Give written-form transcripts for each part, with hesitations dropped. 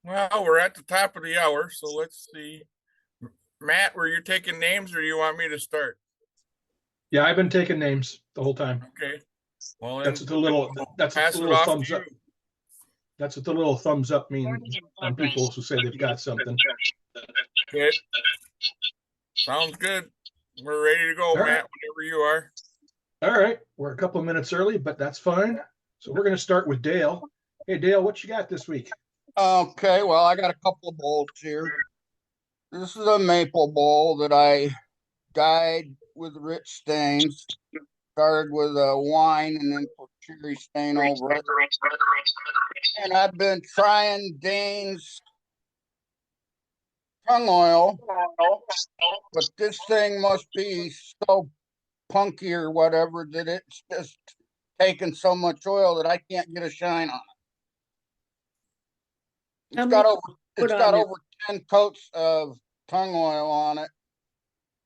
Well, we're at the top of the hour, so let's see. Matt, were you taking names or you want me to start? Yeah, I've been taking names the whole time. Okay. Well, That's then what the little we'll that's what the pass it little off to thumbs you. up. That's what the little thumbs up mean on people who say they've got something. Okay. Sounds good. We're ready to go, All right. Matt, whenever you are. All right. We're a couple of minutes early, but that's fine. So we're going to start with Dale. Hey, Dale, what you got this week? Okay, well, I got a couple of bowls here. This is a maple bowl that I dyed with rich stains. Started with a wine and then put cherry stain over it. And I've been trying Dane's tongue oil, but this thing must be so punky or whatever that it's just taking so much oil that I can't get a shine on it. It's got over 10 coats of tongue oil on it,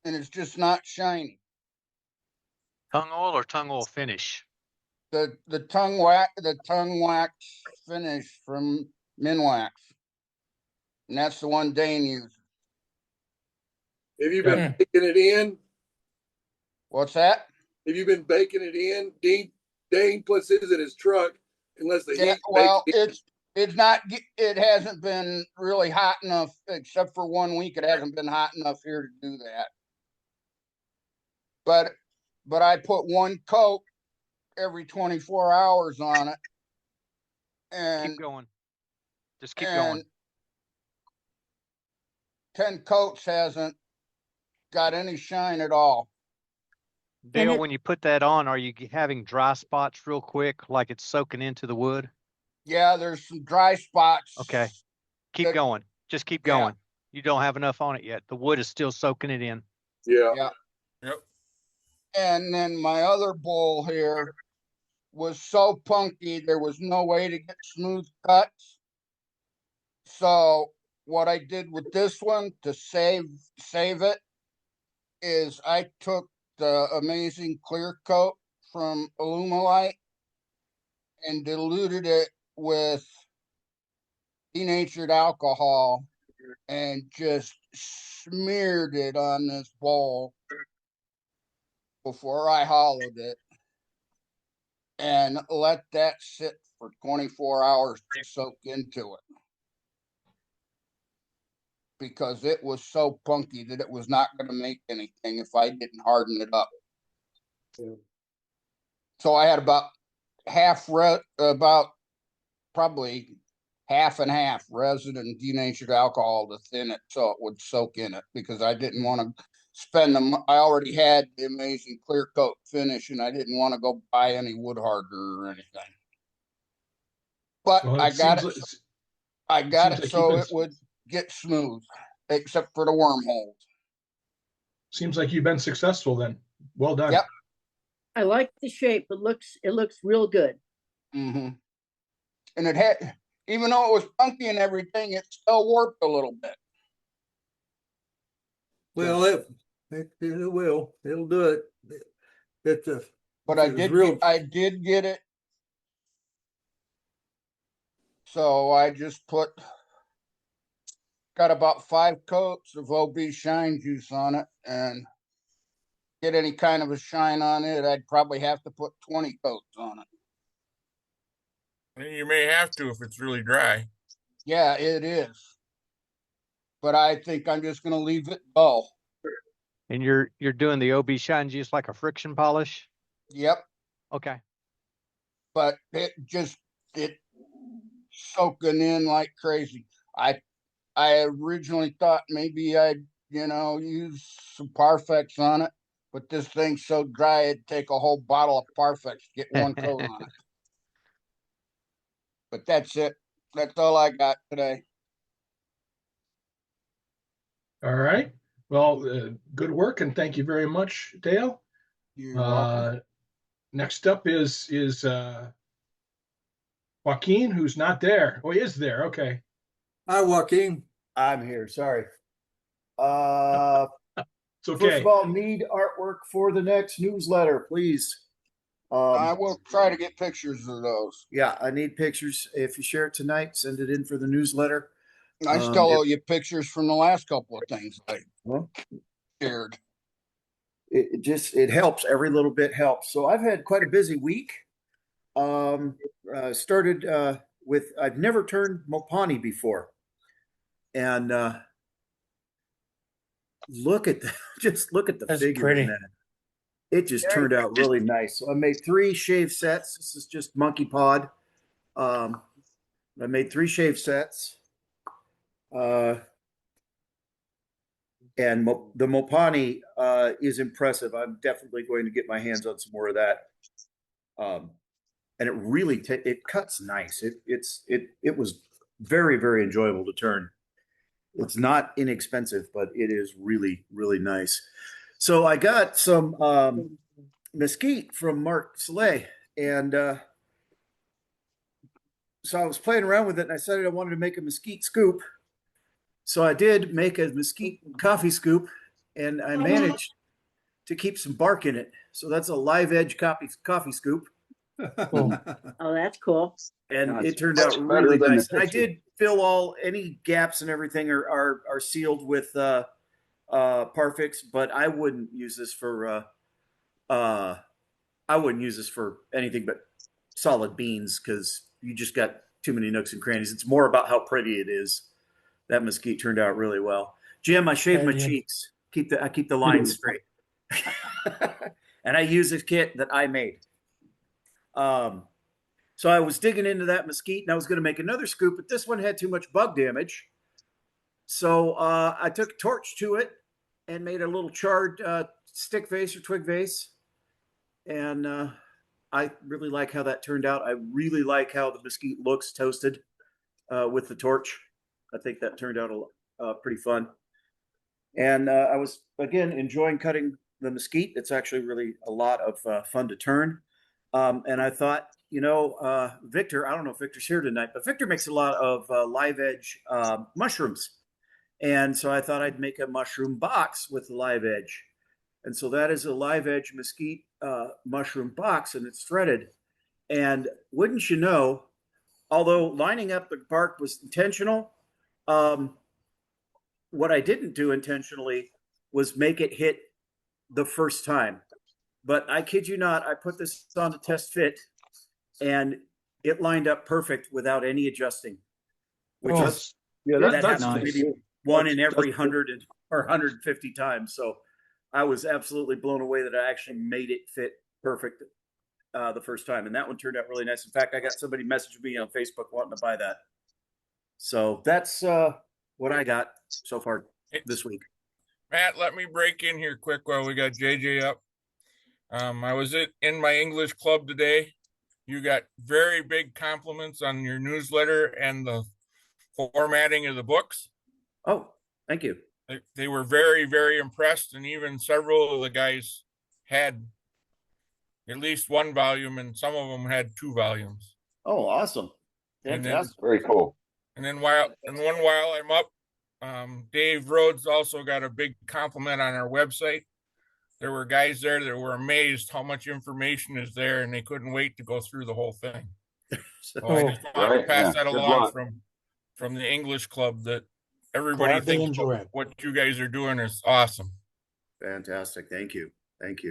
and it's just not shiny. Tongue oil or tongue oil finish? The tongue wax finish from Minwax, and that's the one Dane uses. Have you been baking it in? What's that? Have you been baking it in? Dane puts his in his truck unless the heat. Well, it's not. It hasn't been really hot enough, except for 1 week. It hasn't been hot enough here to do that. But I put one coat every 24 hours on it, and keep going. Just keep going. 10 coats hasn't got any shine at all. Dale, when you put that on, are you having dry spots real quick, like it's soaking into the wood? Yeah, there's some dry spots. Okay. Keep going. Just keep going. You don't have enough on it yet. The wood is still soaking it in. Yeah. Yep. And then my other bowl here was so punky, there was no way to get smooth cuts. So what I did with this one to save it is I took the amazing clear coat from Alumilite and diluted it with denatured alcohol and just smeared it on this bowl before I hollowed it and let that sit for 24 hours to soak into it, because it was so punky that it was not going to make anything if I didn't harden it up. Yeah. So I had about probably half and half resin and denatured alcohol to thin it so it would soak in it, because I didn't want to spend them. I already had the amazing clear coat finish, and I didn't want to go buy any wood hardener or anything. But I got it so it would get smooth, except for the wormholes. Seems like you've been successful then. Well done. Yep. I like the shape. It looks real good. Mm-hmm. And it had, even though it was punky and everything, it still warped a little bit. Well, it will. It'll do it. But I did get it. So I just got about 5 coats of OB shine juice on it, and get any kind of a shine on it, I'd probably have to put 20 coats on it. You may have to if it's really dry. Yeah, it is. But I think I'm just going to leave it dull. And you're doing the OB shine juice like a friction polish? Yep. Okay. But it soaking in like crazy. I originally thought maybe I'd use some Parfex on it, but this thing's so dry it'd take a whole bottle of Parfex to get one coat on it. But that's it. That's all I got today. All right. Well, good work, and thank you very much, Dale. You're welcome. Next up is Joaquin, who's not there. Oh, he is there. Okay. Hi, Joaquin. I'm here. Sorry. It's okay. First of all, need artwork for the next newsletter, please. I will try to get pictures of those. Yeah, I need pictures. If you share it tonight, send it in for the newsletter. I still owe you pictures from the last couple of things I Well, shared. it helps. Every little bit helps. So I've had quite a busy week. Started with I've never turned Mopani before, and look at the, just look at the That's figure pretty. in that. It just turned out really nice. So I made 3 shave sets. This is just monkey pod. I made 3 shave sets. And the Mopani is impressive. I'm definitely going to get my hands on some more of that. And it really it cuts nice. It was very, very enjoyable to turn. It's not inexpensive, but it is really, really nice. So I got some mesquite from Mark Soleil, and so I was playing around with it, and I decided I wanted to make a mesquite scoop. So I did make a mesquite coffee scoop, and I managed to keep some bark in it. So that's a live edge coffee scoop. Oh, that's cool. And it turned much out better really than the nice. I picture. did fill any gaps and everything are sealed with Parfix, but I wouldn't use this for anything but solid beans because you just got too many nooks and crannies. It's more about how pretty it is. That mesquite turned out really well. Jim, I shaved my cheeks. I keep the lines straight. And I use a kit that I made. So I was digging into that mesquite, and I was going to make another scoop, but this one had too much bug damage. So I took a torch to it and made a little charred stick vase or twig vase. And I really like how that turned out. I really like how the mesquite looks toasted with the torch. I think that turned out pretty fun. And I was, again, enjoying cutting the mesquite. It's actually really a lot of fun to turn. And I thought, Victor, I don't know if Victor's here tonight, but Victor makes a lot of live edge mushrooms. And so I thought I'd make a mushroom box with live edge. And so that is a live edge mesquite mushroom box, and it's threaded. And wouldn't you know, although lining up the bark was intentional, what I didn't do intentionally was make it hit the first time. But I kid you not, I put this on to test fit, and it lined up perfect without any adjusting, which is that happens maybe one in every 100 or 150 times. So I was absolutely blown away that I actually made it fit perfect the first time, and that one turned out really nice. In fact, I got somebody messaging me on Facebook wanting to buy that. So that's what I got so far this week. Matt, let me break in here quick while we got JJ up. I was in my English club today. You got very big compliments on your newsletter and the formatting of the books. Oh, thank you. They were very, very impressed, and even several of the guys had at least 1 volume, and some of them had 2 volumes. Oh, awesome! Fantastic. Very cool. And then while I'm up, Dave Rhodes also got a big compliment on our website. There were guys there that were amazed how much information is there, and they couldn't wait to go through the whole thing. So I just wanted to pass that along from the English club that everybody thinks what you guys are doing is awesome. Fantastic. Thank you. That's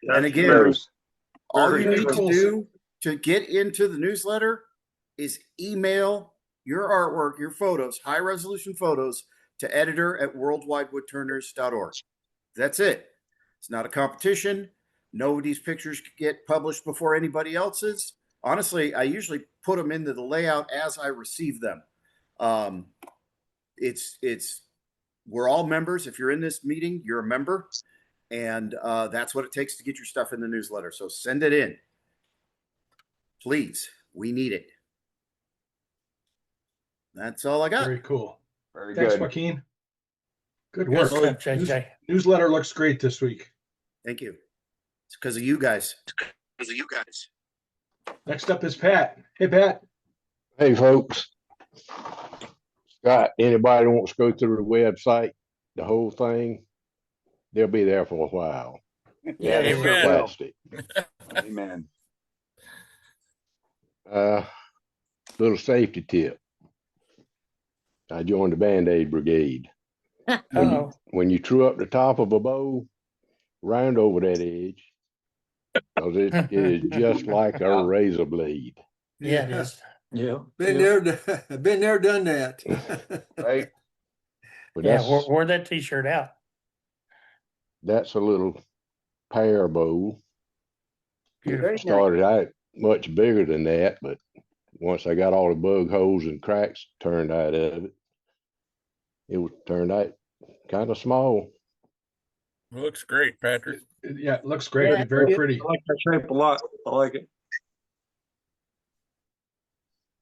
and again, all you need to do to get into the newsletter is email your artwork, your photos, high resolution photos to editor@worldwidewoodturners.org. That's it. It's not a competition. Nobody's pictures get published before anybody else's. Honestly, I usually put them into the layout as I receive them. We're all members. If you're in this meeting, you're a member, and that's what it takes to get your stuff in the newsletter. So send it in, please. We need it. That's all I got. Very cool. Very Thanks, good. Joaquin. Good work. JJ. Newsletter looks great this week. Thank you. It's because of you guys. Next up is Pat. Hey, Pat. Hey, folks. Scott, anybody wants to go through the website, the whole thing, they'll be there for a while. Yeah, it's Amen. plastic. Amen. Little safety tip. I joined the Band-Aid Brigade. Oh, When you true up the top of a bow, round over that edge, because it is just like a razor blade. yeah, it is. Yeah. Been yeah. there, been there, done that. Right? But Yeah, that's wore that t-shirt out. that's a little pear bow. Beautiful. Very nice. Started out much bigger than that, but once I got all the bug holes and cracks turned out of it, it was turned out kind of small. Looks great, Patrick. Yeah, it looks great. Yeah, Very yeah. pretty. I like that shape a lot. I like it.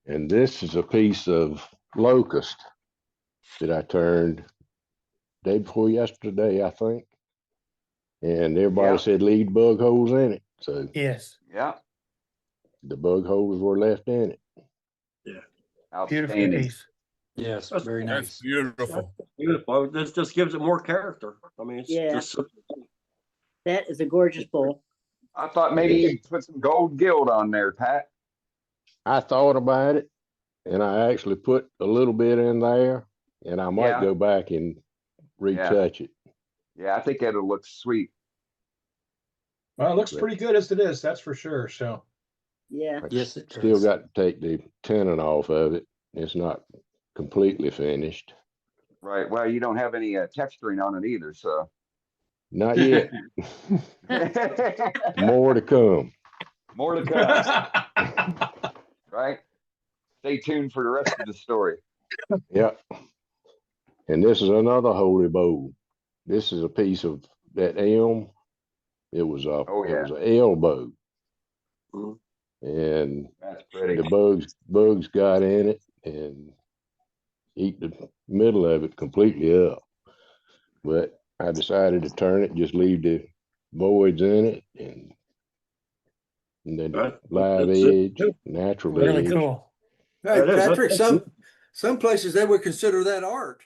And this is a piece of locust that I turned day before yesterday, I think. And everybody Yeah. said leave bug holes in it. So Yes, Yeah. the bug holes were left in it. beautiful Outstanding. piece. Yes, That's- very That's nice. beautiful. Beautiful. This just gives it more character. I mean, it's Yeah. just That is a gorgeous bowl. I thought maybe you'd put some gold gilt on there, Pat. I thought about it and I actually put a little bit in there and I might Yeah. go back and retouch it. Yeah, I think it'll look sweet. Well, it looks pretty good as it is, that's for sure. So Yeah. I Yes, it still does. got to take the tenon off of it. It's not completely finished. Right. Well, you don't have any texturing on it either, so. Not yet. More to come. More to come. Right? Stay tuned for the rest of the story. Yep. And this is another holy bowl. This is a piece of that elm. It was a Oh, it yeah. was an elbow. Mhm. And That's pretty. the bugs got in it and eat the middle of it completely up. But I decided to turn it, just leave the voids in it and then Right. live That's it. edge, natural Really edge. cool. Hey, That is. Patrick, some places they would consider that art.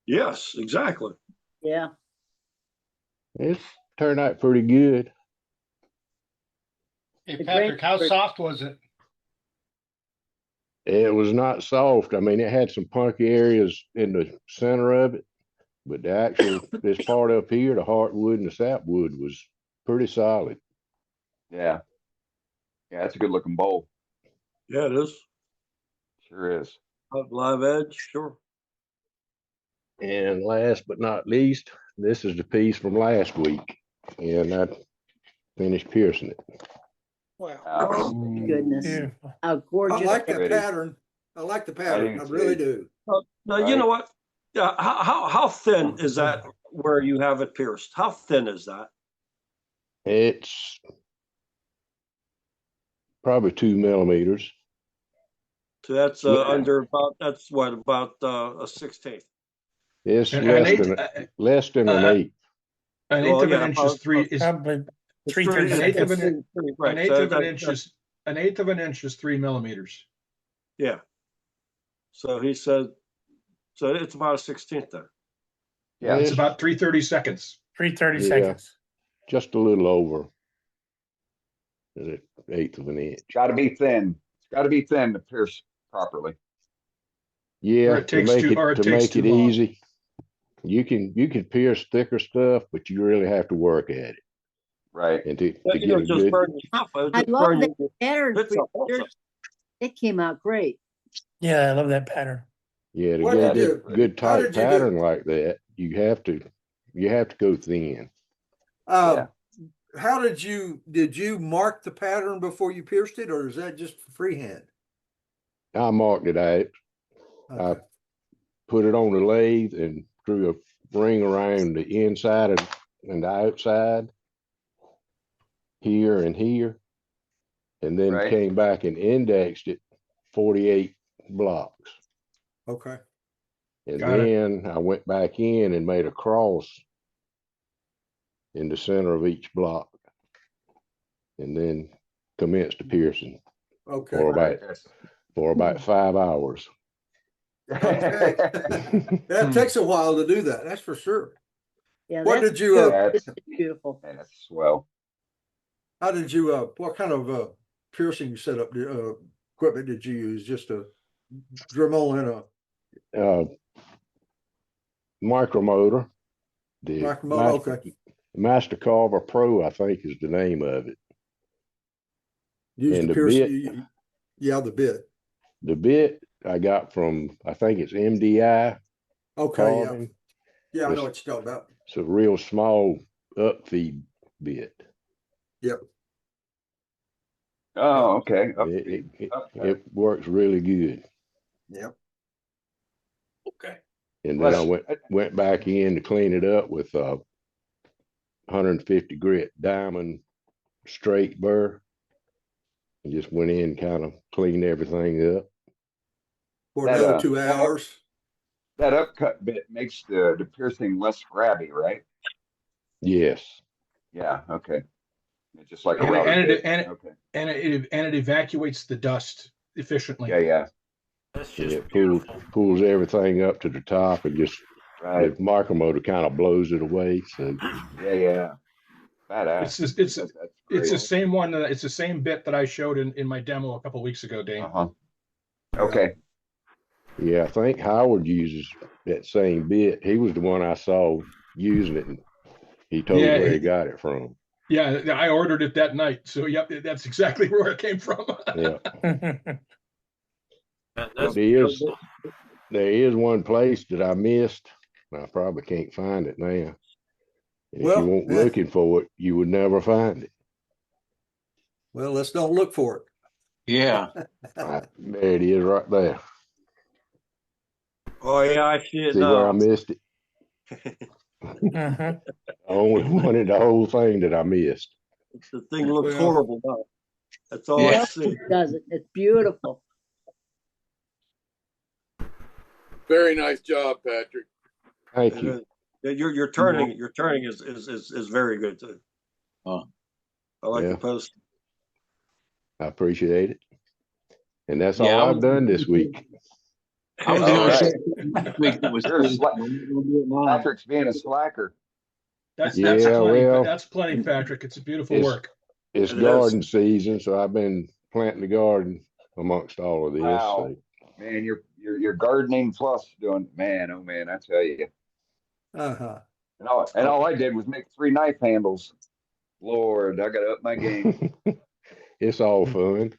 Yes, exactly. Yeah. It's turned out pretty good. Hey, The Patrick, how great- soft was it? It was not soft. I mean, it had some punky areas in the center of it, but the actual this part up here, the heartwood and the sapwood was pretty solid. Yeah. Yeah, that's a good looking bowl. Yeah, it is. Sure is. Live edge, sure. And last but not least, this is the piece from last week, and I finished piercing it. Wow. Goodness. Beautiful. How I gorgeous. like that Pretty. pattern. I like the pattern. I do really too. do. Now, you know what? Yeah, how thin is that where you have it pierced? How thin is that? It's probably 2 millimeters. So that's Yeah. under about, that's what, about a 16th. It's An less eighth- than less than an eighth. an Well, eighth of yeah, an inch about- is three is Probably It's 3/32. An eighth of an right. an eighth so of an that- inch is an eighth of an inch is 3 millimeters. Yeah. So he said, so it's about a 16th then. Yeah. It's about 3/30 seconds. 3/30 Yeah. seconds. Just a little over an eighth of an inch. Gotta be thin. It's gotta be thin to pierce properly. Yeah, Or it takes to make too- it or it to takes make too it long. easy. You can pierce thicker stuff, but you really have to work at it Right. and to Yeah, get a just good. burn your top. I Just love burn that your pattern. bits up also. It came out great. Yeah, I love that pattern. Yeah, to What get a did good, you- good how tight did you do- pattern like that, you have to go thin. Yeah. How did you mark the pattern before you pierced it, or is that just freehand? I marked it out, Okay. put it on the lathe and drew a ring around the inside and the outside here and here, and then Right. came back and indexed it 48 blocks. Okay. And Got it. then I went back in and made a cross in the center of each block. And then commenced the piercing Okay. for Right. about 5 hours. Okay. That takes a while to do that. That's for sure. Yeah. What that's did you, beautiful. That's- It's beautiful. And that's swell. How did you, what kind of piercing setup, equipment did you use? Just a Dremel and uh, micromotor. The Micromotor, okay. Master Carver Pro, I think, is the name of it. Use And the the Pierce. bit, Yeah, the bit. the bit I got from, I think it's MDI Okay, yeah. carving. Yeah, I know It's, what you're talking about. it's a real small upfeed bit. Yep. Oh, okay. It works really good. Yep. Okay. And then I Plus, went back in to clean it up with 150 grit diamond straight burr, and just went in and kind of cleaned everything up. For That, another 2 hours. that upcut bit makes the piercing less grabby, right? Yes. Yeah. Okay. It's just like a And rubber it, bit. and it, Okay. and it evacuates the dust efficiently. Yeah. Yeah. That's And just it pulls everything up to the top, and just Right. the micromotor kind of blows it away. So Yeah. Yeah. Badass. It's just, it's That's it's great. the same one. It's the same bit that I showed in my demo a couple of weeks ago, Dane. Uh-huh. Okay. yeah, I think Howard uses that same bit. He was the one I saw using it, and he told Yeah, where he got it from. Yeah, I ordered it that night. So yep, that's exactly where it came from. Yeah. that's There is one place that I missed. I probably can't find it now. If you Well, weren't looking for it, you would never find it. well, let's don't look for it. Yeah. There it is right there. Oh yeah, I see it See where I now. missed it? Mhm. Only one in the whole thing that I missed. The thing looks Well, horrible now. That's all Yeah. I see. It does it. It's beautiful. Very nice job, Patrick. Thank It you. is. Yeah, your turning is very good too. Oh. I like Yeah. the post. I appreciate it. And that's Yeah, all I've done this week. I was All going to right. say this week it was You're a good. slack- I'm not gonna do it mine. Patrick's being a slacker. That's Yeah, plenty. well, That's plenty, Patrick. It's a beautiful it's- work. It's It is. garden season, so I've been planting the garden amongst all of this. Wow. So Man, you're gardening plus doing, man, oh man, I tell you. uh-huh. And all I did was make 3 knife handles. Lord, I gotta up my game. it's all fun.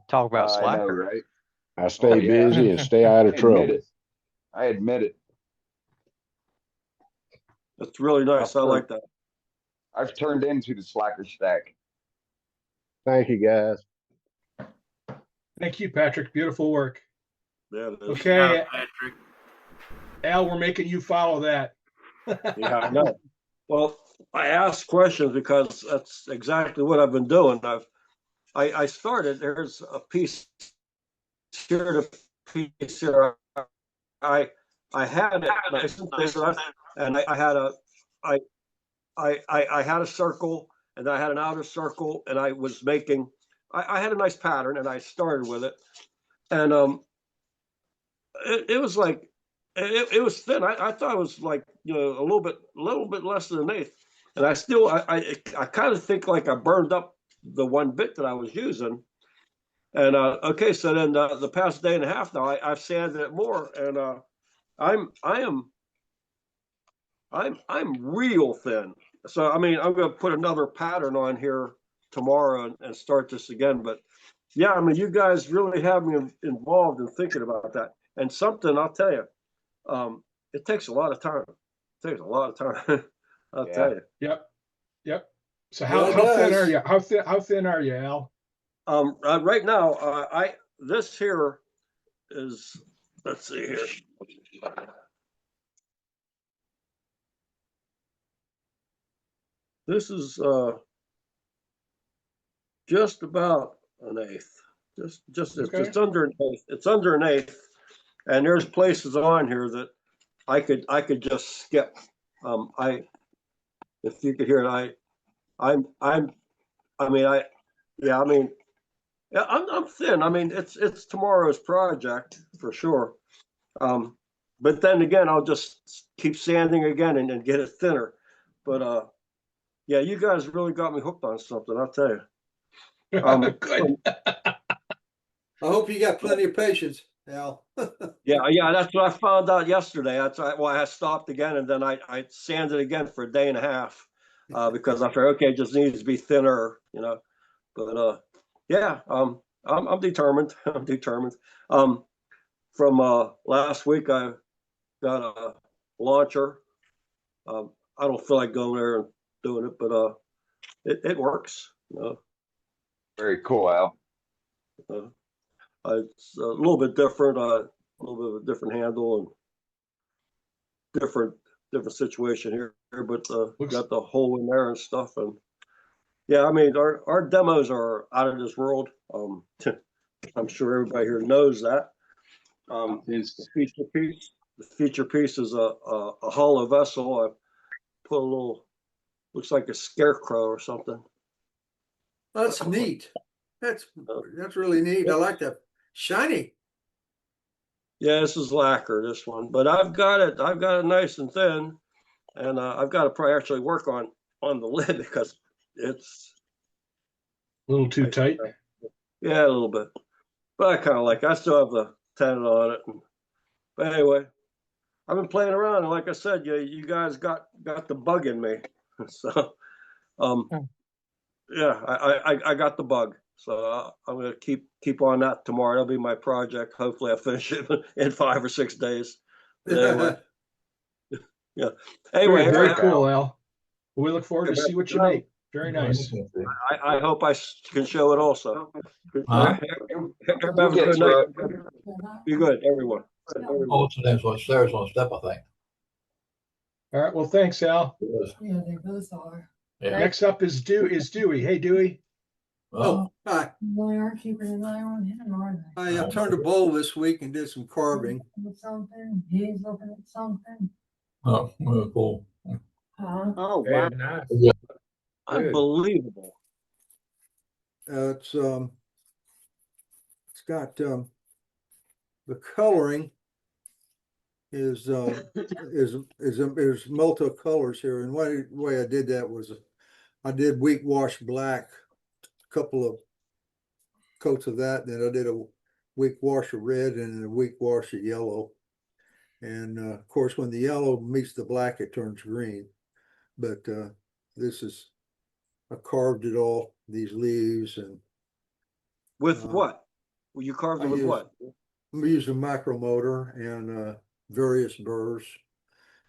Talk about I know, slacker. right? I stay yeah. busy and stay out of I admit trouble. it. I admit it. That's really nice. I like that. I've turned into the slacker stack. Thank you, guys. Thank you, Patrick. Beautiful work. Yeah, it is. Okay, Patrick. Al, we're making you follow that. Yeah, I know. Well, I ask questions because that's exactly what I've been doing. I started. There's a piece here, to piece here. I had it, and I had a I had a circle, and I had an outer circle, and I was making. I had a nice pattern, and I started with it, and it was like it was thin. I thought it was like, you know, a little bit less than an eighth, and I still I kind of think like I burned up the one bit that I was using, and okay, so then the past day and a half now I've sanded it more, and I'm real thin. So I mean I'm going to put another pattern on here tomorrow and start this again, but yeah, I mean you guys really have me involved in thinking about that. And something I'll tell you, it takes a lot of time. It takes a lot of time. I'll tell you. Yep. So Well, how it thin does. are you? How thin are you, Al? Right now, this here is, let's see here. This is just about an eighth. Just Okay. it's under an eighth. It's under an eighth, and there's places on here that I could just skip. If you could hear it, I'm thin. I mean, it's tomorrow's project for sure. But then again, I'll just keep sanding again and get it thinner. But yeah, you guys really got me hooked on something, I'll tell you. Good. I hope you got plenty of patience. Al. Yeah, that's what I found out yesterday. That's why I stopped again, and then I sanded again for a day and a half because I figured, okay, it just needs to be thinner, you know. But yeah, I'm determined. I'm determined. From last week, I got a launcher. I don't feel like going there and doing it, but it works. You know. Very cool, Al. It's a little bit different, a little bit of a different handle and different situation here, but got the hole in there and stuff. And yeah, I mean, our demos are out of this world. I'm sure everybody here knows that. The feature piece is a hollow vessel. I put a little, looks like a scarecrow or something. That's neat. That's really neat. I like that. Shiny. Yeah, this is lacquer, this one, but I've got it nice and thin, and I've got to probably actually work on the lid because it's A little too tight. Yeah, a little bit, but I kind of like it. I still have the tenon on it. But anyway, I've been playing around, and like I said, you guys got the bug in me. So, yeah, I got the bug. So I'm gonna keep on that tomorrow. That'll be my project. Hopefully, I'll finish it in 5 or 6 days. But anyway, yeah. Anyway, very cool, Al. We look forward to see what you make. Very nice. I hope I can show it also. Everybody have a Okay, good night. bro. Be good, everyone. Oh, it's the next one. Stairs on step, I think. All right. Well, thanks, Al. Yeah, they both are. Yeah. Next up is Dewey. Hey, Dewey. Oh, hi. They are keeping an eye on him, aren't they? I turned a bowl this week and did some carving. Something. He's looking at something. Oh, cool. Huh? Oh, wow. Unbelievable. It's got the coloring is there's multiple colors here, and the way I did that was I did weak wash black, a couple of coats of that, then I did a weak wash of red and a weak wash of yellow, and of course when the yellow meets the black it turns green. But I carved it all, these leaves, and with what? Well, you carved it with what? I'm using micromotor and various burrs.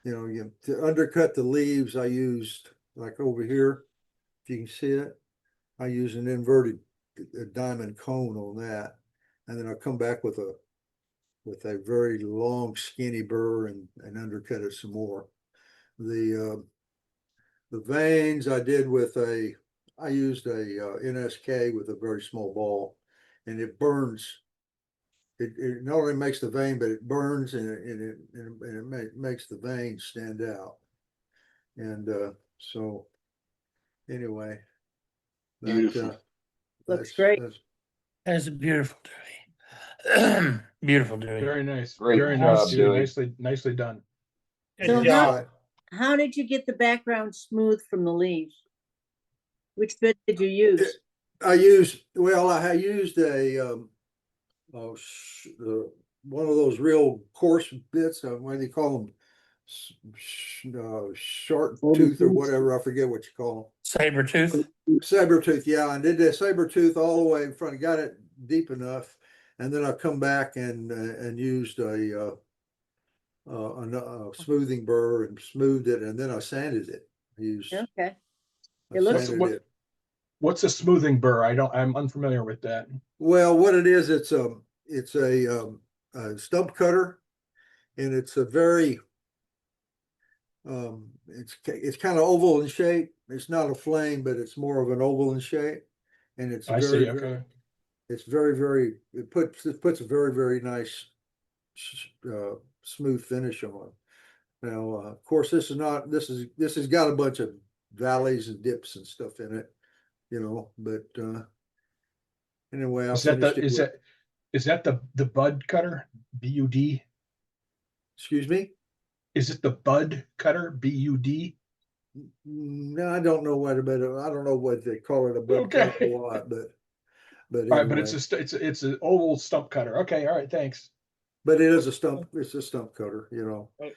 To undercut the leaves, I used, like over here, if you can see it, I use an inverted diamond cone on that, and then I'll come back with a very long, skinny burr and undercut it some more. The veins I did with I used a NSK with a very small ball, and it burns. It not only makes the vein, but it burns and it makes the vein stand out. And so anyway, Looks great. That's beautiful, Dewey. Beautiful, Dewey. Very nice. Great Very job, nice, Dewey. Dewey. Nicely done. So Yeah. how did you get the background smooth from the leaves? Which bit did you use? I used a one of those real coarse bits. What do you call them? Short tooth or whatever. I forget what you call Saber tooth. them. Saber tooth, yeah. I did the saber tooth all the way in front. Got it deep enough, and then I come back and used a smoothing burr and smoothed it, and then I sanded it. Okay. I sanded it. What's a smoothing burr? I'm unfamiliar with that. Well, what it is, it's a stump cutter, and it's a very it's kind of oval in shape. It's not a flame, but it's more of an oval in shape, and it's Okay. It's very it puts a very nice smooth finish on. Now, of course, this has got a bunch of valleys and dips and stuff in it, but anyway, Is that the bud cutter? BUD? Excuse me? Is it the bud cutter? BUD? No, I don't know what about it. I don't know what they call it a bud cutter a lot, but All right, but it's an oval stump cutter. Okay, all right, thanks. but it is a stump. It's a stump cutter, you know. Right.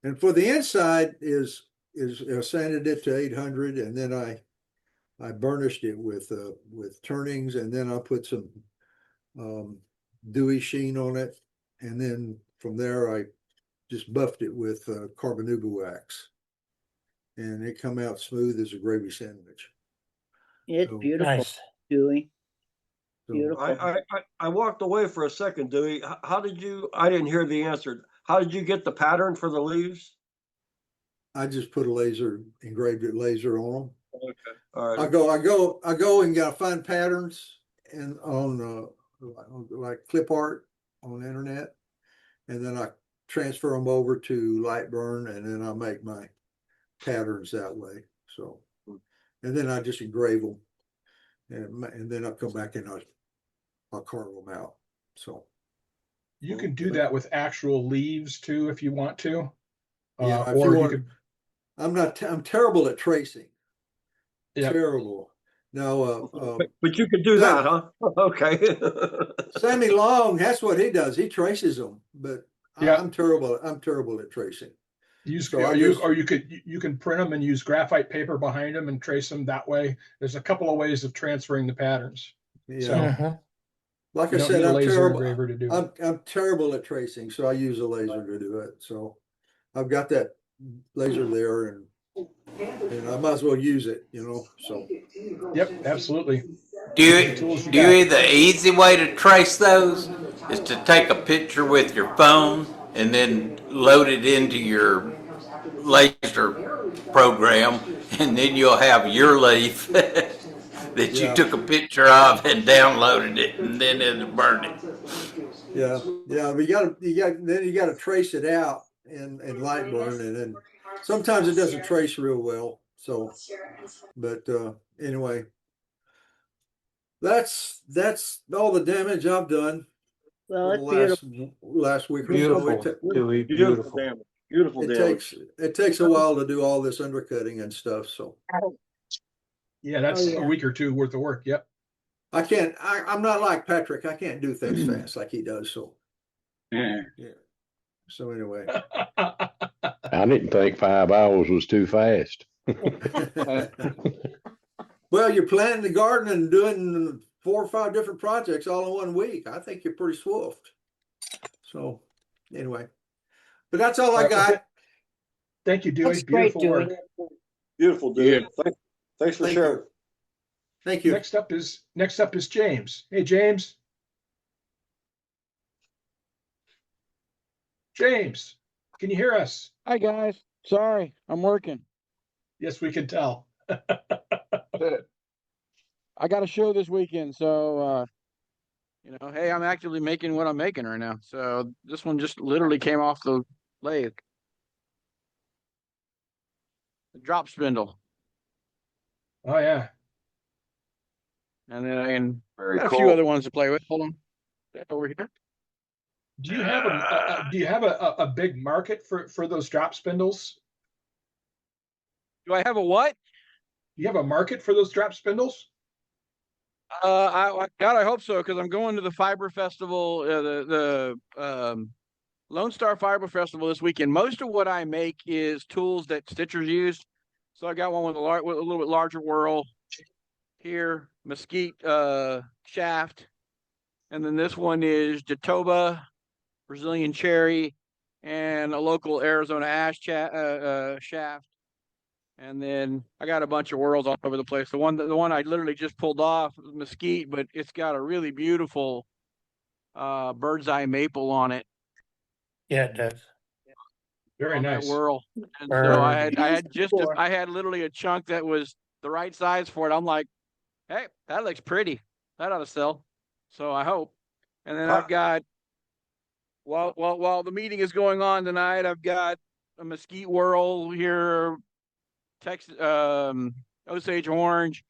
And for the inside is I sanded it to 800, and then I burnished it with turnings, and then I put some dewy sheen on it, and then from there I just buffed it with carbonuba wax, and it come out smooth as a gravy sandwich. It's So- beautiful, Nice. Dewey. So Beautiful. I walked away for a second, Dewey. How did you? I didn't hear the answer. How did you get the pattern for the leaves? I just put a engraved it laser on them. Okay. All right. I go and gotta find patterns and on like clip art on the internet, and then I transfer them over to Lightburn, and then I make my patterns that way. So, and then I just engrave them, and then I'll come back and I'll carve them out. So You can do that with actual leaves too, if you want to. yeah, if Or you you want, could, I'm terrible at tracing. yeah. Terrible. No, But you could do that, huh? Okay. Sammy Long, that's what he does. He traces them, but Yeah. I'm terrible. I'm terrible at tracing. Use So I you just- or you can print them and use graphite paper behind them and trace them that way. There's a couple of ways of transferring the patterns. Yeah. So Mhm. Like you I don't said, need a I'm laser terrible. engraver to do it. I'm terrible at tracing, so I use a laser to do it. So I've got that laser there, and I might as well use it, you know. So Yep, absolutely. Dewey, Tools you Dewey, got. the easy way to trace those is to take a picture with your phone and then load it into your laser program, and then you'll have your leaf that you Yeah. took a picture of and downloaded it, and then it'll burn it. yeah, but you gotta trace it out in Lightburn, and then sometimes it doesn't trace real well. So, but anyway, that's all the damage I've done Well, for the it's beautiful. last week or so. Beautiful, Dewey. Beautiful. damage. Beautiful damage. It takes a while to do all this undercutting and stuff. So Yeah, that's Oh, yeah. a week or two worth of work. Yep. I can't. I'm not like Patrick. I can't do things fast like he does. So yeah. So anyway, I didn't think 5 hours was too fast. well, you're planting the garden and doing 4 or 5 different projects all in 1 week. I think you're pretty swift. So anyway, but that's all I got. Thank you, Dewey. That's great, Beautiful Dewey. work. Beautiful, dude. Thanks for Thank sharing. you. Thank you. Next up is James. Hey, James. James, can you hear us? Hi guys. Sorry, I'm working. Yes, we can tell. I got a show this weekend, so hey, I'm actually making what I'm making right now. So this one just literally came off the lathe. The drop spindle. Oh yeah. And then I Very got a cool. few other ones to play with. Hold on. Over here. Do you have a big market for those drop spindles? Do I have a what? Do you have a market for those drop spindles? I hope so, because I'm going to the Fiber Festival, the Lone Star Fiber Festival this weekend. Most of what I make is tools that stitchers use. So I got one with a little bit larger whirl here, mesquite shaft, and then this one is Jatoba, Brazilian cherry, and a local Arizona ash shaft. And then I got a bunch of whirls all over the place. The one I literally just pulled off was mesquite, but it's got a really beautiful bird's eye maple on it. Yeah, it does. Very on nice. that whirl. And so I Bird. had literally a chunk that was the right size for it. I'm like, hey, that looks pretty. That ought to sell. So I hope. And then I've got while the meeting is going on tonight, I've got a mesquite whirl here, Osage orange,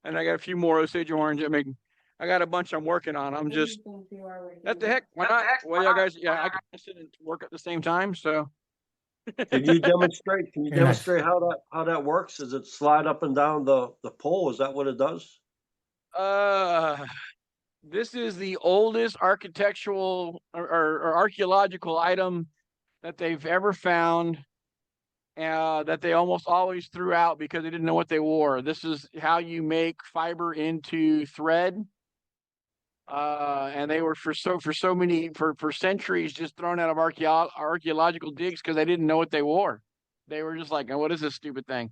and I got a few more Osage orange. I mean, I got a bunch I'm working on. I'm just what the heck? Why not? Well, you guys, I can sit and work at the same time. So Can you demonstrate? Can you Nice. demonstrate how that works? Does it slide up and down the pole? Is that what it does? This is the oldest architectural or archaeological item that they've ever found, that they almost always threw out because they didn't know what they wore. This is how you make fiber into thread. And they were for centuries just thrown out of archaeological digs because they didn't know what they wore. They were just like, oh, what is this stupid thing?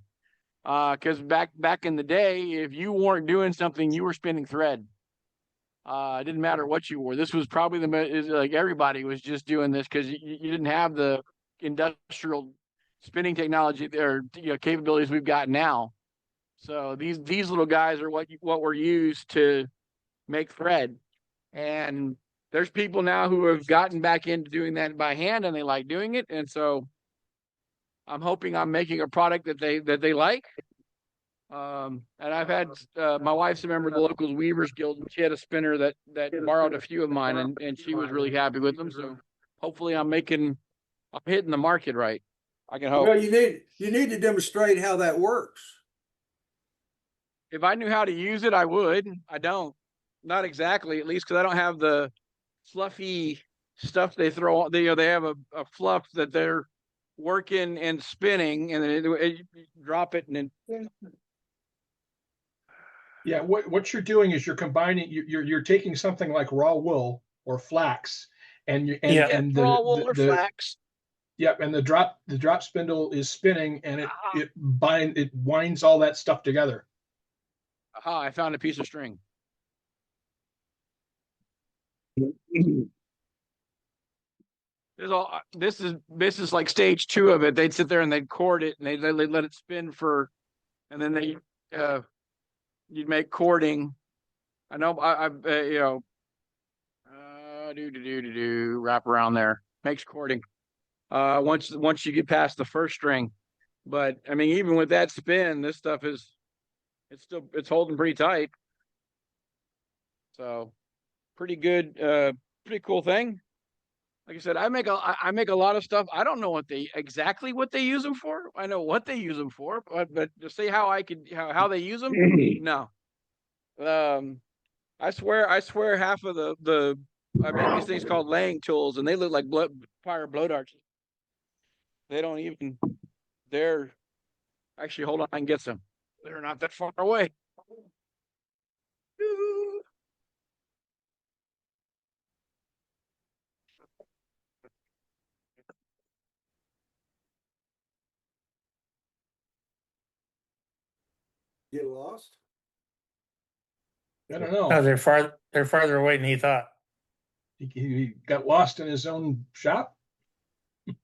Because back in the day, if you weren't doing something, you were spinning thread. It didn't matter what you wore. This was probably like everybody was just doing this because you didn't have the industrial spinning technology or capabilities we've got now. So these little guys are what were used to make thread. And there's people now who have gotten back into doing that by hand and they like doing it. And so I'm hoping I'm making a product that they like. And I've had my wife's a member of the local Weavers Guild, and she had a spinner that borrowed a few of mine, and she was really happy with them. So hopefully I'm hitting the market right. I can hope. Well, you need to demonstrate how that works. If I knew how to use it, I would. I don't. Not exactly, at least because I don't have the fluffy stuff they throw on. They have a fluff that they're working and spinning, and then you drop it and then. Yeah, what you're doing is you're combining. You're taking something like raw wool or flax, and the raw wool or flax. Yep, and the drop spindle is spinning, and it winds all that stuff together. Aha! I found a piece of string. This is like stage 2 of it. They'd sit there and they'd cord it and they'd let it spin and then you'd make cording. I know wrap around there makes cording. Once you get past the first string, but I mean even with that spin, this stuff it's holding pretty tight. So pretty good, pretty cool thing. Like I said, I make a lot of stuff. I don't know exactly what they use them for. I know what they use them for, but to say how they use them, no. I swear half of I make these things called laying tools, and they look like fire blow darts. They don't even. They're actually, hold on, I can get some. They're not that far away. Get lost? I don't know. No, they're farther away than he thought. He got lost in his own shop.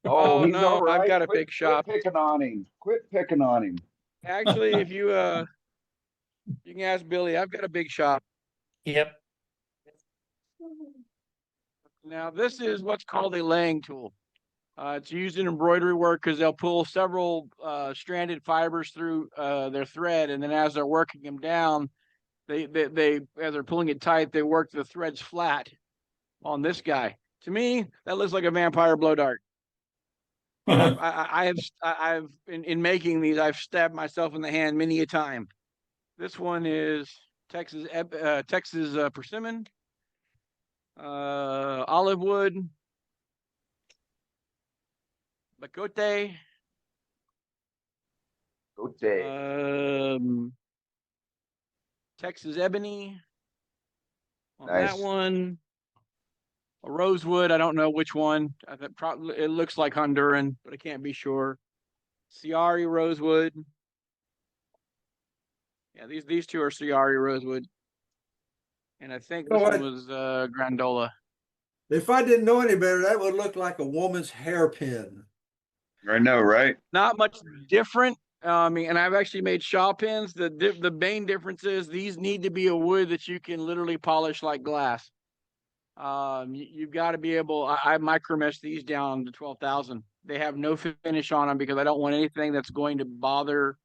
Oh, he's no, all right. I've got a big shop. Quit picking on him. Quit picking on him. Actually, if you can ask Billy, I've got a big shop. Yep. Now this is what's called a laying tool. It's used in embroidery work because they'll pull several stranded fibers through their thread, and then as they're working them down, they as they're pulling it tight, they work the threads flat on this guy. To me, that looks like a vampire blow dart. I've in making these, I've stabbed myself in the hand many a time. This one is Texas persimmon, olive wood, bacote, Texas ebony on that one. A rosewood, I don't know which one. It looks like Honduran, but I can't be sure. Ciari rosewood. Yeah, these two are Ciari rosewood. And I think this one was Grandola. If I didn't know any better, that would look like a woman's hairpin. I know, right? Not much different. And I've actually made shaw pins. The main difference is these need to be a wood that you can literally polish like glass. You've got to be able. I micromesh these down to 12,000. They have no finish on them because I don't want anything that's going to bother.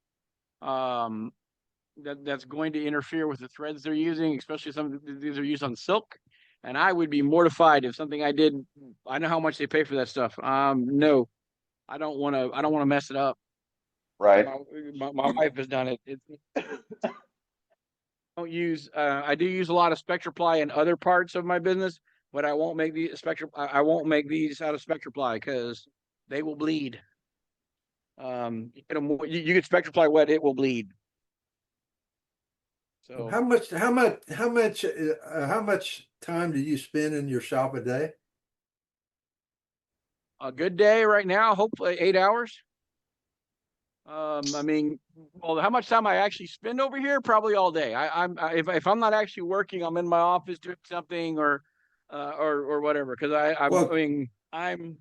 That's going to interfere with the threads they're using, especially some of these are used on silk. And I would be mortified if something I did. I know how much they pay for that stuff. No, I don't want to mess it up. Right. My wife has done it. don't use. I do use a lot of Spectraply in other parts of my business, but I won't make these I won't make these out of Spectraply because they will bleed. You get Spectraply wet, it will bleed. So How much time do you spend in your shop a day? a good day right now, hopefully 8 hours. I mean, well, how much time I actually spend over here? Probably all day. If I'm not actually working, I'm in my office doing something or whatever. Because I mean, I'm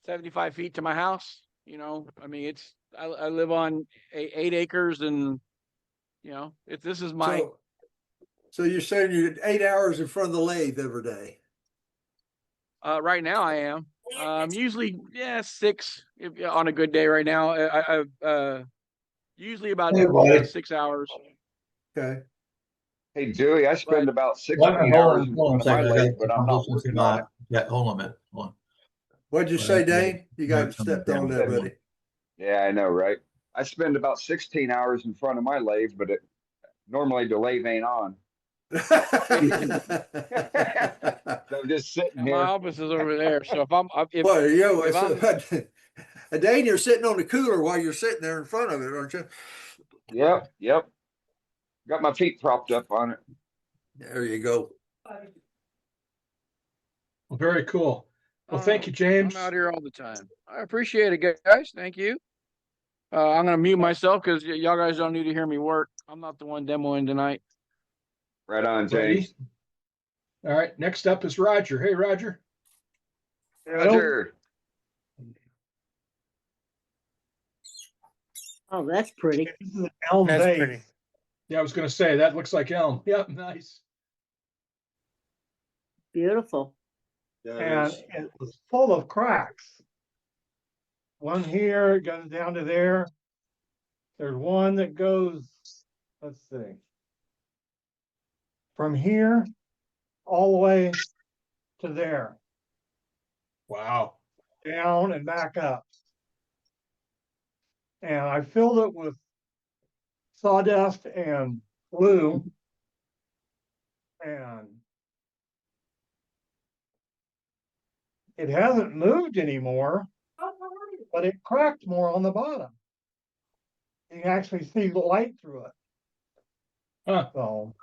75 feet to my house. You know, I mean, I live on 8 acres, and you know, this is my. So you're saying you're 8 hours in front of the lathe every day? Right now I am. Usually, 6 on a good day. Right now, usually about 6 hours. Okay. Hey, Dewey, I spend But about 16 hours in front of my lathe, but I'm not working on it. Yeah, hold on a minute. Hold on. What'd you say, Dane? You got stepped on there, buddy. Yeah, I know, right? I spend about 16 hours in front of my lathe, but normally the lathe ain't on. So I'm just sitting here. My office is over there. So if I'm, Dane, you're sitting on the cooler while you're sitting there in front of it, aren't you? Yep. Got my feet propped up on it. There you go. Well, very cool. Well, thank you, James. I'm out here all the time. I appreciate it, guys. Thank you. I'm gonna mute myself because y'all guys don't need to hear me work. I'm not the one demoing tonight. Right on, James. Ready? All right. Next up is Roger. Hey, Roger. Roger. Oh, that's pretty. Elm That's Bay. Pretty. Yeah, I was going to say that looks like elm. Yep, nice. Beautiful. And it was full of cracks. One here goes down to there. There's one that goes, let's see, from here all the way to there. Wow. Down and back up. And I filled it with sawdust and glue. And it hasn't moved anymore, but it cracked more on the bottom. You can actually see the light through it. Huh. So,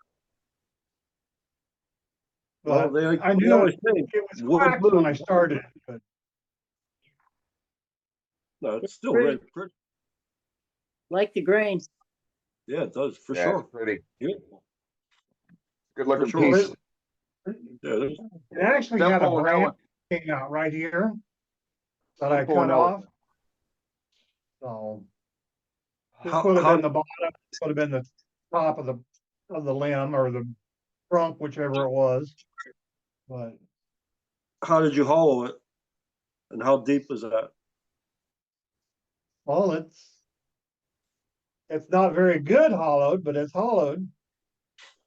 Well, but I knew it was cracked when I started. But no, it's still very pretty. Like the grain. Yeah, it does for Yeah, sure. it's pretty. Yeah. Good looking For sure. piece. It actually had a branch came out right here that I cut off. So this would have been the bottom, this would have been the top of the limb or the trunk, whichever it was. But how did you hollow it? And how deep is that? Well, it's not very good hollowed, but it's hollowed.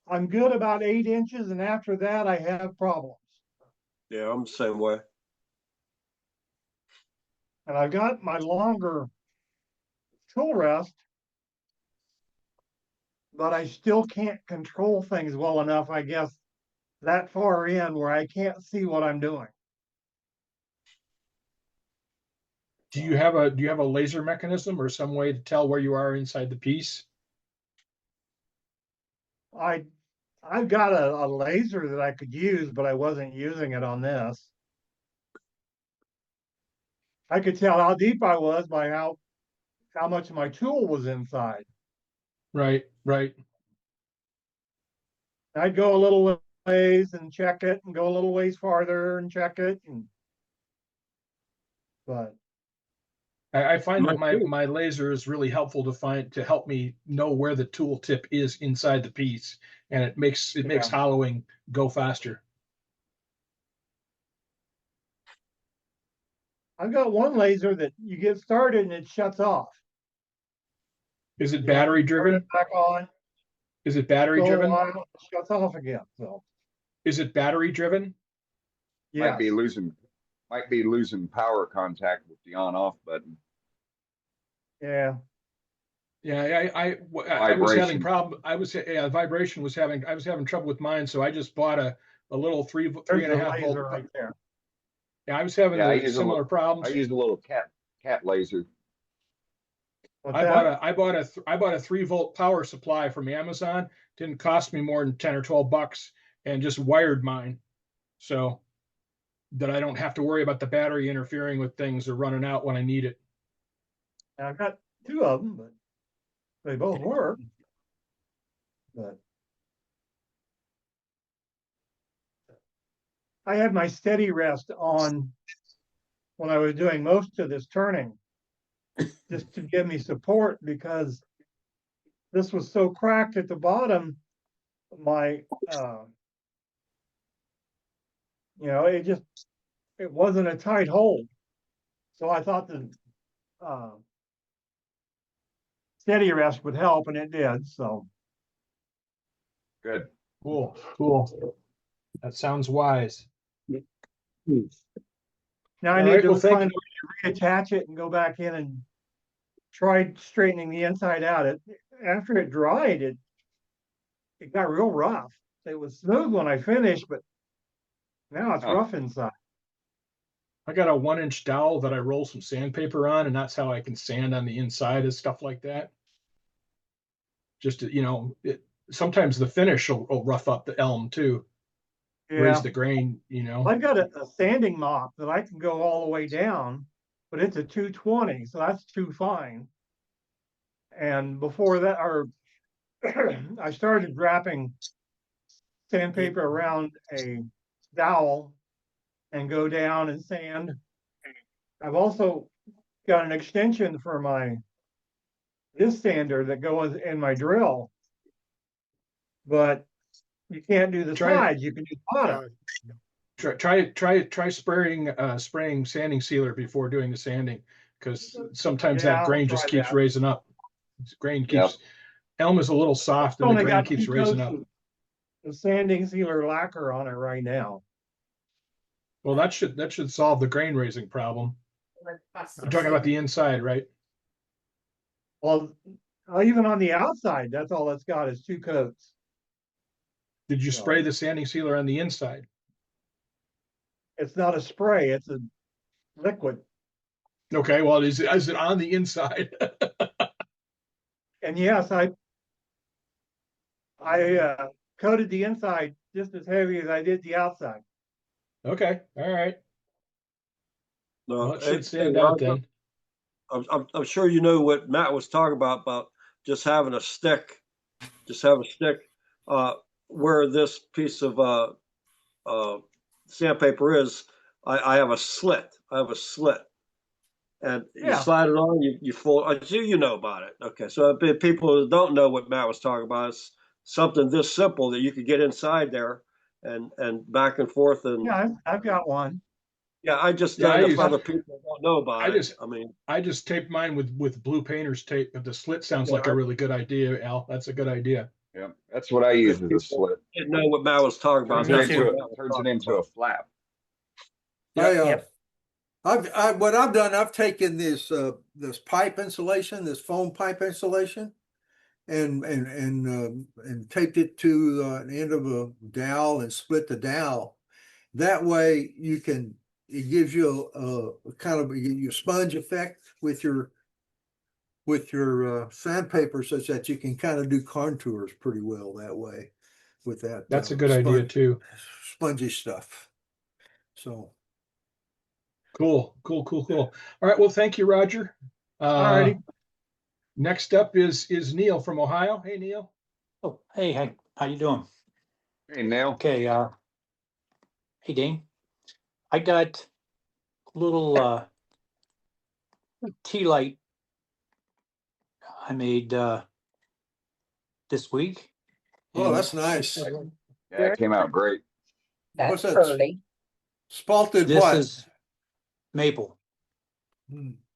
I'm good about 8 inches, and after that I have problems. Yeah, I'm the same way. And I've got my longer tool rest, but I still can't control things well enough, I guess, that far in where I can't see what I'm doing. Do you have a laser mechanism or some way to tell where you are inside the piece? I've got a laser that I could use, but I wasn't using it on this. I could tell how deep I was by how much my tool was inside. Right. I'd go a little ways and check it, and go a little ways farther and check it. But I find that my laser is really helpful to help me know where the tool tip is inside the piece, and it makes hollowing go faster. I've got one laser that you get started and it shuts off. Is it battery driven? Back on. Is it battery driven? It shuts off again. So is it battery driven? Yeah. Might be losing power contact with the on off button. Yeah. Yeah, I was having Vibration. vibration was I was having trouble with mine, so I just bought a little three There's and a the half volt. laser right there. Yeah, I was having Yeah, I the use a similar little. I problems. use a little cat laser. What's I that? bought a 3-volt power supply from Amazon. Didn't cost me more than 10 or 12 bucks, and just wired mine so that I don't have to worry about the battery interfering with things or running out when I need it. Now, I've got 2 of them, but they both work. But I had my steady rest on when I was doing most of this turning, just to give me support, because this was so cracked at the bottom. My, it wasn't a tight hole. So I thought the steady rest would help, and it did. So Good. Cool. That sounds wise. now I All need right, to well, thank find a way to reattach it and go back in and try straightening the inside out. After it dried, it got real rough. It was smooth when I finished, but now it's Huh. rough inside. I got a 1-inch dowel that I roll some sandpaper on, and that's how I can sand on the inside and stuff like that. Just to, sometimes the finish will rough up the elm too, raise Yeah, the grain. I've got a sanding mop that I can go all the way down, but it's a 220, so that's too fine. And before that, I started wrapping sandpaper around a dowel and go down and sand. I've also got an extension for this sander that goes in my drill, but you can't do the sides. You can do the bottom. Try spraying sanding sealer before doing the sanding, because sometimes Yeah, that I'll grain try just keeps that. raising up. Yep. Elm is a little soft, I've and the only grain got keeps 2 raising coats up. of sanding sealer lacquer on it right now. Well, that should solve the grain raising problem. You're talking about the inside, right? Well, even on the outside, that's all it's got is 2 coats. Did you spray the sanding sealer on the inside? It's not a spray, it's a liquid. Okay, well, is it on the inside? And yes, I coated the inside just as heavy as I did the outside. Okay, all right. No, Well, it should hey, stand out Roger, then. I'm sure you know what Matt was talking about just having a stick, just have a stick, where this piece of sandpaper is. I have a slit. And you slide it on, you fold. You know about it. Okay, so people who don't know what Matt was talking about, it's something this simple that you could get inside there and back and forth. And yeah, I've got one. yeah, I just don't know if other people don't know about it. I just taped mine with blue painter's tape, but the slit sounds Yeah, like a really good idea, Al. That's a good idea. Yeah, that's what I use as a slit. Didn't know what Matt was talking about. Turns it into a flap. What I've done, I've taken this pipe insulation, this foam pipe insulation, and taped it to an end of a dowel and split the dowel. That way, it gives you a kind of your sponge effect with your sandpaper, such that you can kind of do contours pretty well that way with that. That's a good idea too. Spongy stuff. So. Cool. All right. Well, thank you, Roger. All righty. Next up is Neil from Ohio. Hey, Neil. Oh, hey, how you doing? Hey, Neil. Okay. Hey, Dane. I got a little tea light I made this week. Oh, that's nice. Yeah, it came out great. What's that? Spalted this what? Is maple.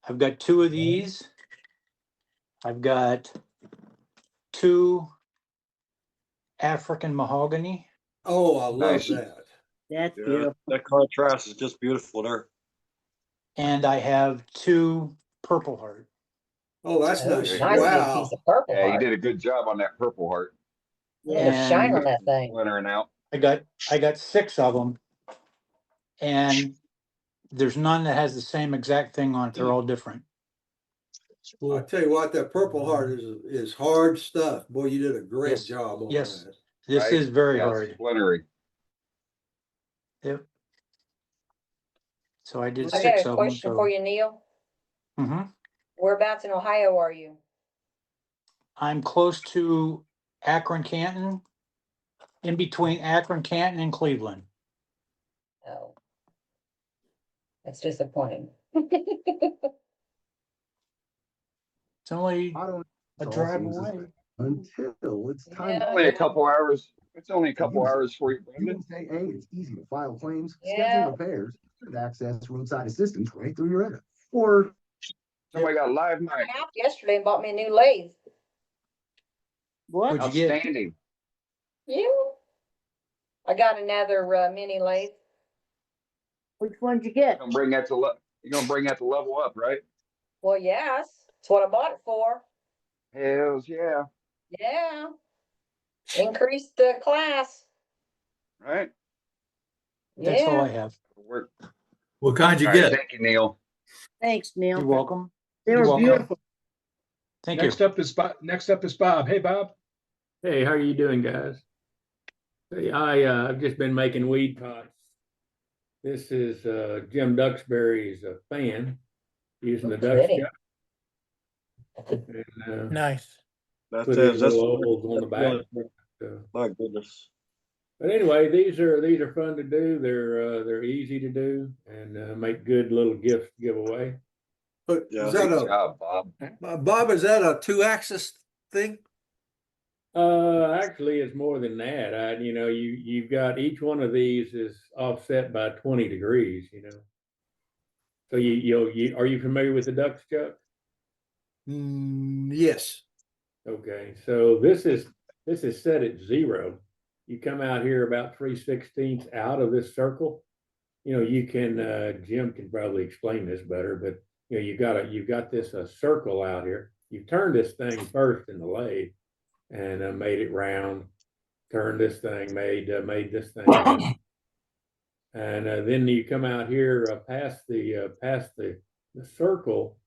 I've got 2 of these. I've got 2 African mahogany. Oh, I love that. That's beautiful. That contrast is just beautiful there. And I have 2 purple heart. Oh, that's Ooh, nice. nice big Wow. piece of purple Yeah, you heart. did a good job on that purple heart. Look at the shine on And that thing. Splintering out. I got 6 of them, and there's none that has the same exact thing on it. They're all different. I tell you what, that Purple Heart is hard stuff. Boy, you did a great Yes. job on Yes. that. This Right? is very Yeah, it's hard. splintery. Yep. So I did I got 6 a of them. question for you, Neil. Mhm. Whereabouts in Ohio are you? I'm close to Akron, Canton, in between Akron, Canton, and Cleveland. Oh, that's disappointing. It's only I don't a all drive seems as away. until it's time Yeah. Only a couple hours. It's only a couple use it. hours for you, You Brendan. can say, hey, it's easy to file claims, Yeah. schedule repairs, and access roadside assistance right through your app. Or Somebody got live mic. I out yesterday and bought me a new lathe. What? What'd you get? Outstanding. You? I got another mini lathe. Which one'd you get? You're gonna bring that to level up, right? Well, yes, that's what I bought it for. Hells yeah. Yeah. Increase the class. Right? That's all I Yeah. have. Work. What kind you All right, get? thank you, Neil. Thanks, Neil. You're welcome. They You're were welcome. beautiful. Thank you. Next up is Bob. Hey, Bob. Hey, how are you doing, guys? Hey, I've just been making weed pots. This is Jim Duxbury's fan using the Dux Pretty. chuck. And, Nice. That put is, these that's little holes on the back. my goodness. But anyway, these are fun to do. They're easy to do and make good little gifts to give away. But Yeah. is that Great a job, Bob. Bob? Is that a 2-axis thing? Actually, it's more than that. You've got each one of these is offset by 20 degrees. So are you familiar with the Dux chuck? Yes. Okay, so this is set at 0. You come out here about 3/16 out of this circle. You can Jim can probably explain this better, but you've got this circle out here. You turn this thing first in the lathe and made it round. Turned this thing, made this thing round. And then you come out here past the circle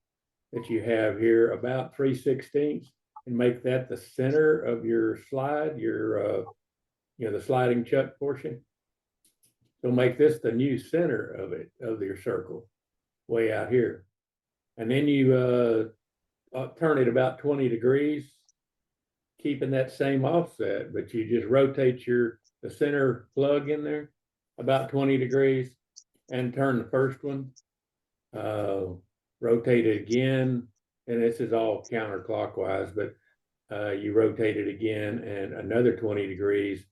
that you have here about 3/16 and make that the center of your slide, the sliding chuck portion. So make this the new center of your circle, way out here. And then you turn it about 20 degrees, keeping that same offset, but you just rotate the center plug in there about 20 degrees and turn the first one, rotate it again. And this is all counterclockwise, but you rotate it again and another 20 degrees.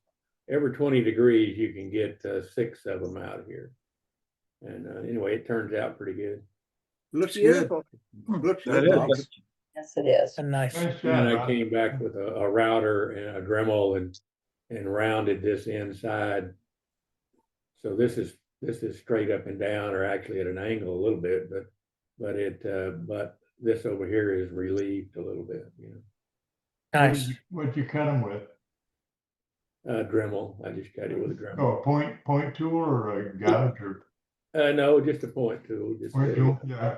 Every 20 degrees, you can get 6 of them out of here. And anyway, it turns out pretty good. Looks Beautiful. good. Looks That good, is. Bob. Yes, it is. Nice. And I came back with a router and a Dremel and rounded this inside. So this is straight up and down, or actually at an angle a little bit, but this over here is relieved a little bit. Nice. What'd you cut them with? Dremel. I just cut it with a Dremel. Oh, a point tool or a gouge or No, just a point tool. point tool? Yeah.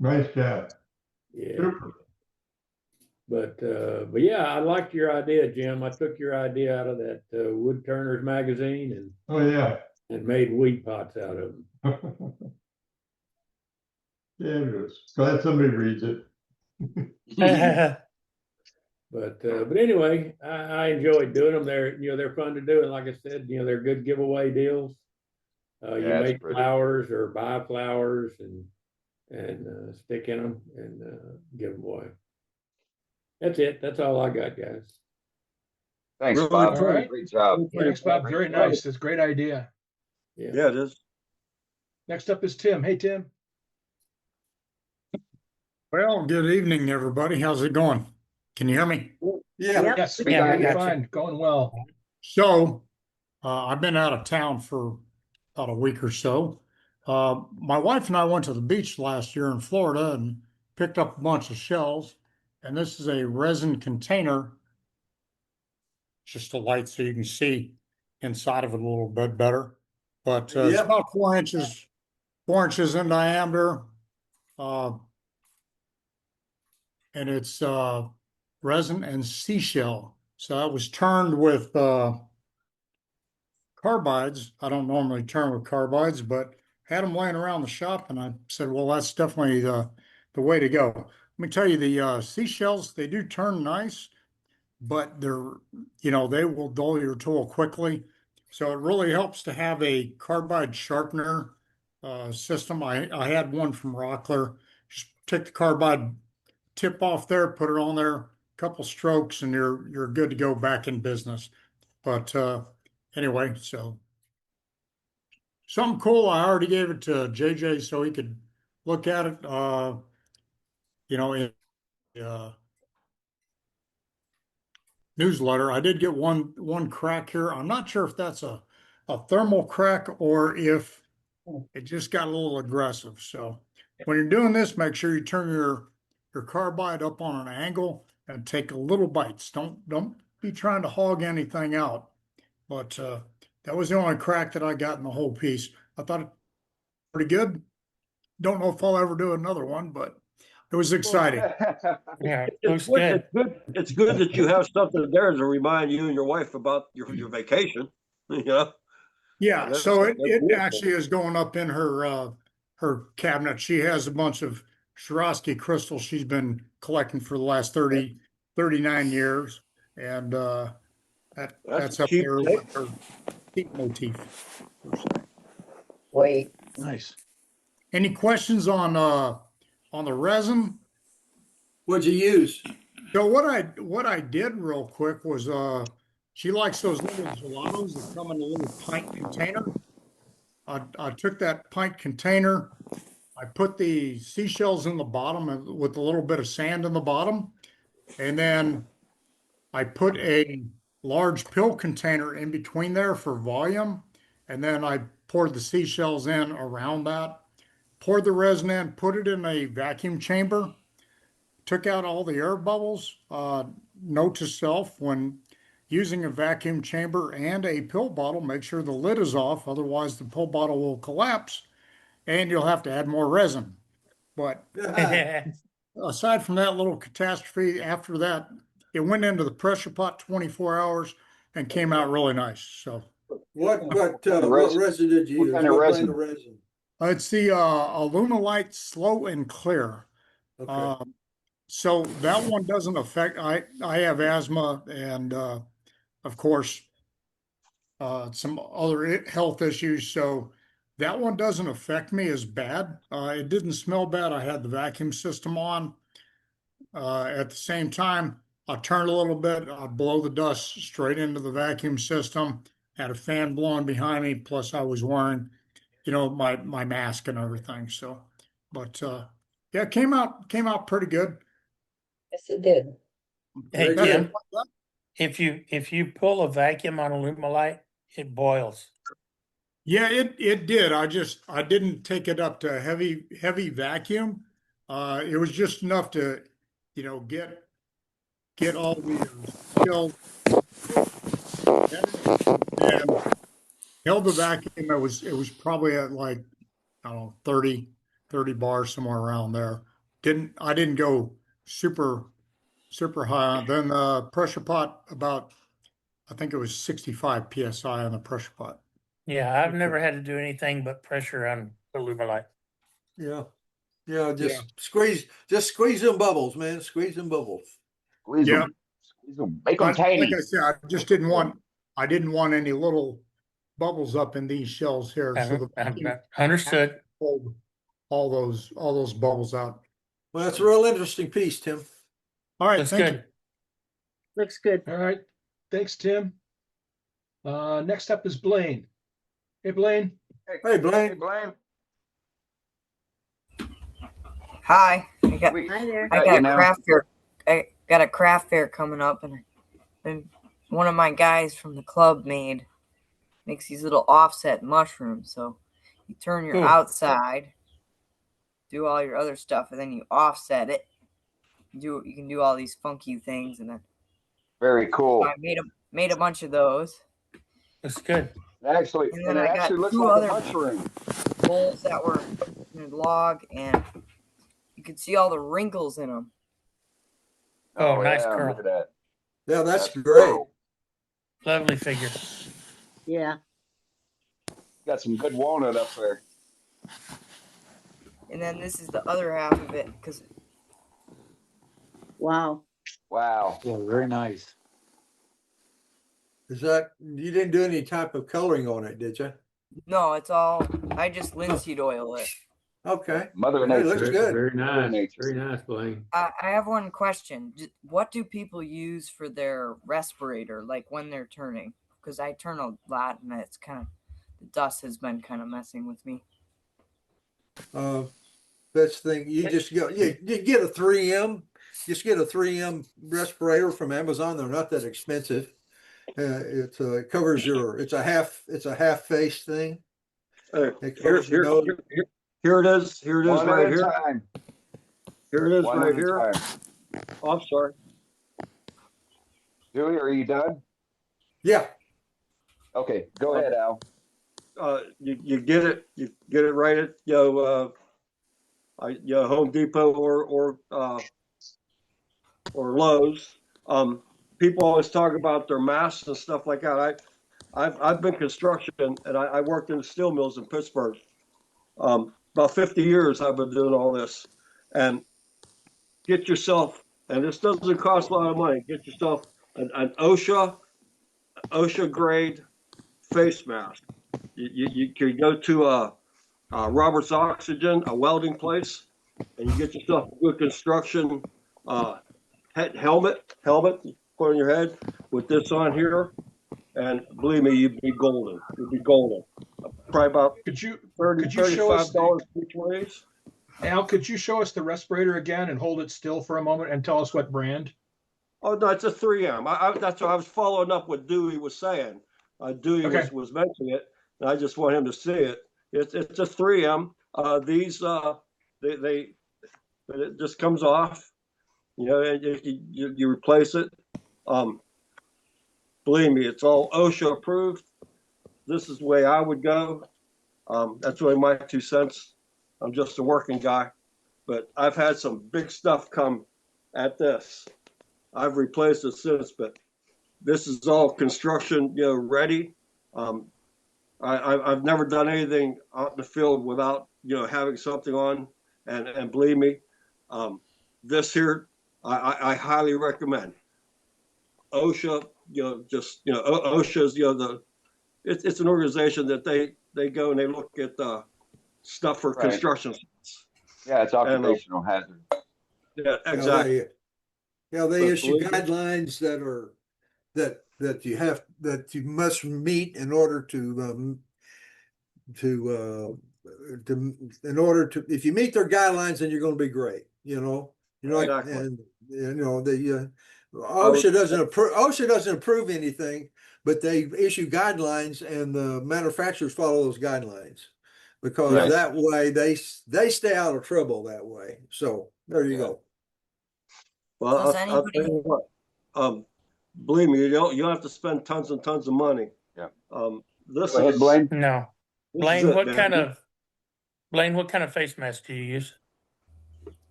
Nice job. Yeah. Super. But yeah, I liked your idea, Jim. I took your idea out of that Wood Turner's magazine Oh, yeah. and made weed pots out of them. Fabulous. Glad somebody reads it. But anyway, I enjoyed doing them. They're fun to do, and like I said, they're good giveaway deals. You make flowers or buy flowers and stick in them and give them away. That's it. That's all I got, guys. Thanks, Really Bob. all right. Great job. Thanks, Bob. Very nice. That's a great idea. Yeah, it is. Next up is Tim. Hey, Tim. Well, good evening, everybody. How's it going? Can you hear me? Yeah. Yep. Yes, Yeah, you're gotcha. fine. Going well. So, I've been out of town for about a week or so. My wife and I went to the beach last year in Florida and picked up a bunch of shells. and this is a resin container. Just a light so you can see inside of it a little bit better. But it's about 4 inches in diameter. And it's resin and seashell. So that was turned with carbides. I don't normally turn with carbides, but had them laying around the shop, and I said, well, that's definitely the way to go. Let me tell you, the seashells, they do turn nice, but they're, they will dull your tool quickly. So it really helps to have a carbide sharpener system. I had one from Rockler. Just take the carbide tip off there, put it on there, couple strokes, and you're good to go back in business. But anyway, so something cool. I already gave it to JJ so he could look at it. In newsletter. I did get one crack here. I'm not sure if that's a thermal crack or if it just got a little aggressive. So when you're doing this, make sure you turn your carbide up on an angle and take a little bites. Don't be trying to hog anything out. But that was the only crack that I got in the whole piece. I thought it was pretty good. Don't know if I'll ever do another one, but it was exciting. Yeah, It's looks good. good. It's good that you have something there to remind you and your wife about your vacation. Yeah, That's so it beautiful. actually is going up in her cabinet. She has a bunch of Swarovski crystals she's been collecting for the last 39 years. And that's a up cheap there take. with her peak motif. Wait. Nice. Any questions on the resin? What'd you use? So what I did real quick was she likes those little gelatos that come in a little pint container. I took that pint container, I put the seashells in the bottom with a little bit of sand in the bottom, and then I put a large pill container in between there for volume, and then I poured the seashells in around that, poured the resin in, put it in a vacuum chamber, took out all the air bubbles. Note to self, when using a vacuum chamber and a pill bottle, make sure the lid is off, otherwise the pill bottle will collapse and you'll have to add more resin. But aside from that little catastrophe, after that, it went into the pressure pot 24 hours and came out really nice. So what resin did you use? What kind of resin? it's the Alumalite Slow and Clear. Okay. So that one doesn't affect. I have asthma and of course some other health issues. So that one doesn't affect me as bad. It didn't smell bad. I had the vacuum system on. At the same time, I turn a little bit. I blow the dust straight into the vacuum system. Had a fan blowing behind me. Plus, I was wearing, my mask and everything. So, but yeah, it came out pretty good. Yes, it did. Hey, Jim, if you pull a vacuum on Alumalite, it boils. Yeah, it did. I didn't take it up to heavy vacuum. It was just enough to, get all the shells and held the vacuum. It was probably at like, I don't know, 30 bars, somewhere around there. I didn't go super high on. Then the pressure pot, about, I think it was 65 psi on the pressure pot. Yeah, I've never had to do anything but pressure on Alumalite. Yeah. Just squeeze them bubbles, man. Squeeze them bubbles. Squeeze Yeah. them. Squeeze them. Make them tiny. Like I said, I just didn't want any little bubbles up in these shells here. So the Understood. Hold all those bubbles out. Well, that's a real interesting piece, Tim. All right, That's thank good. you. Looks good. All right. Thanks, Tim. Next up is Blaine. Hey, Blaine. Hey, Blaine. Hey, Blaine. Hi. Hi there. I got a craft fair. I got a craft fair coming up, and one of my guys from the club makes these little offset mushrooms. So you turn your Cool. outside, do all your other stuff, and then you offset it, You can do all these funky things, and then Very cool. I made a bunch of those. That's good. Actually, And and then it I got actually looks 2 like a other mushroom. bowls that were in a log, and you could see all the wrinkles in them. Oh, nice yeah, curl. look at that. Yeah, that's great. Cool. Lovely figure. Yeah. Got some good walnut up there. And then this is the other half of it, because Wow. Wow. Yeah, very nice. Is that, you didn't do any type of coloring on it, did you? no, it's all, I just linseed oil it. Okay. Mother Hey, Nature. looks Very, good. very Mother nice. Nature. Very nice, Blaine. I have one question. What do people use for their respirator, like when they're turning? Because I turn a lot, and it's kind of, the dust has been kind of messing with me. Best thing, you just go, you get a 3M, just get a 3M respirator from Amazon. They're not that expensive. It covers it's a half face thing. It covers your nose. Here it is. Here it is One right at a here. time. Here it is One right at a here. time. Oh, I'm sorry. Dewey, are you done? Yeah. Okay, go ahead, Al. You get it right at Home Depot or Lowe's. People always talk about their masks and stuff like that. I've been construction and I worked in the steel mills in Pittsburgh. About 50 years I've been doing all this. And get yourself, and this doesn't cost a lot of money, get yourself an OSHA grade face mask. You can go to Robert's Oxygen, a welding place, and you get yourself a good construction helmet, put on your head with this on here, and believe me, you'd be golden. You'd be golden. Probably about Could you show us $35 each ways. Al, could you show us the respirator again and hold it still for a moment and tell us what brand? Oh no, it's a 3M. That's what I was following up what Dewey was saying. Dewey Okay. was mentioning it, and I just want him to see it. It's a 3M. These it just comes off. You know, and you replace it. Believe me, it's all OSHA approved. This is the way I would go. That's really my 2 cents. I'm just a working guy, but I've had some big stuff come at this. I've replaced it since, but this is all construction, ready. I've never done anything out in the field without, having something on, and believe me, this here, I highly recommend. OSHA, OSHA's, it's an organization that they go and they look at stuff for Right. construction. Yeah, it's occupational hazard. Yeah, exactly. They issue guidelines that you must meet in order to if you meet their guidelines, then you're going to be great. Exactly. And OSHA doesn't approve anything, but they issue guidelines, and the manufacturers follow those guidelines because Right. that way they stay out of trouble that way. So there you go. Well, Does I'll tell you what. Believe me, you don't have to spend tons and tons of money. Yeah. This Go ahead, is Blaine. No. this Blaine, is it, what man. kind of face mask do you use?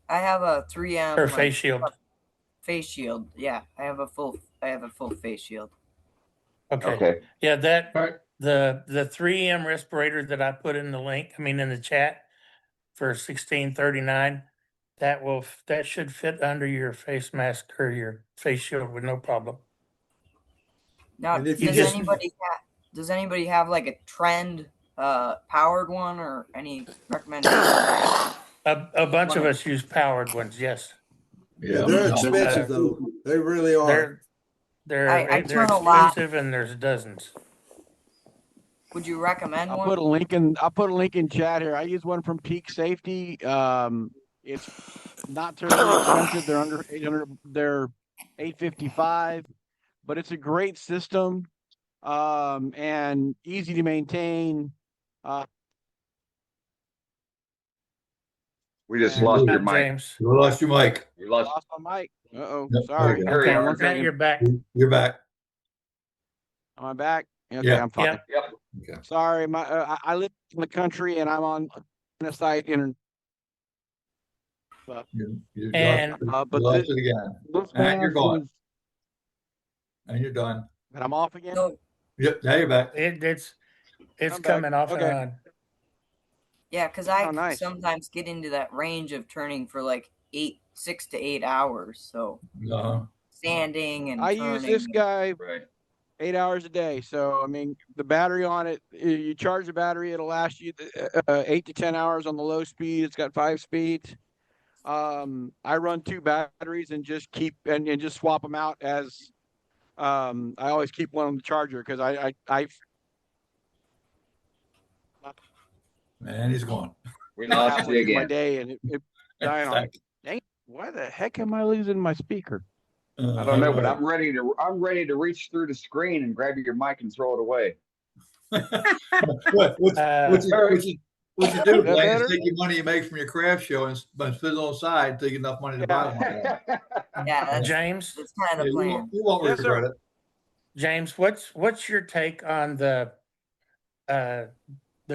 I have a 3M Or face shield? Face shield. Yeah, I have a full face shield. Okay. Yeah, the 3M respirator that I put in the link, in the chat for 1639, that should fit under your face mask or your face shield with no problem. Now, And if does anybody have like a trend powered one or any recommendation? A bunch of us use powered ones, yes. Yeah, they're expensive though. They really are. They're turn a lot. expensive, and there's dozens. Would you recommend I'll one? put a link in chat here. I use one from Peak Safety. It's not terribly expensive. They're under 800. They're $855, but it's a great system, and easy to maintain. We just And- lost your Not mic. James. You lost your mic. We lost. Lost my mic. Uh-oh, Yep, sorry. there you go. Okay, Here you one are. Now second. you're back. You're back. Am I back? Okay, Yeah. I'm fine. Yep. Yep. Okay. Sorry, I live in the country and I'm on a site in. You And But lost it again. this And you're pass gone. is- And you're done. and I'm off again. No, Yep, now you're back. it's I'm back. coming off Okay. and on. yeah, because I Oh, nice. sometimes get into that range of turning for like 6 to 8 hours. So Uh-huh. sanding and I turning. use this guy Right. 8 hours a day. So I mean, the battery on it, you charge the battery, it'll last you 8 to 10 hours on the low speed. It's got 5 speeds. I run 2 batteries and just keep and just swap them out as. I always keep one on the charger because I And he's gone. We lost halfway you through my again. day and it died on. Dang it, why the heck am I losing my speaker? I don't know, but I'm ready to reach through the screen and grab your mic and throw it away. What you do, Blaine, is take your money you make from your craft show and put it on the side, take enough money to buy one. Yeah, James, that's kind of the plan. You won't Yes, regret sir. it. James, what's your take on the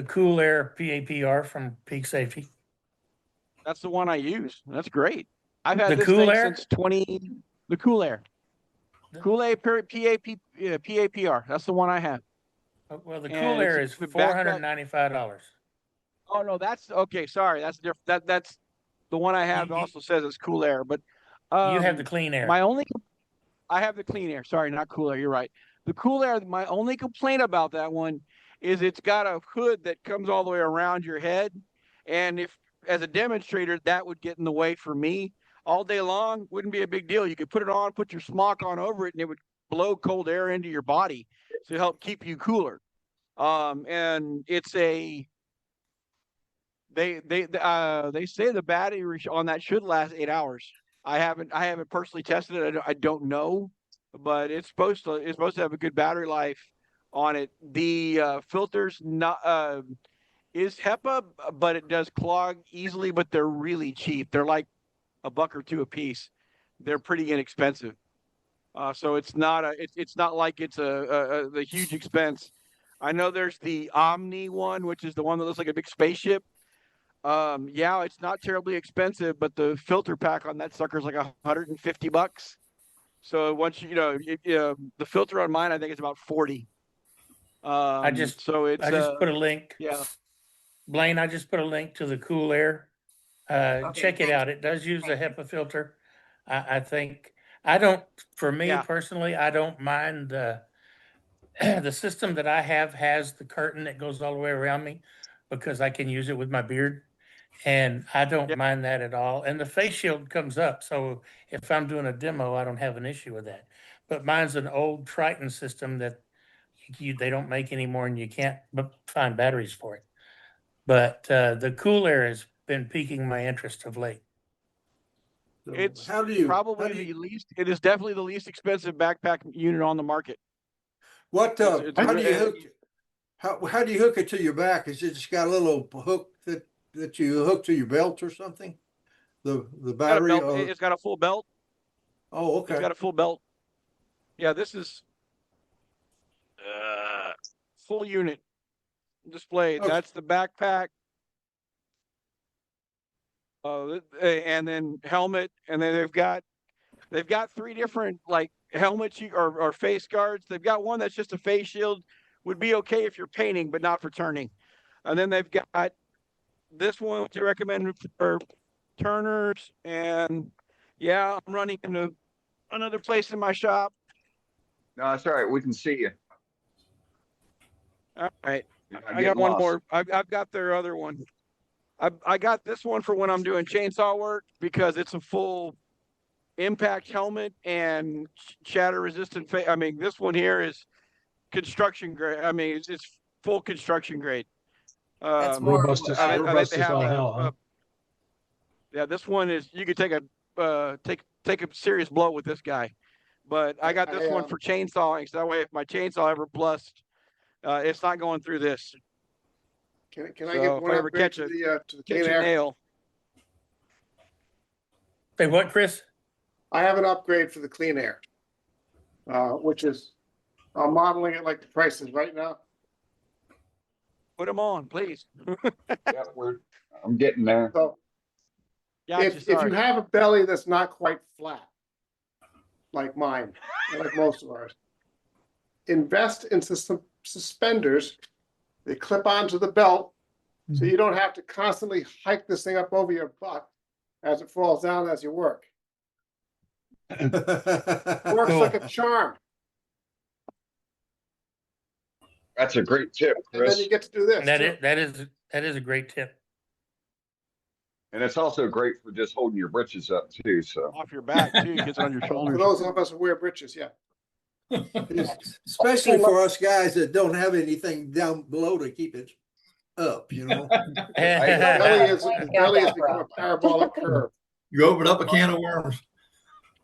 Cool Air PAPR from Peak Safety? That's the one I use. That's great. I've had The this Cool thing Air? since the Cool Air. Cool Air PAPR. That's the one I have. Well, the And Cool Air it's is the backpack- $495. Oh no, that's okay. Sorry, that's different. That's the one I have. Also says it's Cool Air, but You have the Clean Air. I have the Clean Air. Sorry, not Cool Air. You're right. The Cool Air. My only complaint about that one is it's got a hood that comes all the way around your head, and if as a demonstrator that would get in the way for me all day long. Wouldn't be a big deal. You could put it on, put your smock on over it, and it would blow cold air into your body to help keep you cooler. And it's a they say the battery on that should last 8 hours. I haven't personally tested it. I don't know, but it's supposed to have a good battery life on it. The filters not is HEPA, but it does clog easily. But they're really cheap. They're like $1 or $2 a piece. They're pretty inexpensive. So it's not like it's the huge expense. I know there's the Omni one, which is the one that looks like a big spaceship. Yeah, it's not terribly expensive, but the filter pack on that sucker is like $150. So once the filter on mine, I think it's about 40. I just put a link. Yeah, Blaine, I just put a link to the Cool Air. Okay, Check it out. It does use a HEPA filter. I think for me personally, I don't mind the system that I have has the curtain that goes all the way around me because I can use it with my beard. And I don't mind that at all. And the face shield comes up. So if I'm doing a demo, I don't have an issue with that. But mine's an old Triton system that they don't make anymore and you can't find batteries for it. But the Cool Air has been piquing my interest of late. it's probably the least. It is definitely the least expensive backpack unit on the market. How do you hook it to your back? Is it just got a little hook that you hook to your belt or something? The battery? It's got a full belt. Oh, okay. It's got a full belt. Yeah, this is full unit display. Okay. That's the backpack. And then helmet, and then they've got 3 different like helmets or face guards. They've got one that's just a face shield, would be okay if you're painting, but not for turning. And then they've got this one, which I recommend for turners. And yeah, I'm running into another place in my shop. No, that's all right. We can see you. All right, I getting got one lost. more. I've got their other one. I got this one for when I'm doing chainsaw work because it's a full impact helmet and shatter resistant. I mean, this one here is construction grade. I mean, it's full construction grade. That's more Robust as all hell, huh? Yeah, this one is. You could take a take a serious blow with this guy, but I got this one for chainsawing. So that way, if my chainsaw ever busts, it's not going through this. Can I get one up there to the catch a nail? Say what, Chris? I have an upgrade for the clean air, which is, I'm modeling it like the prices right now. Put them on, please. Yeah, I'm getting there. So Gotcha, if you sorry. have a belly that's not quite flat, like mine, or like most of ours, invest into some suspenders. They clip onto the belt, so you don't have to constantly hike this thing up over your butt as it falls down as you work. Works like a charm. That's a great tip, And then Chris. you get to do this. And that too. that is a great tip. And it's also great for just holding your britches up too. So Off your back too, gets on your For shoulders. those of us who wear breeches, yeah. Especially for us guys that don't have anything down below to keep it up, you know. The belly has become a parabolic curve. You opened up a can of worms.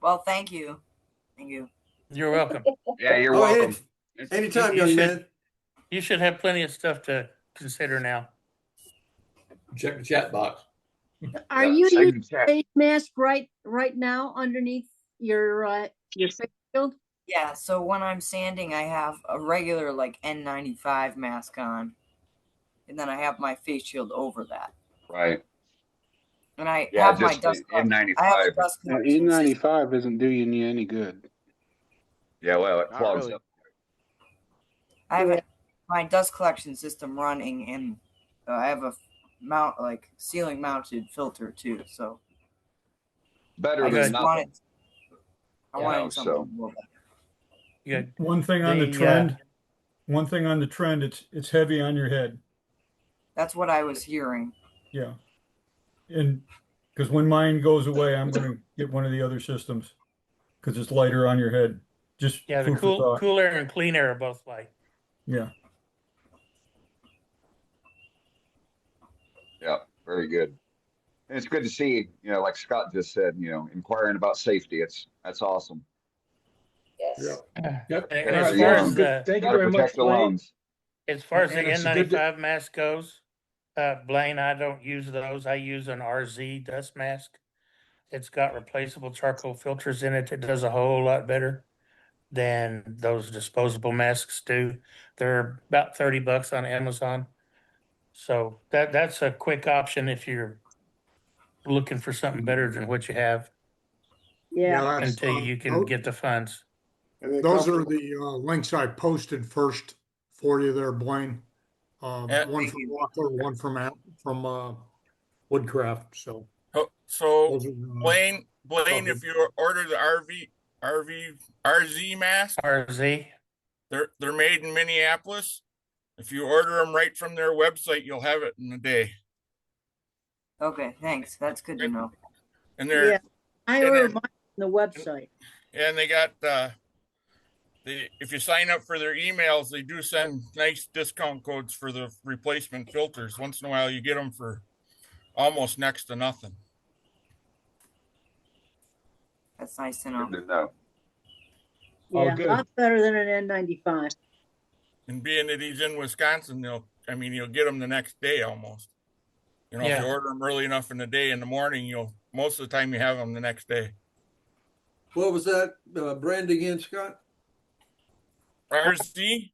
Well, thank you. Thank you. You're welcome. yeah, you're welcome. Anytime, You young should- man. You should have plenty of stuff to consider now. Check the chat box. Are you using face mask right now underneath your face shield? Yeah, so when I'm sanding, I have a regular like N95 mask on, and then I have my face shield over that. Right. And I Yeah, have my just dust. N95. I have a dust collection system. N95 isn't doing you any good. Yeah, well, it Not clogs really. up. I have my dust collection system running, and I have a ceiling mounted filter too. So Better I than just nothing. wanted something a little better. Good. One thing on the trend, it's heavy on your head. That's what I was hearing. Yeah. And because when mine goes away, I'm going to get one of the other systems because it's lighter on your head. Just Yeah, the food for thought. cool air and clean air are both light. Yeah. Yeah, very good. And it's good to see, like Scott just said, inquiring about safety. That's awesome. Yes. Yep. And as far as thank you very much, Blaine. As far as the And it's good to- N95 mask goes, Blaine, I don't use those. I use an RZ dust mask. It's got replaceable charcoal filters in it. It does a whole lot better than those disposable masks do. They're about $30 on Amazon. So that's a quick option if you're looking for something better than what you have Yeah. until you can get the funds. Those are the links I posted first for you there, Blaine. One from Walker, one from Woodcraft. So those are, Blaine, if you order the RZ mask, they're made in Minneapolis. If you order them right from their website, you'll have it in a day. Okay, thanks. That's good to know. And they're I order mine on the website. and they got if you sign up for their emails, they do send nice discount codes for the replacement filters. Once in a while, you get them for almost next to nothing. That's nice to know. Good to know. Yeah, good. a lot better than an N95. And being that he's in Wisconsin, you'll get them the next day almost. If you order them early enough in the day in the morning, most of the time you have them the next day. What was that brand again, Scott? RZ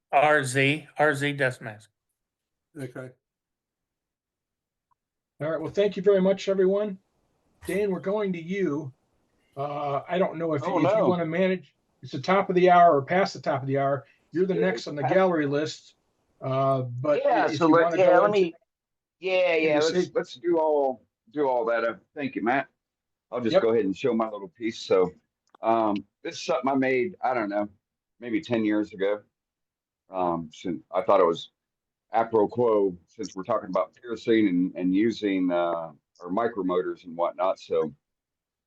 dust mask. Okay. All right. Well, thank you very much, everyone. Dan, we're going to you. I don't know if you want to manage. It's the top of the hour or past the top of the hour. You're the next on the gallery list. But Let's do all that. Thank you, Matt. I'll just go ahead and show my little piece. So this is something I made, I don't know, maybe 10 years ago. Since I thought it was apropos since we're talking about piercing and using our micromotors and whatnot. So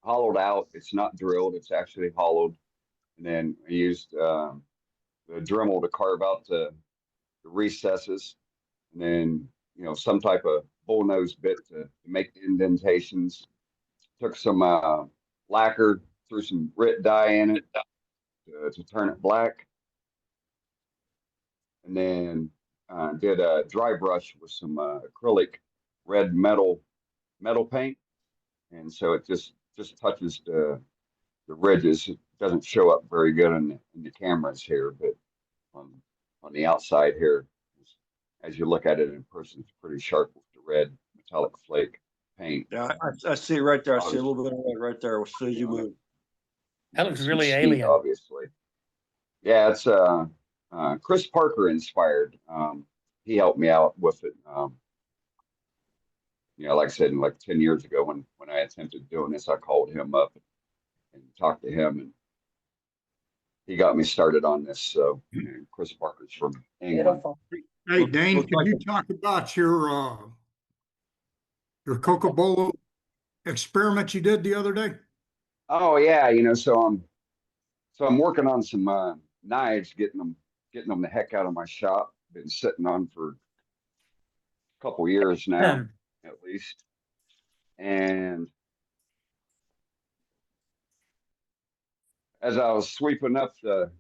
hollowed out, it's not drilled, it's actually hollowed. And then I used the Dremel to carve out the recesses, and then some type of bullnose bit to make the indentations. Took some lacquer, threw some grit dye in it to turn it black, and then did a dry brush with some acrylic red metal paint, and so it just just touches the ridges. It doesn't show up very good in the cameras here, but on the outside here, as you look at it in person, it's pretty sharp with the red metallic flake paint. Yeah, I see it right there. I see a little bit of red right there as soon as you move. That looks Some really speed, alien. obviously. Yeah, it's Chris Parker inspired. He helped me out with it. Like I said, like 10 years ago when I attempted doing this, I called him up and talked to him, and he got me started on this. So Chris Parker's from England. Beautiful. Hey, Dane, could you talk about your Coca-Cola experiment you did the other day? Oh yeah, so I'm working on some knives, getting them the heck out of my shop. Been sitting on for a couple years now, at least. And as I was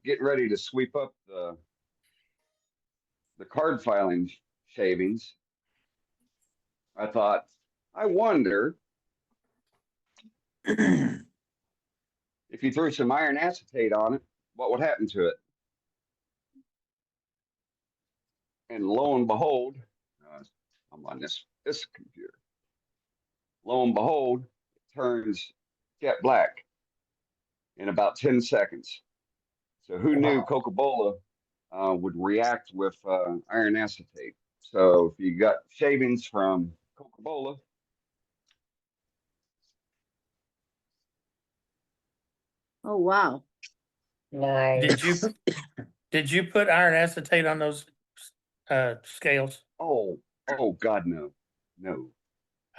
getting ready to sweep up the card filing shavings, I thought, I wonder if you threw some iron acetate on it, what would happen to it? And lo and behold, I'm on this computer. Lo and behold, it turns jet black in about 10 seconds. So who knew Coca-Cola would react with iron acetate? So if you got shavings from Coca-Cola, Oh, wow. Nice. Did you put iron acetate on those scales? Oh God, no.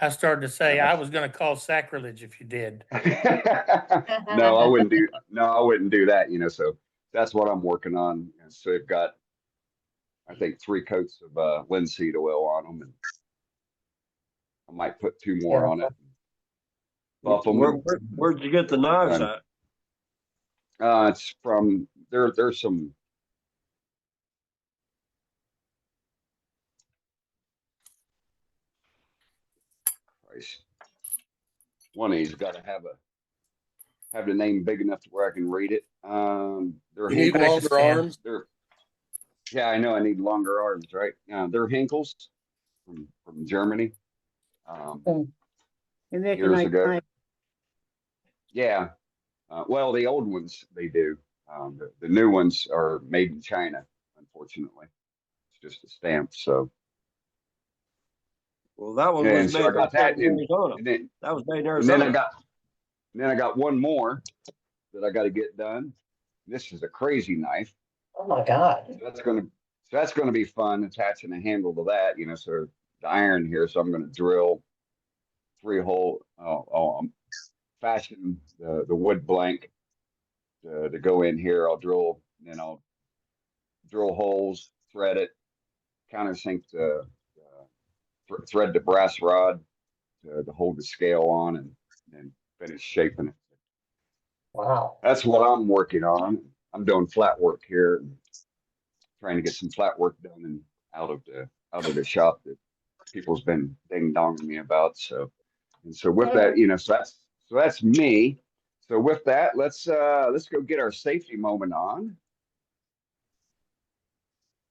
I started to say I was going to call sacrilege if you did. No, I wouldn't do that, so that's what I'm working on. And so I've got, I think, 3 coats of linseed oil on them, and I might put 2 more on it. Buff them. Where'd you get the knives at? It's from there's some one of these got to have the name big enough to where I can read it. They're You need longer arms. Yeah, I know I need longer arms, right? They're Hinkels from Germany. Years ago. Yeah. Well, the old ones they do. The new ones are made in China, unfortunately. It's just a stamp. So. Well, that one was made in Arizona. That was made in Arizona. And then I got one more that I got to get done. This is a crazy knife. Oh my God. So that's gonna be fun, attaching a handle to that, so the iron here. So I'm gonna drill 3-hole, fashion the wood blank to go in here. I'll drill holes, thread it, countersink thread the brass rod to hold the scale on, and finish shaping it. Wow. That's what I'm working on. I'm doing flat work here, trying to get some flat work done and out of the shop that people's been ding donging me about. So with that, so that's me. So with that, let's go get our safety moment on.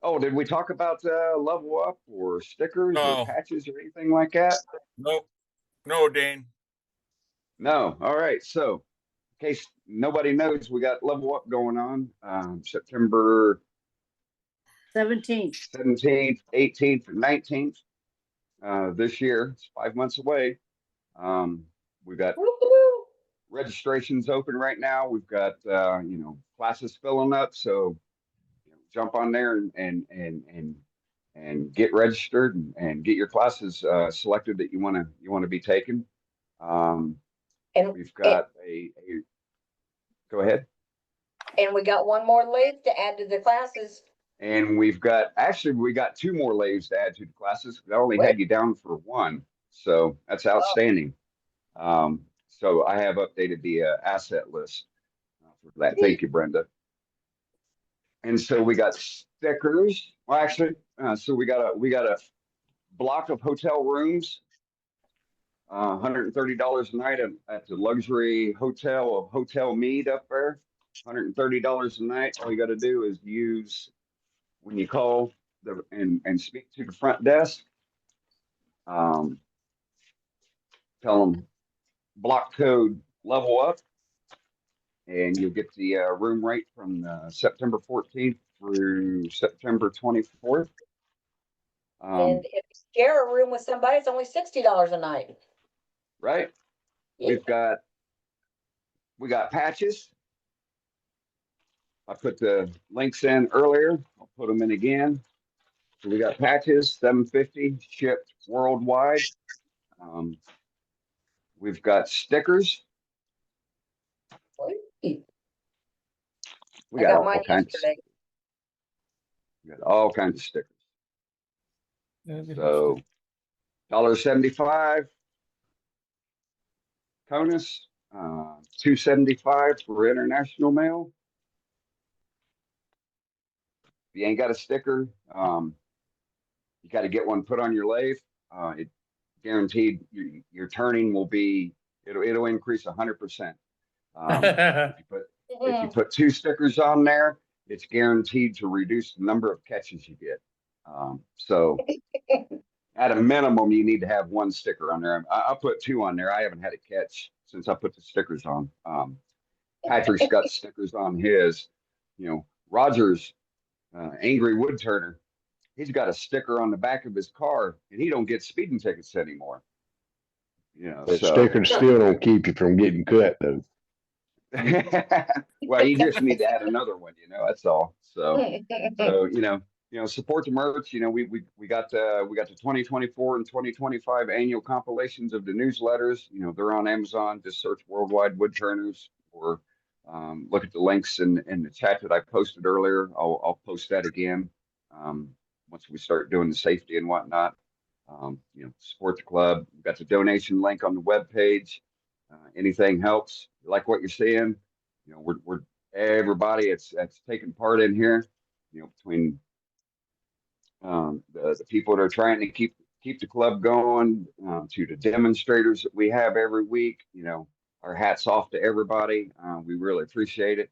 Oh, did we talk about level up or stickers or patches or anything like that? No, Dane. No. All right. So in case nobody knows, we got level up going on September 17th, 18th, and 19th this year. It's 5 months away. We've got registrations open right now. We've got classes filling up. So jump on there and get registered and get your classes selected that you want to be taken. And we've got go ahead. And we got one more leave to add to the classes. And we got 2 more leaves to add to the classes. I only had you down for 1, so that's outstanding. So I have updated the asset list for that. Thank you, Brenda. And so we got stickers. Well, actually, so we got a block of hotel rooms $130 a night at the luxury hotel of Hotel Mead up there. $130 a night. All you got to do is use when you call and speak to the front desk. Tell them block code level up, and you'll get the room rate from September 14th through September 24th. And if you share a room with somebody, it's only $60 a night. Right. Yeah. We got patches. I put the links in earlier. I'll put them in again. So we got patches, $7.50 shipped worldwide. We've got stickers. We got all kinds. We got all kinds of stickers. So $1.75 CONUS, $2.75 for international mail. If you ain't got a sticker, you got to get one put on your lathe. It guaranteed your turning will be, it'll increase 100%. If you put 2 stickers on there, it's guaranteed to reduce the number of catches you get. So at a minimum, you need to have 1 sticker on there. I put 2 on there. I haven't had a catch since I put the stickers on. Patrick's got stickers on his. Roger's angry wood turner. He's got a sticker on the back of his car, and he don't get speeding tickets anymore. That sticker still don't keep you from getting cut, though. Well, you just need to add another one. That's all. So support the merch. We got the 2024 and 2025 annual compilations of the newsletters. They're on Amazon. Just search Worldwide Woodturners, or look at the links in the chat that I posted earlier. I'll post that again once we start doing the safety and whatnot. Support the club. We've got the donation link on the webpage. Anything helps. You like what you're seeing? We're everybody that's taking part in here. Between the people that are trying to keep the club going, to the demonstrators that we have every week. Our hats off to everybody. We really appreciate it.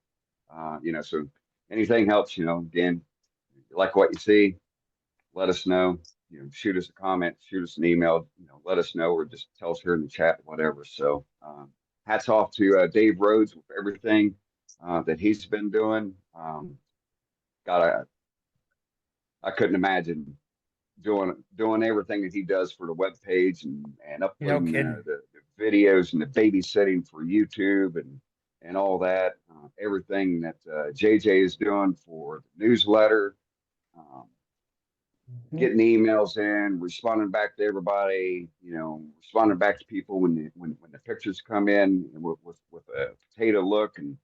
So anything helps. Again, if you like what you see, let us know. Shoot us a comment, shoot us an email. Let us know, or just tell us here in the chat, whatever. So hats off to Dave Rhodes with everything that he's been doing. I couldn't imagine doing everything that he does for the web page and uploading the videos and the babysitting for YouTube and all that. Everything that JJ is doing for the newsletter. Getting emails in, responding back to everybody, responding back to people when the pictures come in with a potato look, and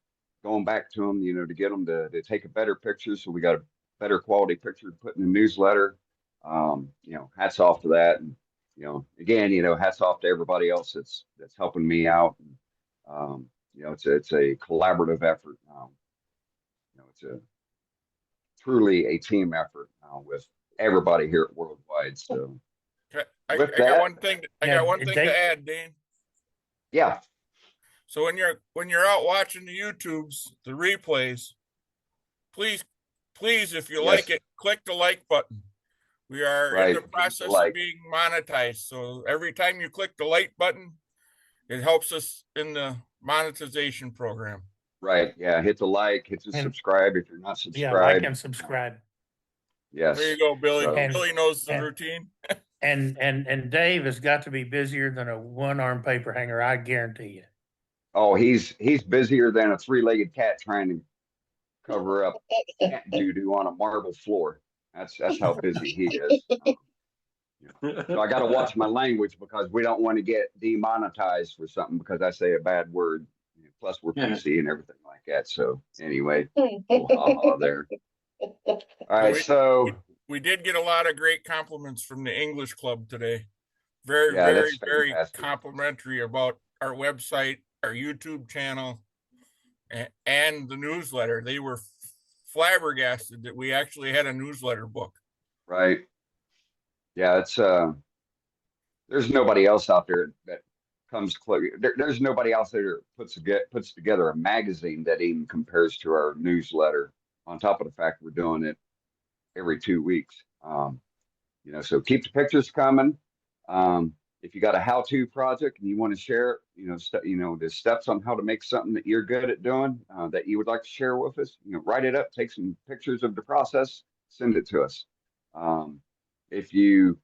going back to them, to get them to take a better picture. So we got a better quality picture to put in the newsletter. Hats off to that. And, again, hats off to everybody else that's helping me out. And, it's a collaborative effort. It's truly a team effort with everybody here at Worldwide. So I got one thing to add, Dane. Yeah. So when you're out watching the YouTubes, the replays, please, if you like it, click the like button. We are in the process of being monetized. So every time you click the like button, it helps us in the monetization program. Right. Yeah. Hit the like, hit the subscribe if you're not subscribed. Yeah, like and subscribe. Yes. There you go, Billy. Billy knows the routine. And Dave has got to be busier than a one-arm paper hanger, I guarantee you. Oh, he's busier than a 3-legged cat trying to cover up cat doo-doo on a marble floor. That's how busy he is. So I got to watch my language, because we don't want to get demonetized for something because I say a bad word. Plus, we're PC and everything like that. So anyway, there. All right, so we did get a lot of great compliments from the English club today. Very complimentary about our website, our YouTube channel, and the newsletter. They were flabbergasted that we actually had a newsletter book. Right. Yeah, it's there's nobody else out there that comes close. There's nobody else there that puts together a magazine that even compares to our newsletter. On top of the fact we're doing it every 2 weeks. So keep the pictures coming. If you got a how-to project and you want to share, the steps on how to make something that you're good at doing that you would like to share with us, write it up, take some pictures of the process, send it to us. If you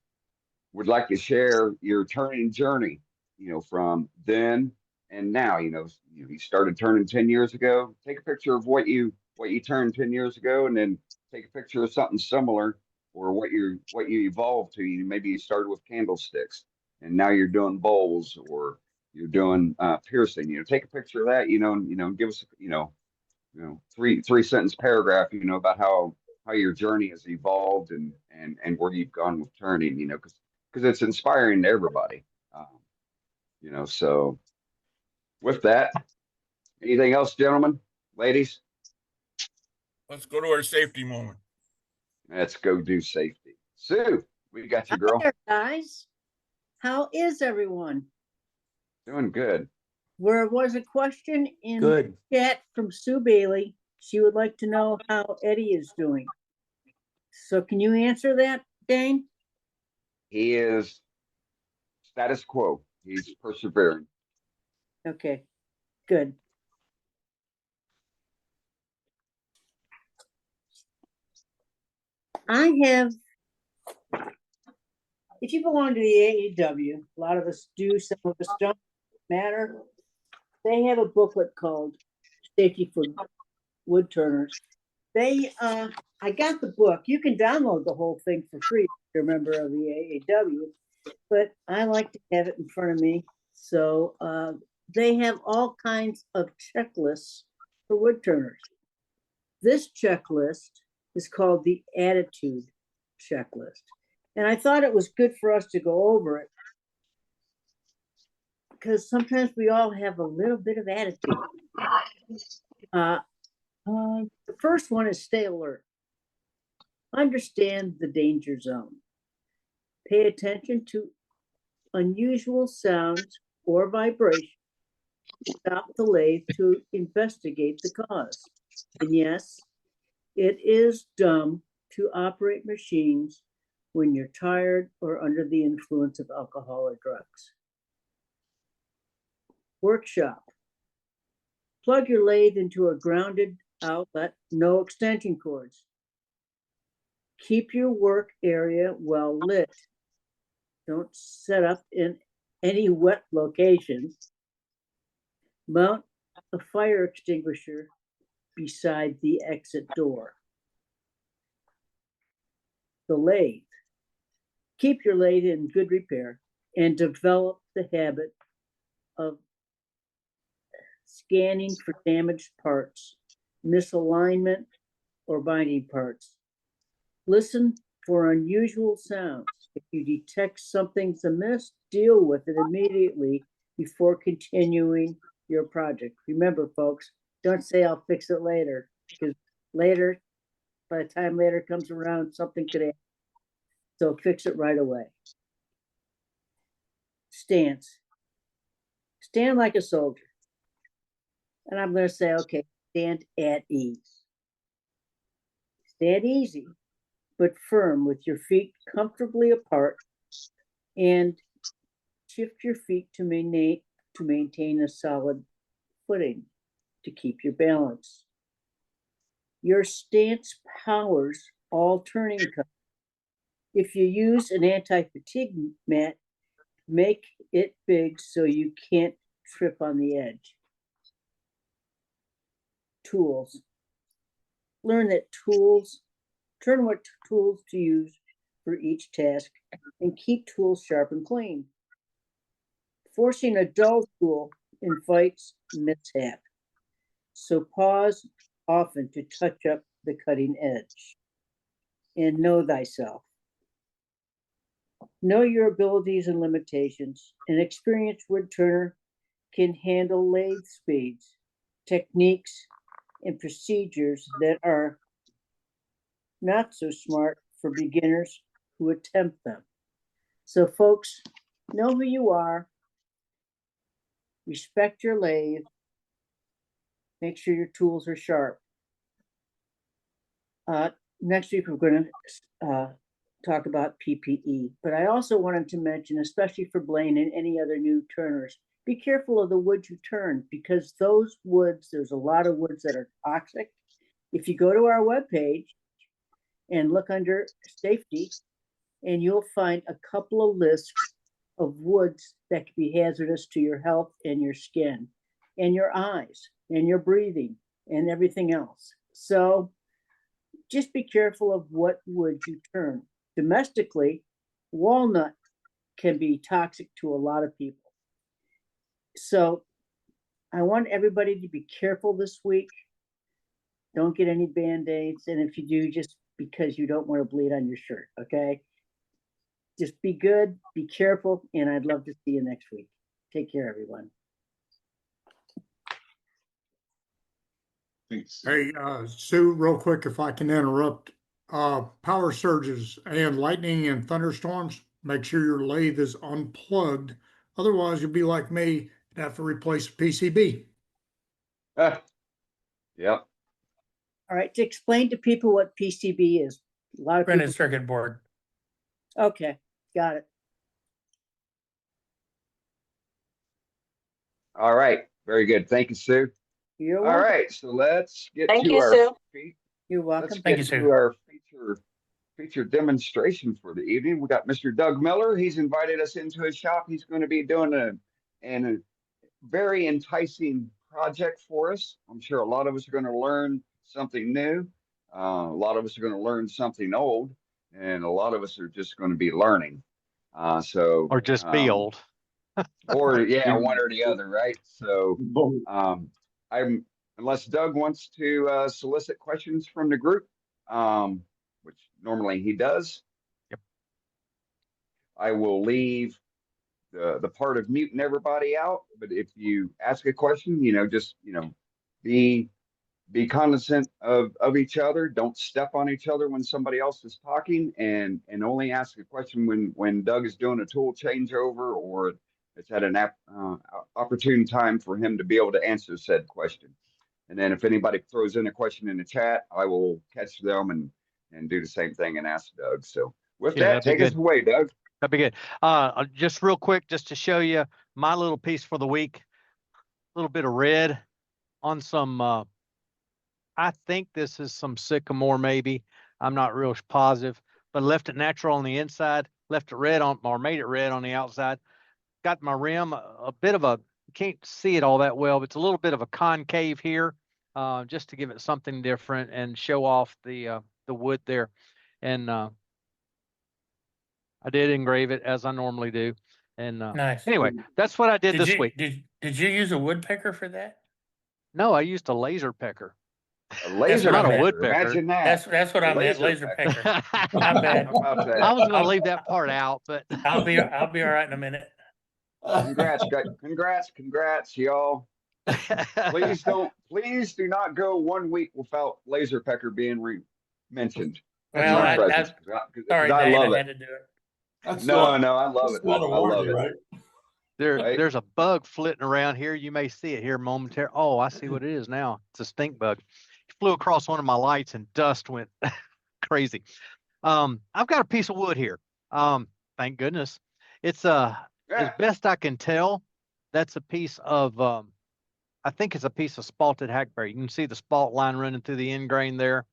would like to share your turning journey, from then and now, you started turning 10 years ago, take a picture of what you turned 10 years ago, and then take a picture of something similar or what you evolved to. Maybe you started with candlesticks and now you're doing bowls or you're doing piercing. Take a picture of that, and give us, three sentence paragraph, about how your journey has evolved and where you've gone with turning, because it's inspiring to everybody. So with that, anything else, gentlemen, ladies? Let's go to our safety moment. Let's go do safety. Sue, we got you, girl. Hi there, guys. How is everyone? Doing good. There was a question in Good. chat from Sue Bailey. She would like to know how Eddie is doing. So can you answer that, Dane? He is status quo. He's persevering. Okay, good. I have, if you belong to the AEW, a lot of us do, some of us don't matter. They have a booklet called Safety for Wood Turners. I got the book. You can download the whole thing for free if you're a member of the AEW, but I like to have it in front of me. So they have all kinds of checklists for wood turners. This checklist is called the attitude checklist. And I thought it was good for us to go over it because sometimes we all have a little bit of attitude. The first one is stay alert. Understand the danger zone. Pay attention to unusual sounds or vibrations. Stop the lathe to investigate the cause. And yes, it is dumb to operate machines when you're tired or under the influence of alcohol or drugs. Workshop. Plug your lathe into a grounded outlet, no extension cords. Keep your work area well lit. Don't set up in any wet locations. Mount a fire extinguisher beside the exit door. The lathe. Keep your lathe in good repair and develop the habit of scanning for damaged parts, misalignment, or binding parts. Listen for unusual sounds. If you detect something's amiss, deal with it immediately before continuing your project. Remember, folks, don't say I'll fix it later, because later, by the time later comes around, something could happen. So fix it right away. Stance. Stand like a soldier. And I'm going to say, okay, stand at ease. Stand easy, but firm with your feet comfortably apart and shift your feet to maintain a solid footing to keep your balance. Your stance powers all turning cuts. If you use an anti-fatigue mat, make it big so you can't trip on the edge. Tools. Learn what tools to use for each task and keep tools sharp and clean. Forcing a dull tool invites mishap. So pause often to touch up the cutting edge. And know thyself. Know your abilities and limitations. An experienced wood turner can handle lathe speeds, techniques, and procedures that are not so smart for beginners who attempt them. So folks, know who you are, respect your lathe, make sure your tools are sharp. Next week, we're going to talk about PPE, but I also wanted to mention, especially for Blaine and any other new turners, be careful of the wood you turn, because those woods, there's a lot of woods that are toxic. If you go to our webpage and look under safety, and you'll find a couple of lists of woods that can be hazardous to your health and your skin and your eyes and your breathing and everything else. So just be careful of what wood you turn. Domestically, walnut can be toxic to a lot of people. So I want everybody to be careful this week. Don't get any Band-Aids. And if you do, just because you don't want to bleed on your shirt, okay? Just be good, be careful, and I'd love to see you next week. Take care, everyone. Thanks. Hey, Sue, real quick, if I can interrupt, power surges and lightning and thunderstorms, make sure your lathe is unplugged. Otherwise, you'll be like me and have to replace a PCB. Yep. All right, to explain to people what PCB is. A lot of Printed people. circuit board. Okay, got it. All right. Very good. Thank you, Sue. You're All welcome. right. So let's get Thank to you, our Sue. You're welcome. let's Thank get you, to Sue. our feature demonstration for the evening. We got Mr. Doug Miller. He's invited us into his shop. He's going to be doing a very enticing project for us. I'm sure a lot of us are going to learn something new. A lot of us are going to learn something old, and a lot of us are just going to be learning. Or just be old. Or yeah, one or the other, right? So I'm unless Doug wants to solicit questions from the group, which normally he does. Yep. I will leave the part of muting everybody out. But if you ask a question, just be cognizant of each other. Don't step on each other when somebody else is talking, and only ask a question when Doug is doing a tool changeover or it's at an opportune time for him to be able to answer said question. And then if anybody throws in a question in the chat, I will catch them and do the same thing and ask Doug. So with that, take us away, Doug. That'd be good. Just real quick, just to show you my little piece for the week, a little bit of red on some, I think this is some sycamore maybe. I'm not real positive, but left it natural on the inside, left it red on, or made it red on the outside. Got my rim a bit of a, can't see it all that well, but it's a little bit of a concave here, just to give it something different and show off the wood there. And I did engrave it as I normally do. And Nice. Anyway, that's what I did this you, week. Did you use a woodpecker for that? No, I used a laser pecker. A laser not pecker. A woodpecker. Imagine that. That's what I meant. Laser pecker. My bad. How about that? I was going to leave that part out, but I'll be all right in a minute. Congrats, y'all. Please do not go 1 week without laser pecker being mentioned. Well, I love it. had to do it. No, I love it. I love it. Right? There's a bug flitting around here. You may see it here momentarily. Oh, I see what it is now. It's a stink bug. It flew across one of my lights and dust went crazy. I've got a piece of wood here. Thank goodness. It's as best I can tell, that's a piece of I think it's a piece of spalted hackberry. You can see the spalt line running through the end grain there.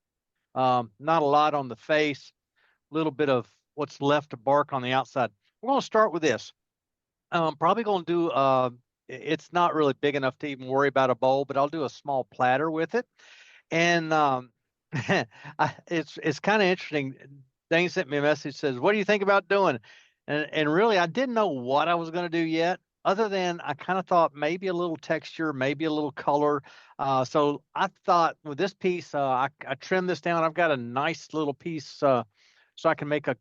Not a lot on the face, a little bit of what's left of bark on the outside. We're going to start with this. I'm probably going to do, it's not really big enough to even worry about a bowl, but I'll do a small platter with it. And it's kind of interesting. Dane sent me a message, says, what do you think about doing? And really, I didn't know what I was going to do yet, other than I kind of thought maybe a little texture, maybe a little color. So I thought with this piece, I trimmed this down. I've got a nice little piece so I can make a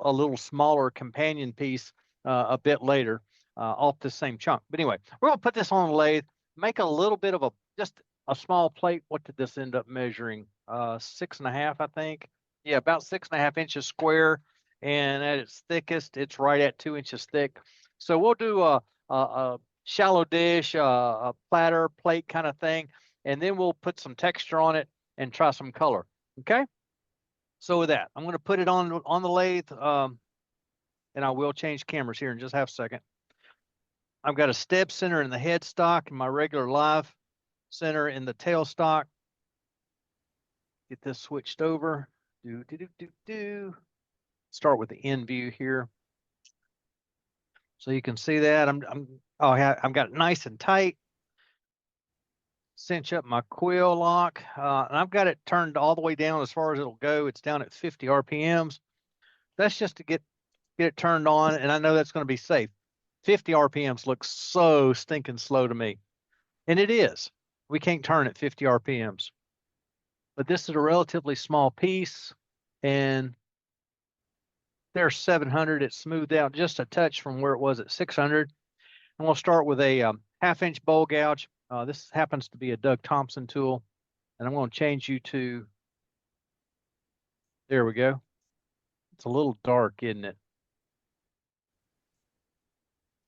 little smaller companion piece a bit later off the same chunk. But anyway, we're going to put this on the lathe, make a little bit of just a small plate. What did this end up measuring? 6.5, I think. Yeah, about 6.5 inches square. And at its thickest, it's right at 2 inches thick. So we'll do a shallow dish, a platter, plate kind of thing, and then we'll put some texture on it and try some color. Okay. So with that, I'm going to put it on the lathe, and I will change cameras here in just half a second. I've got a step center in the headstock and my regular live center in the tailstock. Get this switched over. Start with the end view here. So you can see that I've got it nice and tight. Cinch up my quill lock, and I've got it turned all the way down as far as it'll go. It's down at 50 RPMs. That's just to get it turned on, and I know that's going to be safe. 50 RPMs looks so stinking slow to me, and it is. We can't turn at 50 RPMs. But this is a relatively small piece, and there's 700. It's smoothed out just a touch from where it was at 600. And we'll start with a 1/2-inch bowl gouge. This happens to be a Doug Thompson tool, and I'm going to change you to, there we go. It's a little dark, isn't it?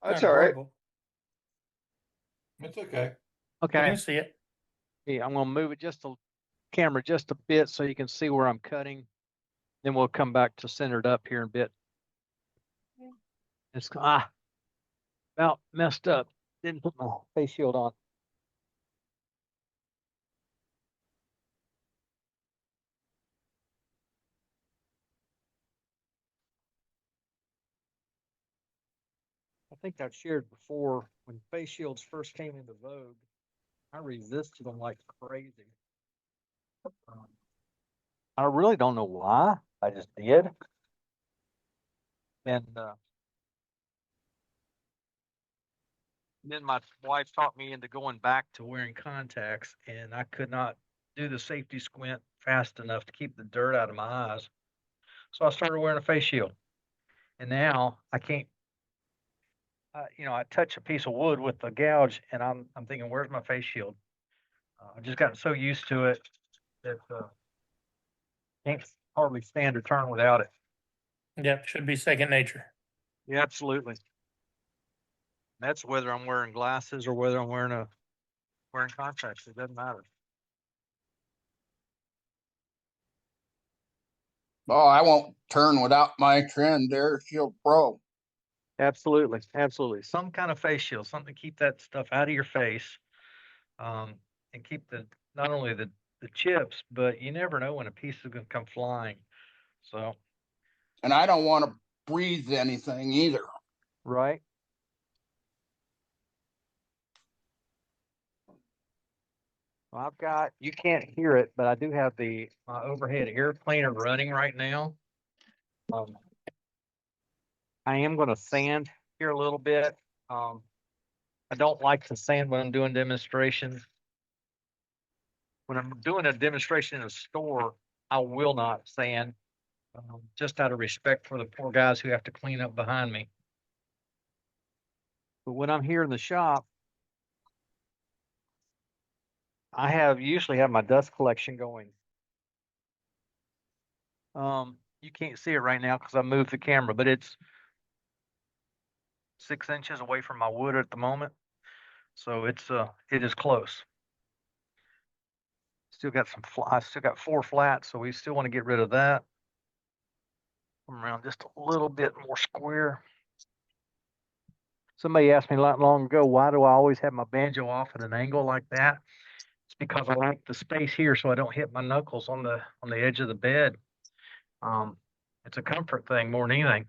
That's Not all right. horrible. It's okay. I Okay. can see it. Yeah, I'm going to move it camera just a bit so you can see where I'm cutting. Then we'll come back to centered up here in a bit. It's about messed up. Didn't put my face shield on. I think I've shared before, when face shields first came into vogue, I resisted them like crazy. I really don't know why. I just did. And then my wife talked me into going back to wearing contacts, and I could not do the safety squint fast enough to keep the dirt out of my eyes. So I started wearing a face shield. And now I can't, I touch a piece of wood with the gouge, and I'm thinking, where's my face shield? I've just gotten so used to it that can't hardly stand or turn without it. Yep, should be second nature. Yeah, absolutely. That's whether I'm wearing glasses or whether I'm wearing contacts. It doesn't matter. Oh, I won't turn without my Trend Air Shield Pro. Absolutely, absolutely. Some kind of face shield, something to keep that stuff out of your face, and keep not only the chips, but you never know when a piece is going to come flying. So. And I don't want to breathe anything either. Right. Well, you can't hear it, but I do have the overhead air cleaner running right now. I am going to sand here a little bit. I don't like to sand when I'm doing demonstrations. When I'm doing a demonstration in a store, I will not sand, just out of respect for the poor guys who have to clean up behind me. But when I'm here in the shop, I usually have my dust collection going. You can't see it right now because I moved the camera, but it's 6 inches away from my wood at the moment. So it is close. Still got I still got 4 flats, so we still want to get rid of that. Come around just a little bit more square. Somebody asked me not long ago, why do I always have my banjo off at an angle like that? It's because I like the space here so I don't hit my knuckles on the edge of the bed. It's a comfort thing more than anything.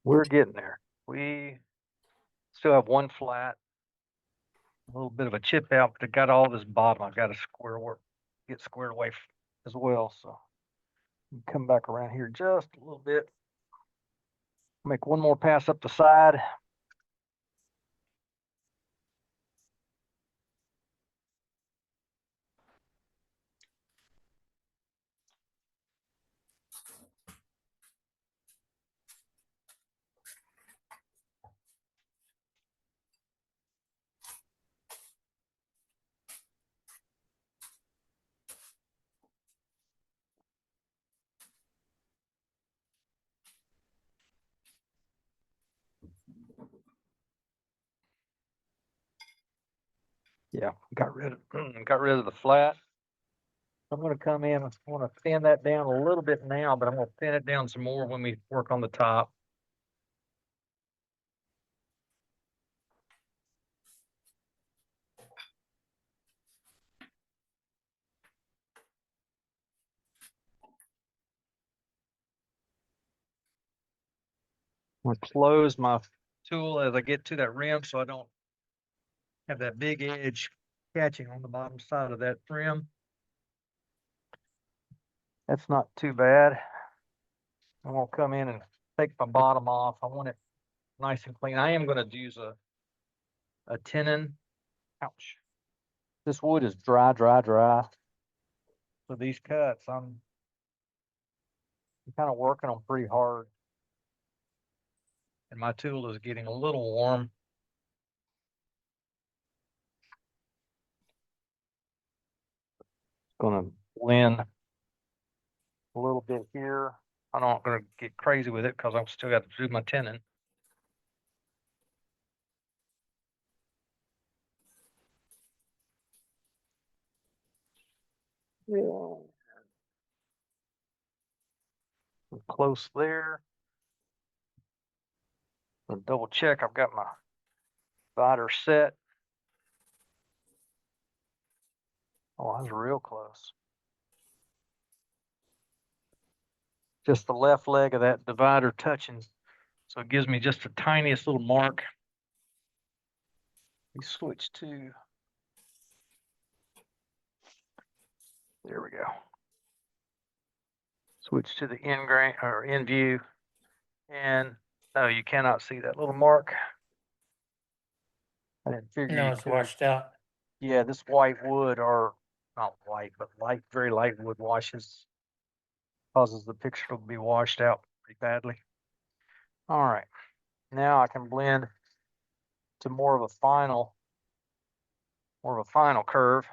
We're getting there. We still have 1 flat, a little bit of a chip out, but it got all this bottom. I've got to get squared away as well. So come back around here just a little bit. Make 1 more pass up the side. Yeah, got rid of the flat. I'm going to come in. I want to thin that down a little bit now, but I'm going to thin it down some more when we work on the top. I'm going to close my tool as I get to that rim so I don't have that big edge catching on the bottom side of that rim. That's not too bad. I'm going to come in and take my bottom off. I want it nice and clean. I am going to use a tenon. Ouch. This wood is dry. So these cuts, I'm kind of working them pretty hard. And my tool is getting a little warm. Going to blend a little bit here. I'm not going to get crazy with it because I've still got to do my tenon. Yeah. Close there. I'll double check. I've got my divider set. Oh, I was real close. Just the left leg of that divider touching. So it gives me just the tiniest little mark. We switch to, there we go. Switch to the in grain or in view. And no, you cannot see that little mark. I didn't figure. No, it's washed out. Yeah, this white wood, or not white, but light, very light wood washes, causes the picture to be washed out pretty badly. All right, now I can blend to more of a final curve.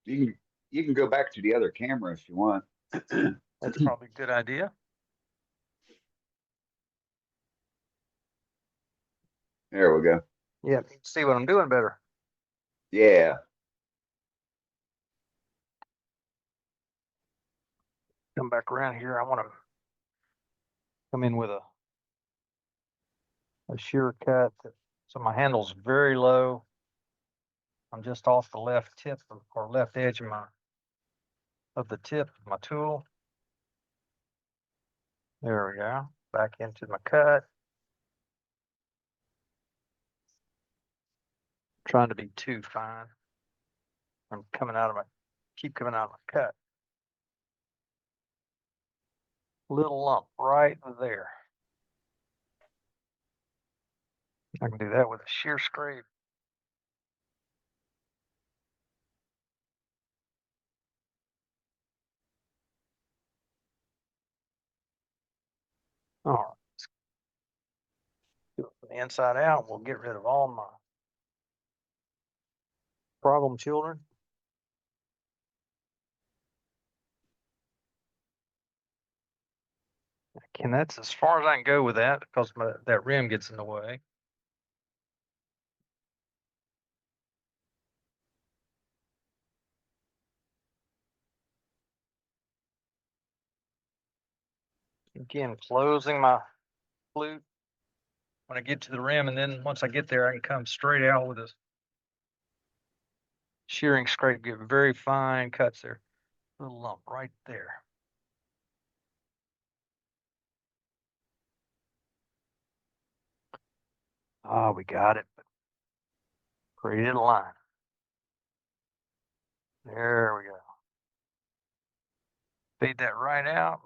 You can go back to the other camera if you want. That's probably a good idea. There we go. Yeah, you can see what I'm doing better. Yeah. Come back around here. I want to come in with a shear cut. So my handle's very low. I'm just off the left tip or left edge of the tip of my tool. There we go. Back into my cut. Trying to be too fine. I'm keep coming out of my cut. Little lump right there. I can do that with a shear scrape. All right. Do it from the inside out. We'll get rid of all my problem children. And that's as far as I can go with that because that rim gets in the way. Again, closing my flute when I get to the rim, and then once I get there, I can come straight out with a shearing scrape, get very fine cuts there. Little lump right there. Ah, we got it. Created a line. There we go. Fade that right out.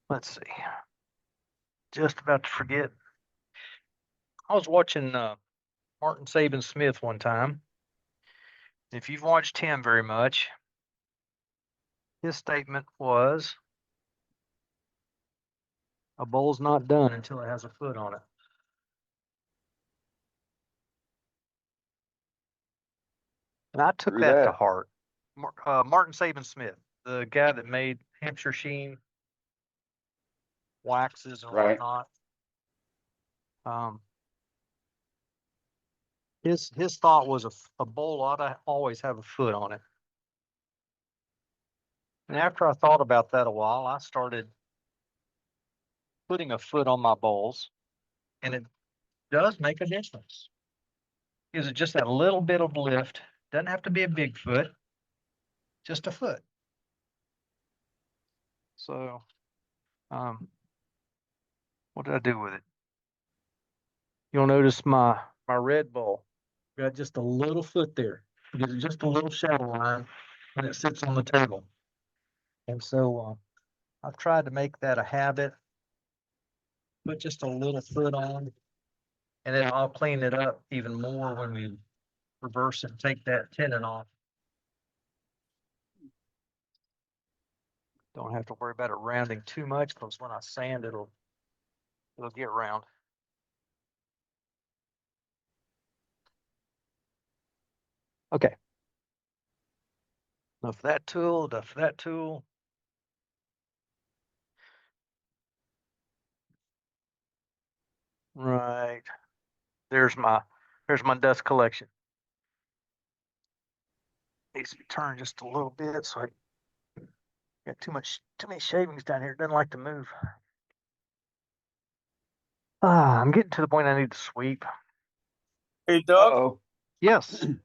Let's see. Just about to forget. I was watching Martin Saban Smith one time. If you've watched him very much, his statement was, a bowl's not done until it has a foot on it. And I took that to heart. Martin Saban Smith, the guy that made Hampshire Sheen waxes and whatnot. His thought was a bowl ought to always have a foot on it. And after I thought about that a while, I started putting a foot on my bowls, and it does make a difference. Gives it just that little bit of lift. Doesn't have to be a big foot, just a foot. So, what did I do with it? You'll notice my red bowl got just a little foot there. There's just a little shadow line when it sits on the table. And so I've tried to make that a habit. Put just a little foot on, and then I'll clean it up even more when we reverse it and take that tenon off. Don't have to worry about it rounding too much, because when I sand it'll get round. Okay. Enough of that tool, enough of that tool. Right. There's my dust collection. Needs to be turned just a little bit, so I got too many shavings down here. It doesn't like to move. I'm getting to the point I need to sweep. Hey, Doug. Uh-oh. Yes. Did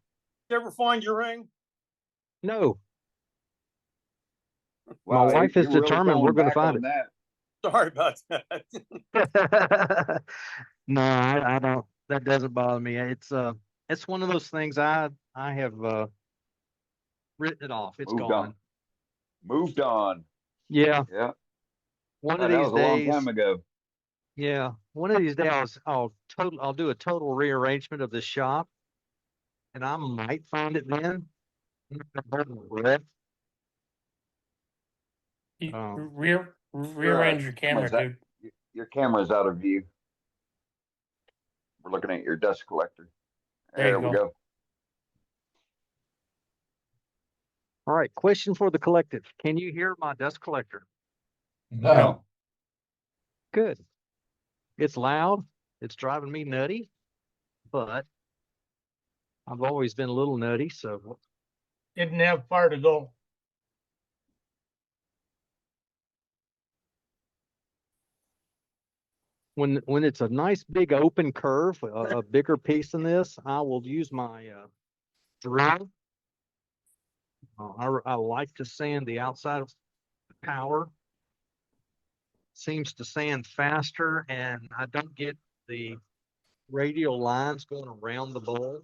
you ever find your ring? No. Wow, My wife is you're really determined we're going going to back find on that. Sorry about that. it. No, I don't. That doesn't bother me. It's one of those things I have written it off. It's Moved gone. on. Moved on. Yeah. Yeah. One Wow, of that these was a long days. time ago. Yeah. One of these days I'll do a total rearrangement of the shop, and I might find it then. Rearrange your camera, dude. Your camera's out of view. We're looking at your dust collector. There you we go. go. All right. Question for the collective. Can you hear my dust collector? No. Good. It's loud. It's driving me nutty, but I've always been a little nutty, so. Didn't have far to go. When it's a nice big open curve, a bigger piece than this, I will use my drill. I like to sand the outside of the power. Seems to sand faster, and I don't get the radial lines going around the bowl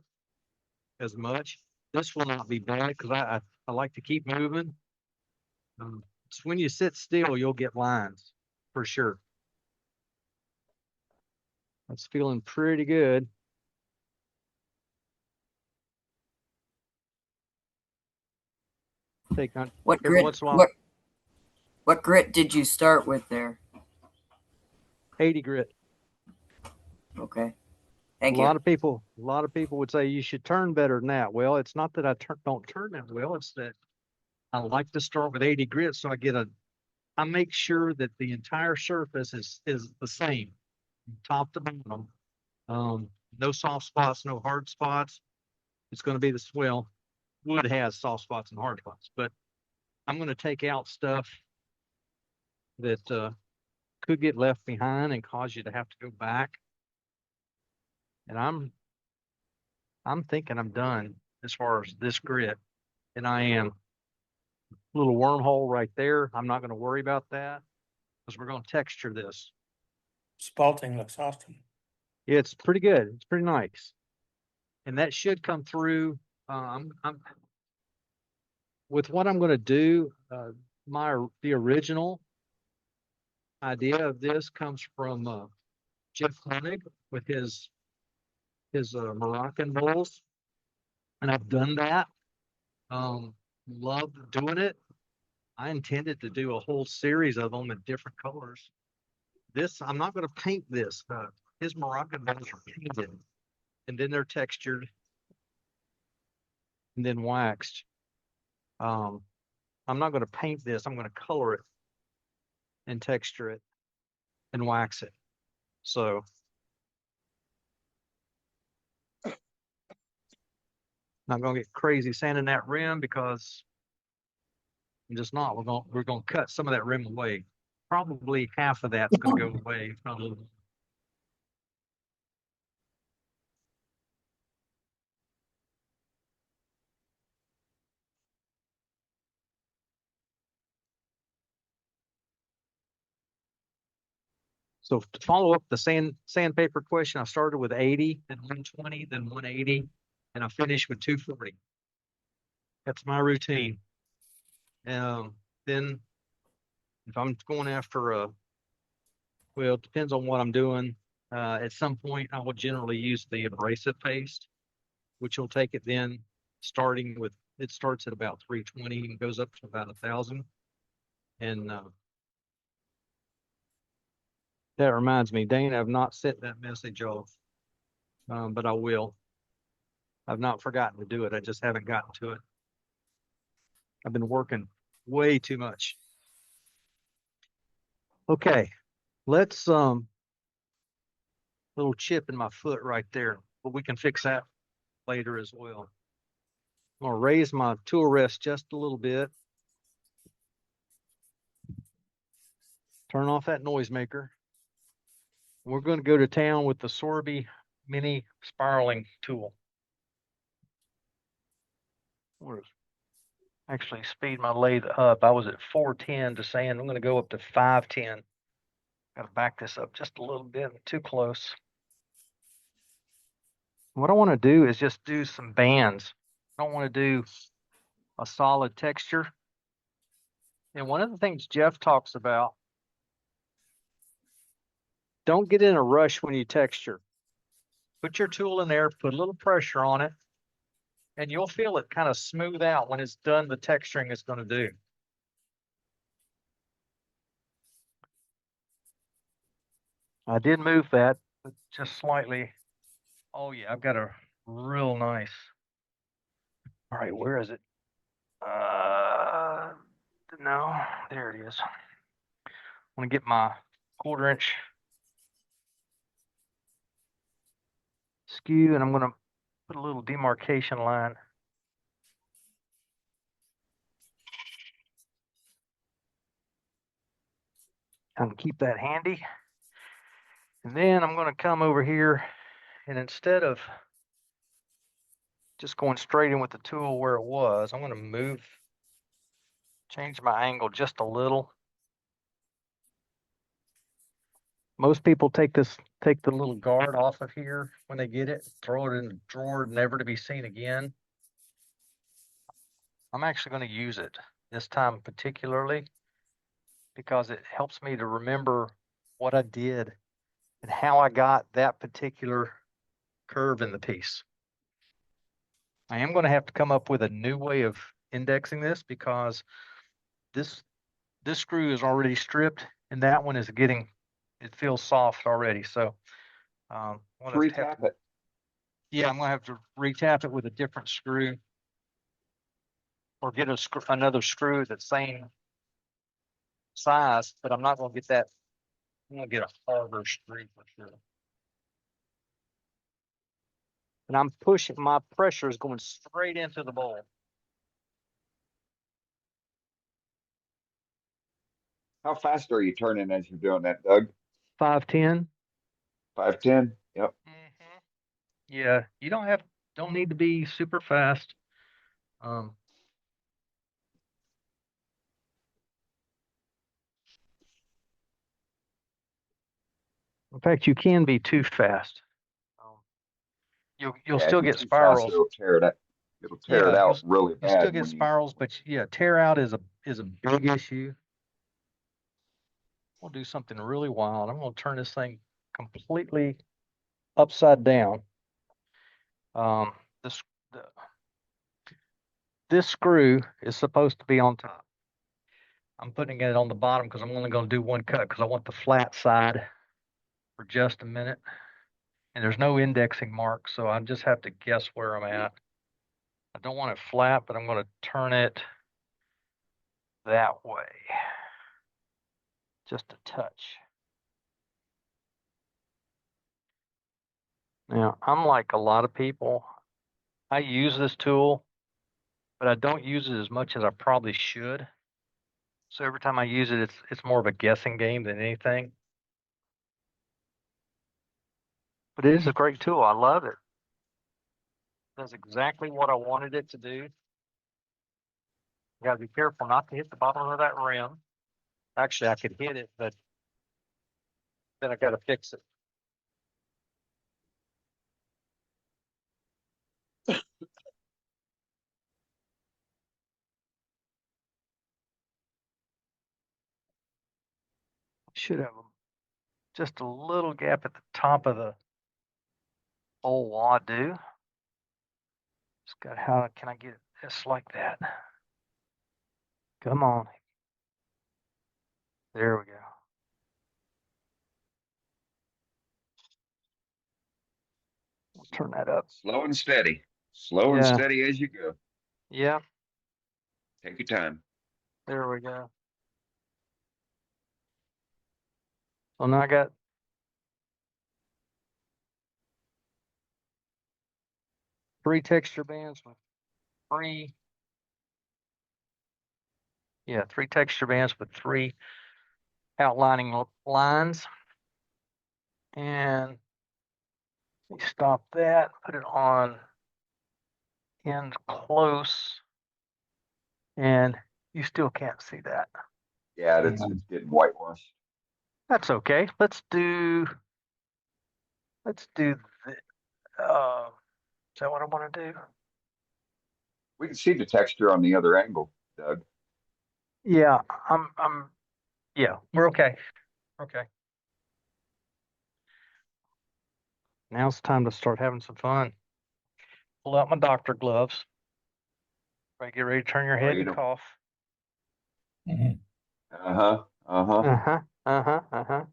as much. This will not be bad because I like to keep moving. It's when you sit still, you'll get lines for sure. That's feeling pretty good. Take on What every grit? once in a while. What grit did you start with there? 80 grit. Okay. Thank A you. lot of people would say you should turn better than that. Well, it's not that I don't turn that well. It's that I like to start with 80 grit, so I make sure that the entire surface is the same, top to bottom. No soft spots, no hard spots. It's going to be the swell. Wood has soft spots and hard spots, but I'm going to take out stuff that could get left behind and cause you to have to go back. And I'm thinking I'm done as far as this grit, and I am. Little wormhole right there. I'm not going to worry about that because we're going to texture this. Spalting looks awesome. Yeah, it's pretty good. It's pretty nice, and that should come through. I'm with what I'm going to do. The original idea of this comes from Jeff Honig with his Moroccan bowls, and I've done that. Love doing it. I intended to do a whole series of them in different colors. This, I'm not going to paint this. His Moroccan bowls are painted, and then they're textured, and then waxed. I'm not going to paint this. I'm going to color it and texture it and wax it. So Not gonna get crazy sanding that rim because I'm just not. We're gonna cut some of that rim away. Probably half of that's gonna go away, if not a little. So to follow up the sandpaper question, I started with 80, then 120, then 180, and I finished with 240. That's my routine. Then if I'm going after well, it depends on what I'm doing. At some point, I will generally use the abrasive paste, which will take it then starting with, it starts at about 320 and goes up to about 1,000. And that reminds me, Dane, I've not sent that message off, but I will. I've not forgotten to do it. I just haven't gotten to it. I've been working way too much. Okay, let's little chip in my foot right there, but we can fix that later as well. I'm gonna raise my tool rest just a little bit. Turn off that noisemaker. We're going to go to town with the Sorby mini spiraling tool. Actually speed my lathe up. I was at 410 to sand. I'm going to go up to 510. Got to back this up just a little bit, too close. What I want to do is just do some bands. I don't want to do a solid texture. And one of the things Jeff talks about, don't get in a rush when you texture. Put your tool in there, put a little pressure on it, and you'll feel it kind of smooth out when it's done the texturing it's going to do. I did move that, but just slightly. Oh yeah, I've got a real nice. All right, where is it? No, there it is. I want to get my 1/4 inch skew, and I'm going to put a little demarcation line. And keep that handy. And then I'm going to come over here, and instead of just going straight in with the tool where it was, I'm going to change my angle just a little. Most people take the little guard off of here when they get it, throw it in the drawer, never to be seen again. I'm actually going to use it this time particularly because it helps me to remember what I did and how I got that particular curve in the piece. I am going to have to come up with a new way of indexing this because this screw is already stripped and that one is it feels soft already. So retap it. Yeah, I'm going to have to retap it with a different screw or get another screw that's same size, but I'm not going to get that. I'm going to get a harder screw for sure. And I'm pushing, my pressure is going straight into the bowl. How fast are you turning as you're doing that, Doug? 510. 510. Yep. Yeah, you don't need to be super fast. In fact, you can be too fast. You'll still get spirals. It'll tear it out. It'll tear it out really bad. You'll still get spirals, but yeah, tear out is a big issue. We'll do something really wild. I'm going to turn this thing completely upside down. This screw is supposed to be on top. I'm putting it on the bottom because I'm only going to do one cut because I want the flat side for just a minute. And there's no indexing mark, so I just have to guess where I'm at. I don't want it flat, but I'm going to turn it that way. Just a touch. Now, I'm like a lot of people. I use this tool, but I don't use it as much as I probably should. So every time I use it, it's more of a guessing game than anything. But it is a great tool. I love it. Does exactly what I wanted it to do. You gotta be careful not to hit the bottom of that rim. Actually, I could hit it, but then I gotta fix it. Should have just a little gap at the top of the hole while I do. Just got how can I get this like that? Come on. There we go. Let's turn that up. Slow and steady. Slow and steady as you go. Yeah. Take your time. There we go. So now I got three texture bands with three. Yeah, three texture bands with three outlining lines. And we stop that, put it on end close, and you still can't see that. Yeah, it's getting whitewashed. That's okay. Let's do the, is that what I want to do? We can see the texture on the other angle, Doug. Yeah, yeah, we're okay. Okay. Now it's time to start having some fun. Pull out my doctor gloves. Right, get ready to turn your head and cough. Uh-huh. Uh-huh. Uh-huh. Uh-huh. Uh-huh.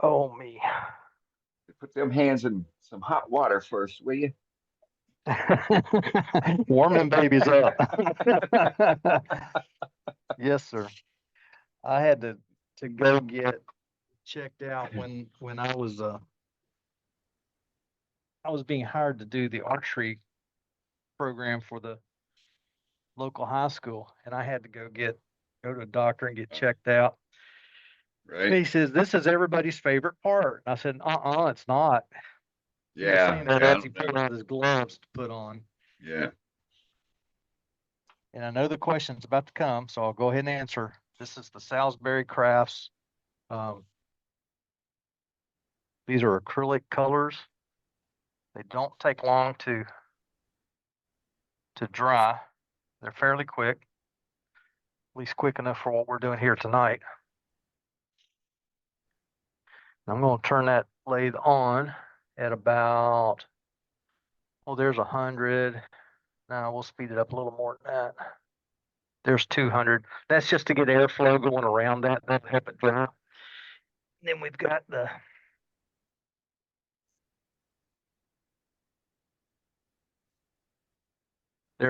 Oh me. Put them hands in some hot water first, will you? Warm them babies up. Yes, sir. I had to go get checked out when I was being hired to do the archery program for the local high school, and I had to go to a doctor and get checked out. Right. And he says, "This is everybody's favorite part." I said, it's not. He was saying that as he pulled out his gloves to put on. Yeah. And I know the question's about to come, so I'll go ahead and answer. This is the Salisbury Crafts. These are acrylic colors. They don't take long to dry. They're fairly quick, at least quick enough for what we're doing here tonight. I'm going to turn that lathe on at about, there's 100. Now we'll speed it up a little more than that. There's 200. That's just to get airflow going around that. That'll help it dry. Then we've got there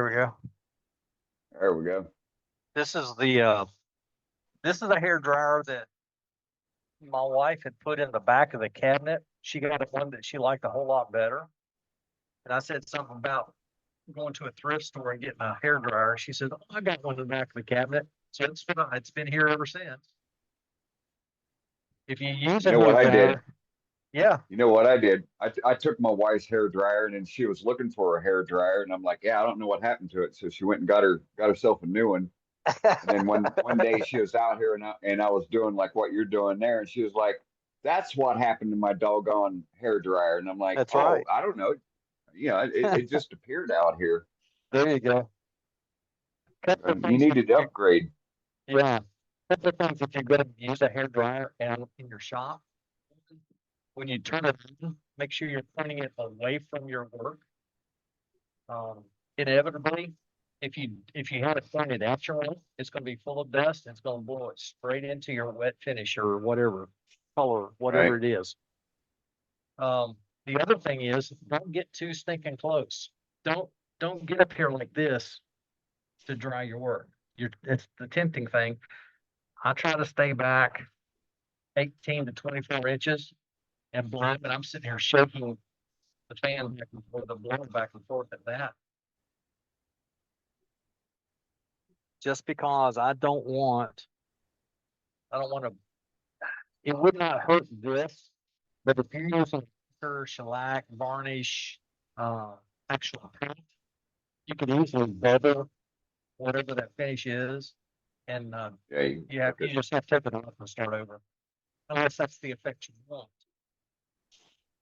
we go. There we go. This is a hair dryer that my wife had put in the back of the cabinet. She got one that she liked a whole lot better. And I said something about going to a thrift store and getting a hair dryer. She said, I got one in the back of the cabinet. So it's been here ever since. If you use a what I did? Yeah. You know what I did? I took my wife's hair dryer, and then she was looking for a hair dryer, and I'm like, yeah, I don't know what happened to it. So she went and got herself a new one. And then one day she was out here, and I was doing like what you're doing there, and she was like, "That's what happened to my doggone hair dryer." And I'm like, That's right. I don't know. It just appeared out here. There you go. You needed to upgrade. Yeah. That's the things if you're going to use a hair dryer out in your shop, when you turn it on, make sure you're pointing it away from your work. Inevitably, if you have it pointed at your work, it's going to be full of dust and it's going to blow it straight into your wet finish or whatever color, whatever it is. The other thing is, don't get too stinking close. Don't get up here like this to dry your work. It's the tempting thing. I try to stay back 18 to 24 inches and blow, but I'm sitting here shaking the fan back and forth, the blower back and forth at that. Just because I don't want to, it would not hurt this, but if you're using shellac, varnish, actual paint, you can easily bubble whatever that finish is. And you just have to take it off and start over. Unless that's the effect you want.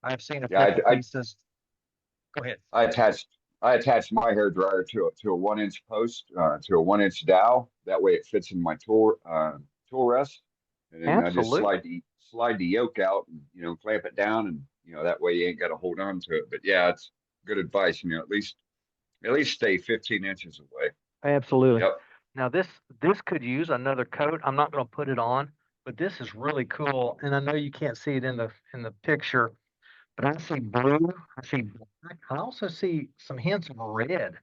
I've seen effect pieces. Go ahead. I attached my hair dryer to a 1-inch post, to a 1-inch dowel. That way it fits in my tool rest. And then I just slide the yoke out and, clamp it down, and, that way you ain't got to hold on to it. But yeah, it's good advice. At least stay 15 inches away. Absolutely. Yep. Now this could use another coat. I'm not going to put it on, but this is really cool. And I know you can't see it in the picture, but I see blue, I see black, I also see some hints of red.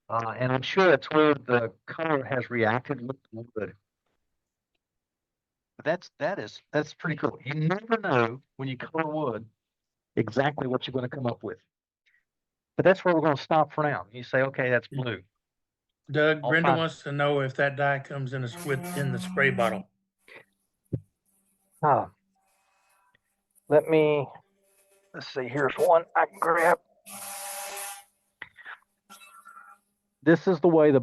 And I'm sure that's where the color has reacted with the wood. But that's pretty cool. You never know when you color wood exactly what you're going to come up with. But that's where we're going to stop for now. You say, okay, that's blue. Doug, Brenda wants to know if that dye comes in in the spray bottle. Let's see, here's one I can grab. This is the way the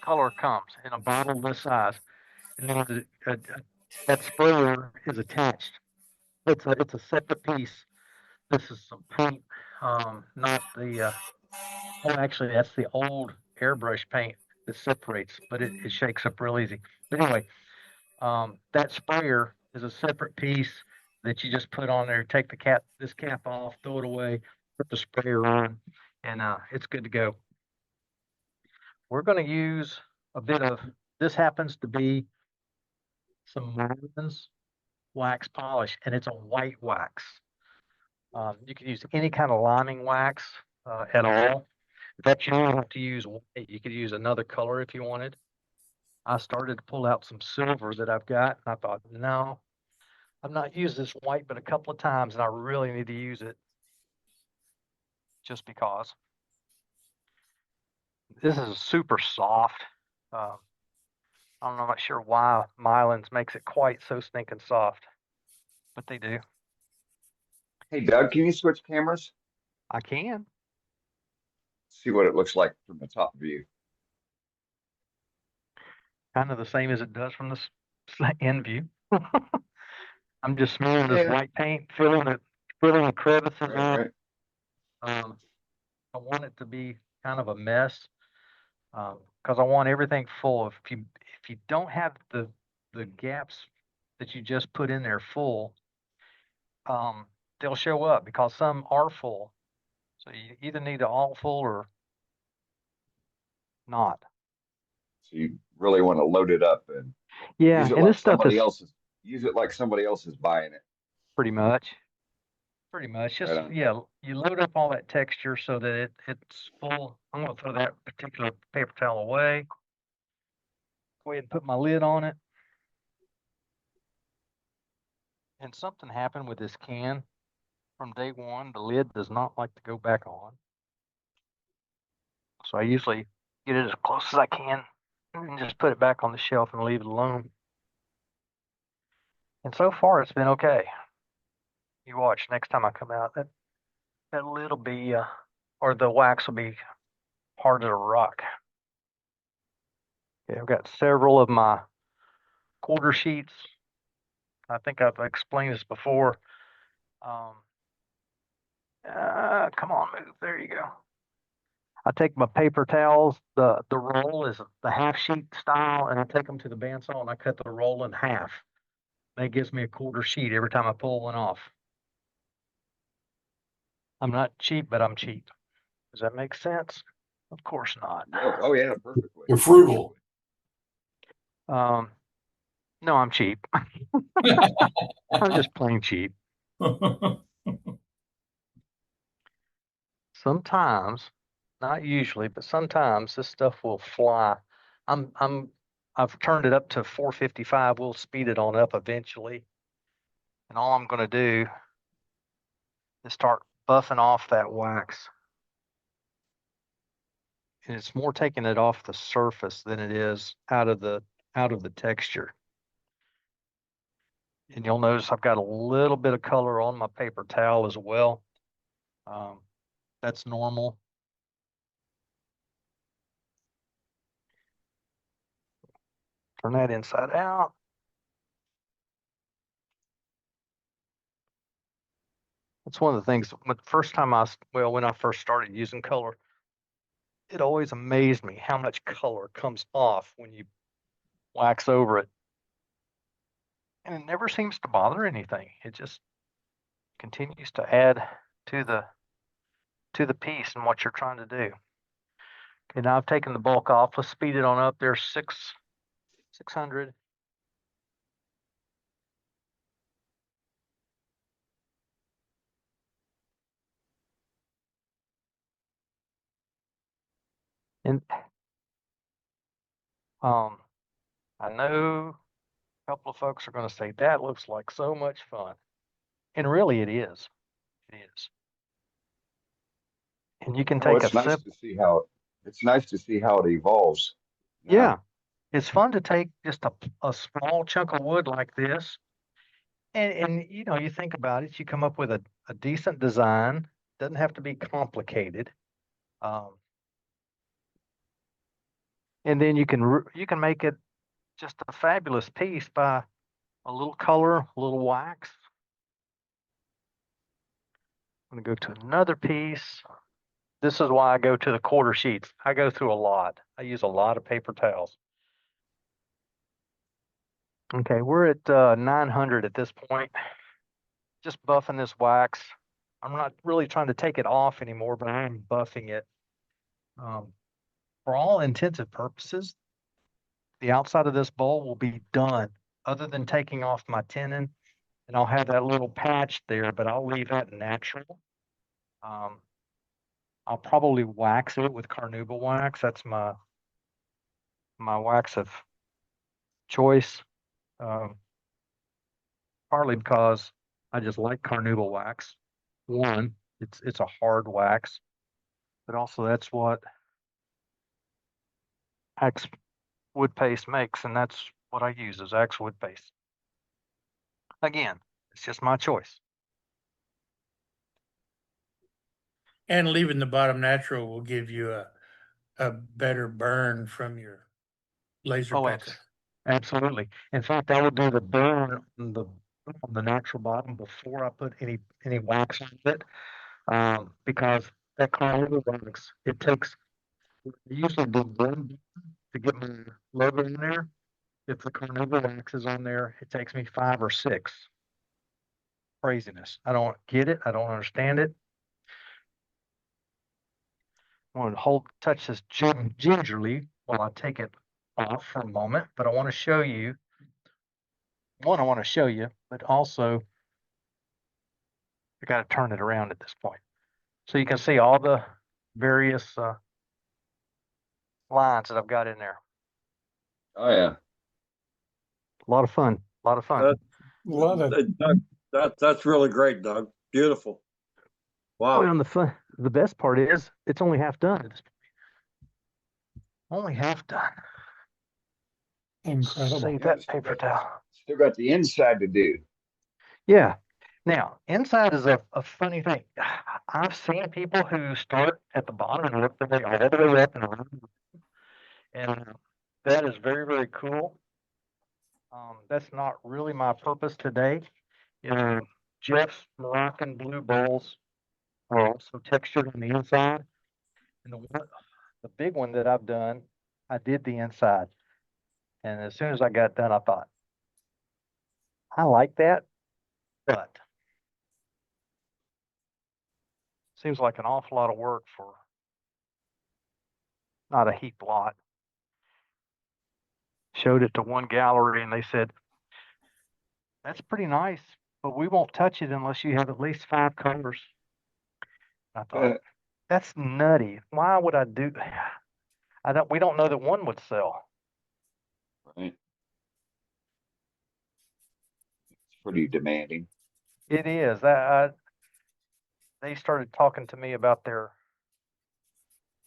color comes in a bottle this size. And then that sprayer is attached. It's a separate piece. This is some paint, not the actually that's the old airbrush paint that separates, but it shakes up real easy. But anyway, that sprayer is a separate piece that you just put on there. Take this cap off, throw it away, put the sprayer on, and it's good to go. We're going to use a bit of, this happens to be some Marlins wax polish, and it's a white wax. You can use any kind of liming wax at all. But you don't have to use white. You could use another color if you wanted. I started to pull out some silver that I've got, and I thought, no, I've not used this white but a couple of times, and I really need to use it just because. This is super soft. I'm not sure why Mylan's makes it quite so stinking soft, but they do. Hey, Doug, can you switch cameras? I can. See what it looks like from the top view. Kind of the same as it does from the end view. I'm just smearing this white paint, filling the crevices up. I want it to be kind of a mess because I want everything full. If you don't have the gaps that you just put in there full, they'll show up because some are full. So you either need it all full or not. So you really want to load it up and use it like somebody else is buying it. Pretty much. Just you load up all that texture so that it's full. I'm going to throw that particular paper towel away. Go ahead and put my lid on it. And something happened with this can from day one. The lid does not like to go back on. So I usually get it as close as I can and just put it back on the shelf and leave it alone. And so far it's been okay. You watch next time I come out, that lid will be, or the wax will be hard as a rock. Okay, I've got several of my quarter sheets. I think I've explained this before. Come on, move. There you go. I take my paper towels. The roll is the half sheet style, and I take them to the bandsaw and I cut the roll in half. That gives me a quarter sheet every time I pull one off. I'm not cheap, but I'm cheap. Does that make sense? Of course not. Oh yeah, perfectly. You're frugal. No, I'm cheap. I'm just plain cheap. Sometimes, not usually, but sometimes this stuff will fly. I've turned it up to 455. We'll speed it on up eventually. And all I'm going to do and start buffing off that wax. And it's more taking it off the surface than it is out of the texture. And you'll notice I've got a little bit of color on my paper towel as well. That's normal. Turn that inside out. That's one of the things, when I first started using color, it always amazed me how much color comes off when you wax over it. And it never seems to bother anything. It just continues to add to the piece and what you're trying to do. Okay, now I've taken the bulk off. Let's speed it on up. There's 600. And I know a couple of folks are going to say that looks like so much fun. And really it is. It is. And you can take it's nice to see how it evolves. Yeah. It's fun to take just a small chunk of wood like this. And you know, you think about it, you come up with a decent design. Doesn't have to be complicated. And then you can make it just a fabulous piece by a little color, a little wax. I'm going to go to another piece. This is why I go to the quarter sheets. I go through a lot. I use a lot of paper towels. Okay, we're at 900 at this point. Just buffing this wax. I'm not really trying to take it off anymore, but I'm buffing it. For all intensive purposes, the outside of this bowl will be done, other than taking off my tenon, and I'll have that little patch there, but I'll leave that natural. I'll probably wax it with carnauba wax. That's my wax of choice. Partly because I just like carnauba wax. One, it's a hard wax, but also that's what Axe wood paste makes, and that's what I use is Axe wood paste. Again, it's just my choice. And leaving the bottom natural will give you a better burn from your laser pencil. Absolutely. In fact, I would do the burn on the natural bottom before I put any wax on it, because that carnauba wax, it takes usually the one to get my logo in there. If the carnauba wax is on there, it takes me 5 or 6. Craziness. I don't get it. I don't understand it. I want to touch this gingerly while I take it off for a moment, but I want to show you. One, I want to show you, but also I got to turn it around at this point. So you can see all the various lines that I've got in there. Oh yeah. A lot of fun. A lot of fun. Love it. That's really great, Doug. Beautiful. Wow. Oh, and the best part is it's only half done at this point. Only half done. Incredible. Save that paper towel. Still got the inside to do. Yeah. Now, inside is a funny thing. I've seen people who start at the bottom and work their way all the way up and around. And that is very, very cool. That's not really my purpose today. Jeff's Moroccan blue bowls are also textured on the inside. And the big one that I've done, I did the inside. And as soon as I got done, I thought, I like that, but seems like an awful lot of work for not a heap lot. Showed it to one gallery and they said, that's pretty nice, but we won't touch it unless you have at least 5 colors. I thought, that's nutty. Why would I do that? We don't know that one would sell. Right. It's pretty demanding. It is. they started talking to me about their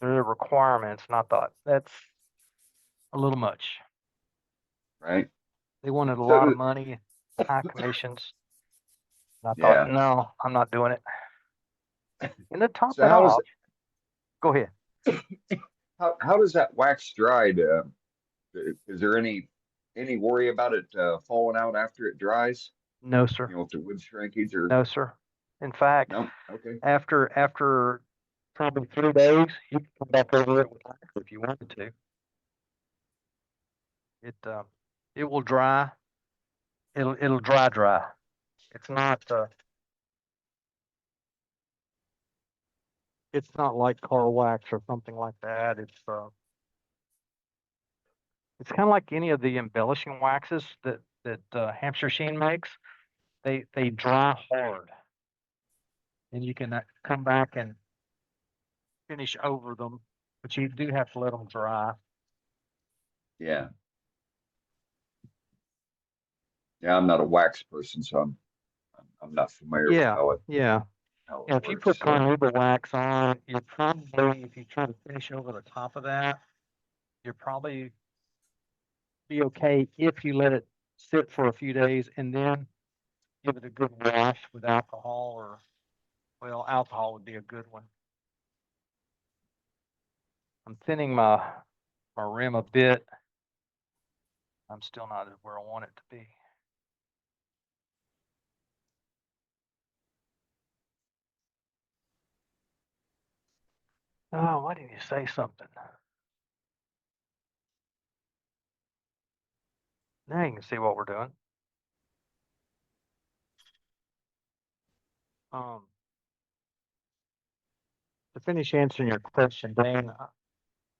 requirements, and I thought that's a little much. Right. They wanted a So, lot of money, high commissions. And I yeah. thought, no, I'm not doing it. And to top So it how does off, go ahead. how does that wax dried? Is there any worry about it falling out after it dries? No, sir. You know, with the wood shrinkage or No, sir. In fact, no? Okay. after probably 3 days, you can come back over it with wax if you wanted to. It will dry. It'll dry. It's not like car wax or something like that. It's kind of like any of the embellishing waxes that Hampshire Sheen makes. They dry hard, and you can come back and finish over them, but you do have to let them dry. Yeah. Yeah, I'm not a wax person, so I'm not familiar with how it Yeah. If you works. put So carnauba wax on, you're probably, if you try to finish over the top of that, you're probably be okay if you let it sit for a few days and then give it a good wash with alcohol, or, well, alcohol would be a good one. I'm thinning my rim a bit. I'm still not where I want it to be. Oh, why didn't you say something? Now you can see what we're doing. To finish answering your question, Dan,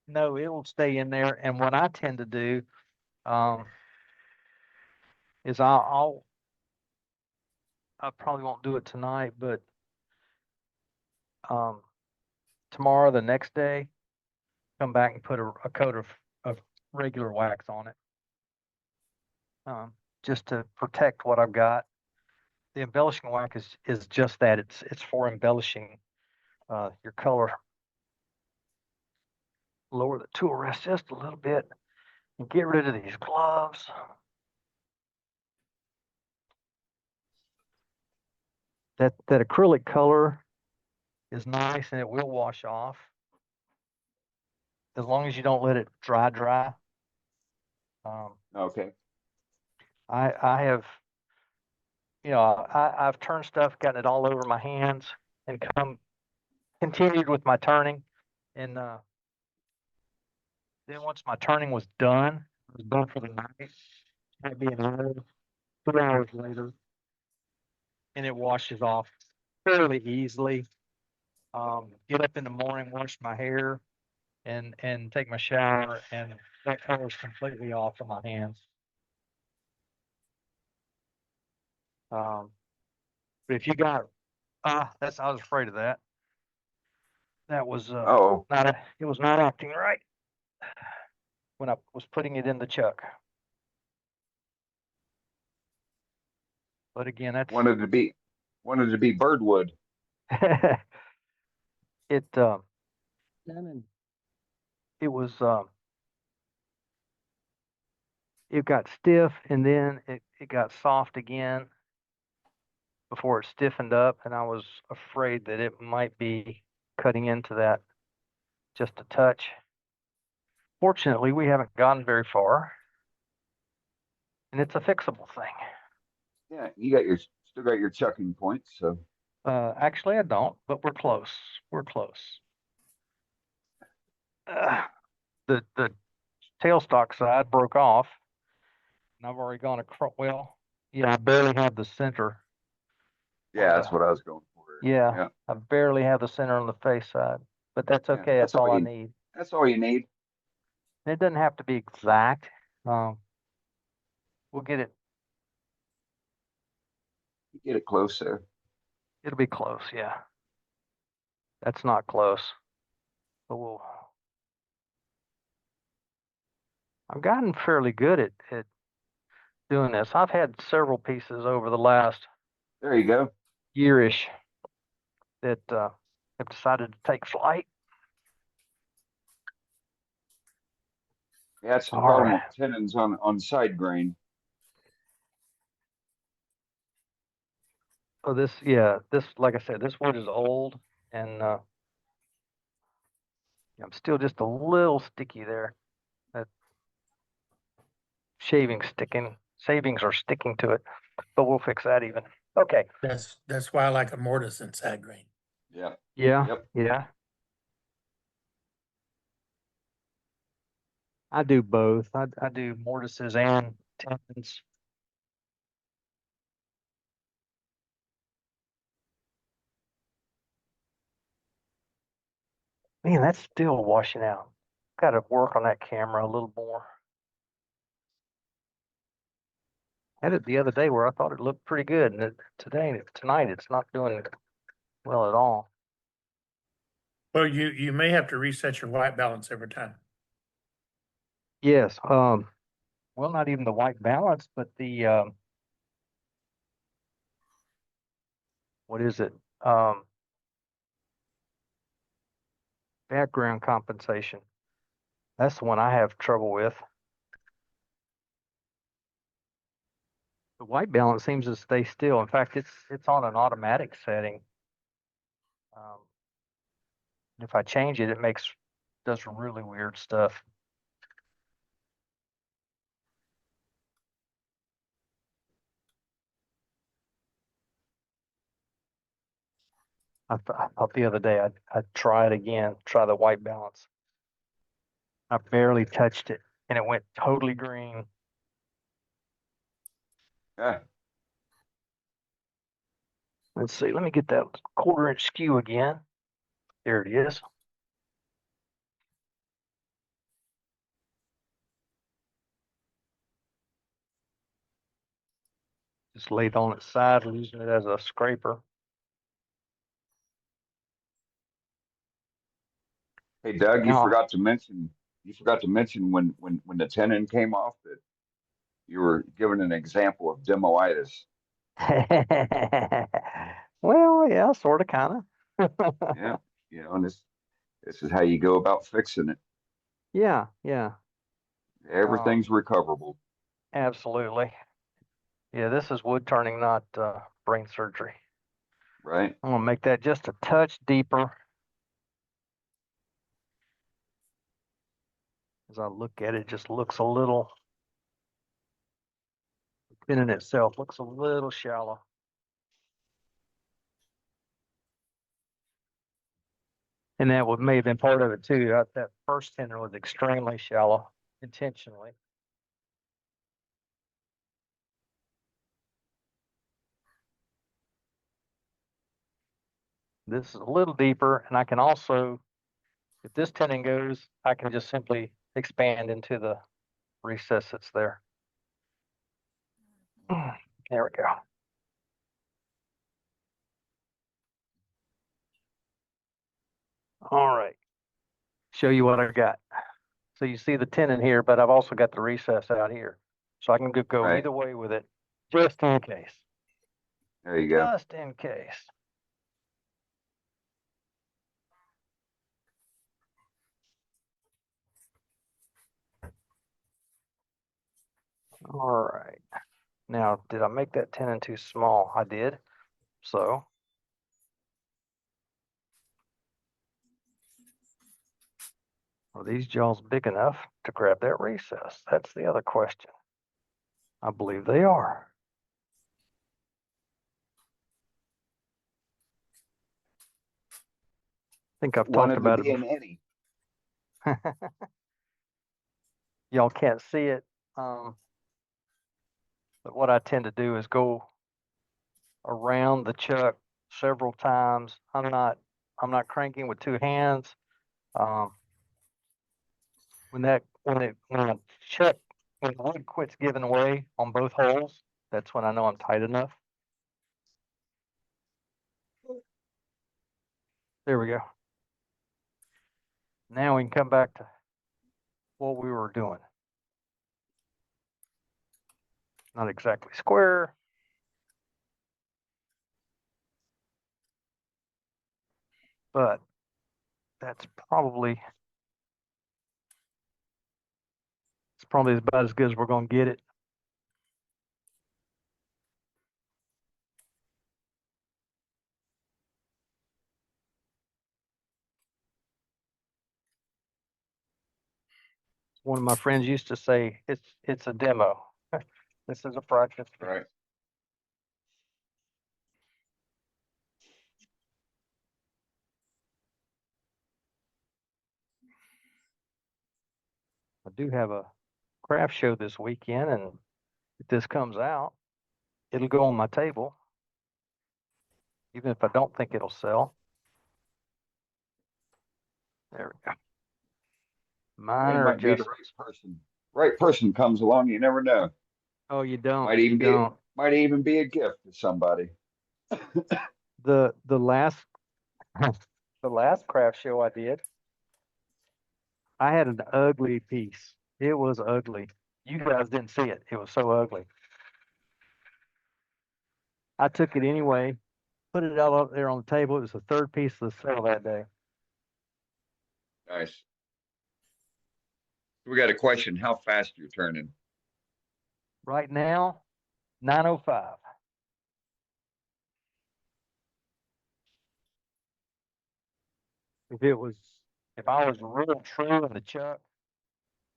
no, it will stay in there. And what I tend to do is I probably won't do it tonight, but tomorrow, the next day, come back and put a coat of regular wax on it, just to protect what I've got. The embellishing wax is just that. It's for embellishing your color. Lower the tool rest just a little bit and get rid of these gloves. That acrylic color is nice and it will wash off as long as you don't let it dry. okay. I have, I've turned stuff, gotten it all over my hands, and continued with my turning. And then once my turning was done, it was done for the night. Might be an hour, 2 hours later, and it washes off fairly easily. Get up in the morning, wash my hair, and take my shower, and that color's completely off of my hands. But if you got, I was afraid of that. That was it was not acting right when I was putting it in the chuck. But again, that's wanted to be birdwood. It was it got stiff and then it got soft again before it stiffened up, and I was afraid that it might be cutting into that just a touch. Fortunately, we haven't gone very far, and it's a fixable thing. Yeah, you still got your chucking points, so. Actually, I don't, but we're close. We're close. The tailstock side broke off, and I've already gone across. Well, I barely have the center. Yeah, that's what I was going for. Yeah, I barely have the center on the face side, but that's okay. Yeah, that's all I need. That's all you need. It doesn't have to be exact. We'll get it. You get it close there. It'll be close, yeah. That's not close, but I've gotten fairly good at doing this. I've had several pieces over the last there you go yearish that have decided to take flight. Yeah, that's the All problem right. with tenons on side grain. So this, like I said, this wood is old, and I'm still just a little sticky there. That savings are sticking to it, but we'll fix that even. Okay. That's why I like a mortise and side grain. Yeah. Yeah. Yep. Yeah. I do both. I do mortises and tenons. Man, that's still washing out. Got to work on that camera a little more. Had it the other day where I thought it looked pretty good, and tonight it's not doing well at all. Well, you may have to reset your white balance every time. Yes. Well, not even the white balance, but the what is it? Background compensation. That's the one I have trouble with. The white balance seems to stay still. In fact, it's on an automatic setting. If I change it, does really weird stuff. I thought the other day I'd try it again, try the white balance. I barely touched it, and it went totally green. Yeah. Let's see. Let me get that 1/4 inch skew again. There it is. Just laid on its side, using it as a scraper. Hey, Doug, Now, you forgot to mention when the tenon came off that you were giving an example of demoitis. well, yeah, sort of, kind of. Yeah. And this is how you go about fixing it. Yeah, yeah. Everything's recoverable. Absolutely. Yeah, this is wood turning, not brain surgery. Right. I'm gonna make that just a touch deeper. As I look at it, just looks a little, the pin in itself looks a little shallow. And that may have been part of it too. That first tendon was extremely shallow, intentionally. This is a little deeper, and I can also, if this tendon goes, I can just simply expand into the recess that's there. There we go. All right. Show you what I got. So you see the tendon here, but I've also got the recess out here. So I can go Right. either way with it, just in case. There you go. Just in case. All right. Now, did I make that tendon too small? I did. So are these jaws big enough to grab that recess? That's the other question. I believe they are. I think I've talked about it. Any. Y'all can't see it. But what I tend to do is go around the chuck several times. I'm not cranking with two hands. When the wood quits giving way on both holes, that's when I know I'm tight enough. There we go. Now we can come back to what we were doing. Not exactly square. but that's probably about as good as we're going to get it. One of my friends used to say, it's a demo. This is a practice. Right. I do have a craft show this weekend, and if this comes out, it'll go on my table, even if I don't think it'll sell. There we go. Mine It are might be the just, right person. Right person comes along, you never know. oh, you don't. Might even be a gift to somebody. The last the last craft show I did, I had an ugly piece. It was ugly. You guys didn't see it. It was so ugly. I took it anyway, put it out up there on the table. It was the third piece of the sale that day. Nice. We got a question. How fast you're turning? Right now, 9:05. If I was real true in the chuck,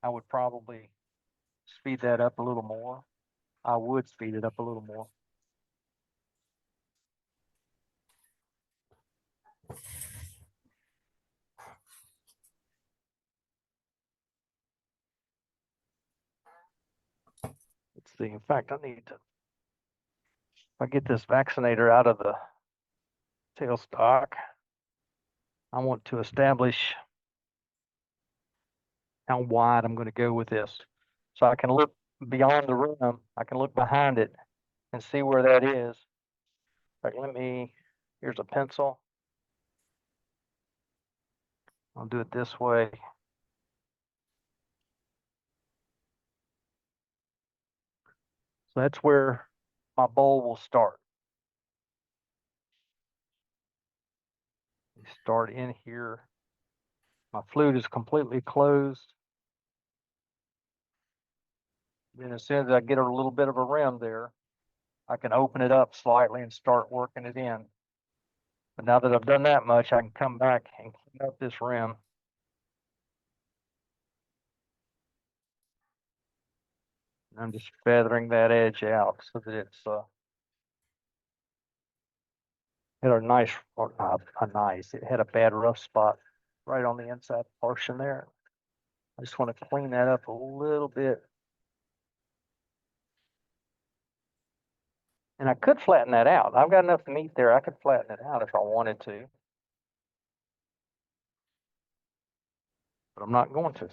I would probably speed that up a little more. I would speed it up a little more. Let's see. In fact, if I get this vaccinator out of the tailstock, I want to establish how wide I'm going to go with this. So I can look beyond the rim. I can look behind it and see where that is. Like, here's a pencil. I'll do it this way. So that's where my bowl will start. Start in here. My flute is completely closed. Then as soon as I get a little bit of a rim there, I can open it up slightly and start working it in. But now that I've done that much, I can come back and clean up this rim. I'm just feathering that edge out so that it's had a nice, or not a nice, it had a bad rough spot right on the inside portion there. I just want to clean that up a little bit. And I could flatten that out. I've got enough meat there. I could flatten it out if I wanted to. But I'm not going to.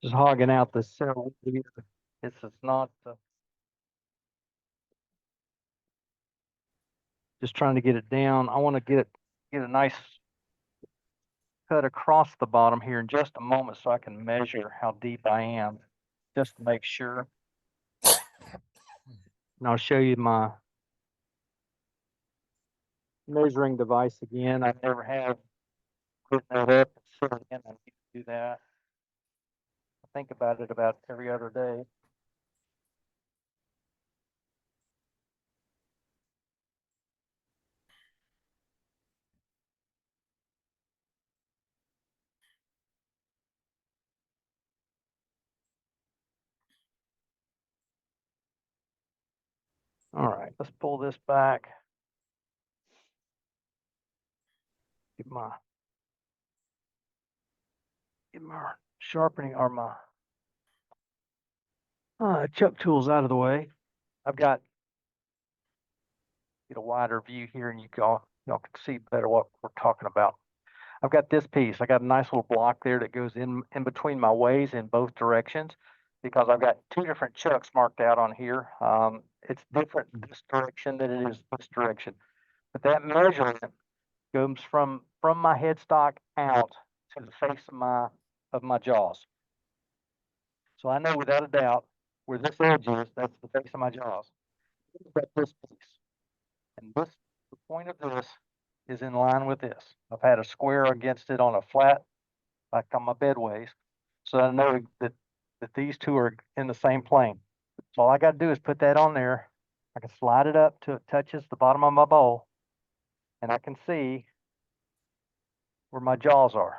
Just hogging out the cell. This is not just trying to get it down. I want to get a nice cut across the bottom here in just a moment so I can measure how deep I am, just to make sure. And I'll show you my measuring device again. I never have put that up and set it in. I need to do that. I think about it about every other day. All right, let's pull this back. Get my sharpening or my chuck tools out of the way. I've got get a wider view here, and y'all can see better what we're talking about. I've got this piece. I got a nice little block there that goes in between my ways in both directions, because I've got two different chucks marked out on here. It's different this direction than it is this direction, but that measurement goes from my headstock out to the face of my jaws. So I know without a doubt where this edge is, that's the face of my jaws. But this piece, and the point of this is in line with this. I've had a square against it on a flat, like on my bedways, so I know that these two are in the same plane. So all I got to do is put that on there. I can slide it up till it touches the bottom of my bowl, and I can see where my jaws are.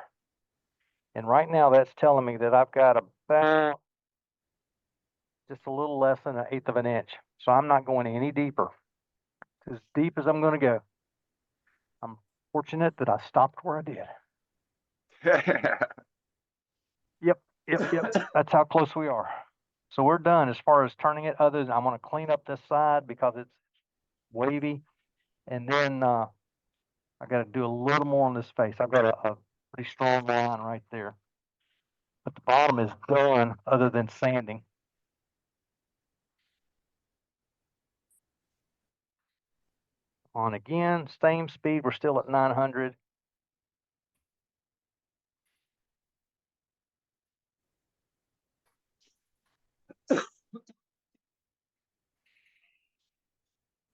And right now that's telling me that I've got about just a little less than 1/8 of an inch. So I'm not going any deeper. As deep as I'm going to go. I'm fortunate that I stopped where I did. Yep. That's how close we are. So we're done as far as turning it. Other than I'm going to clean up this side because it's wavy. And then I got to do a little more on this face. I've got a pretty strong line right there. But the bottom is done other than sanding. On again, same speed. We're still at 900.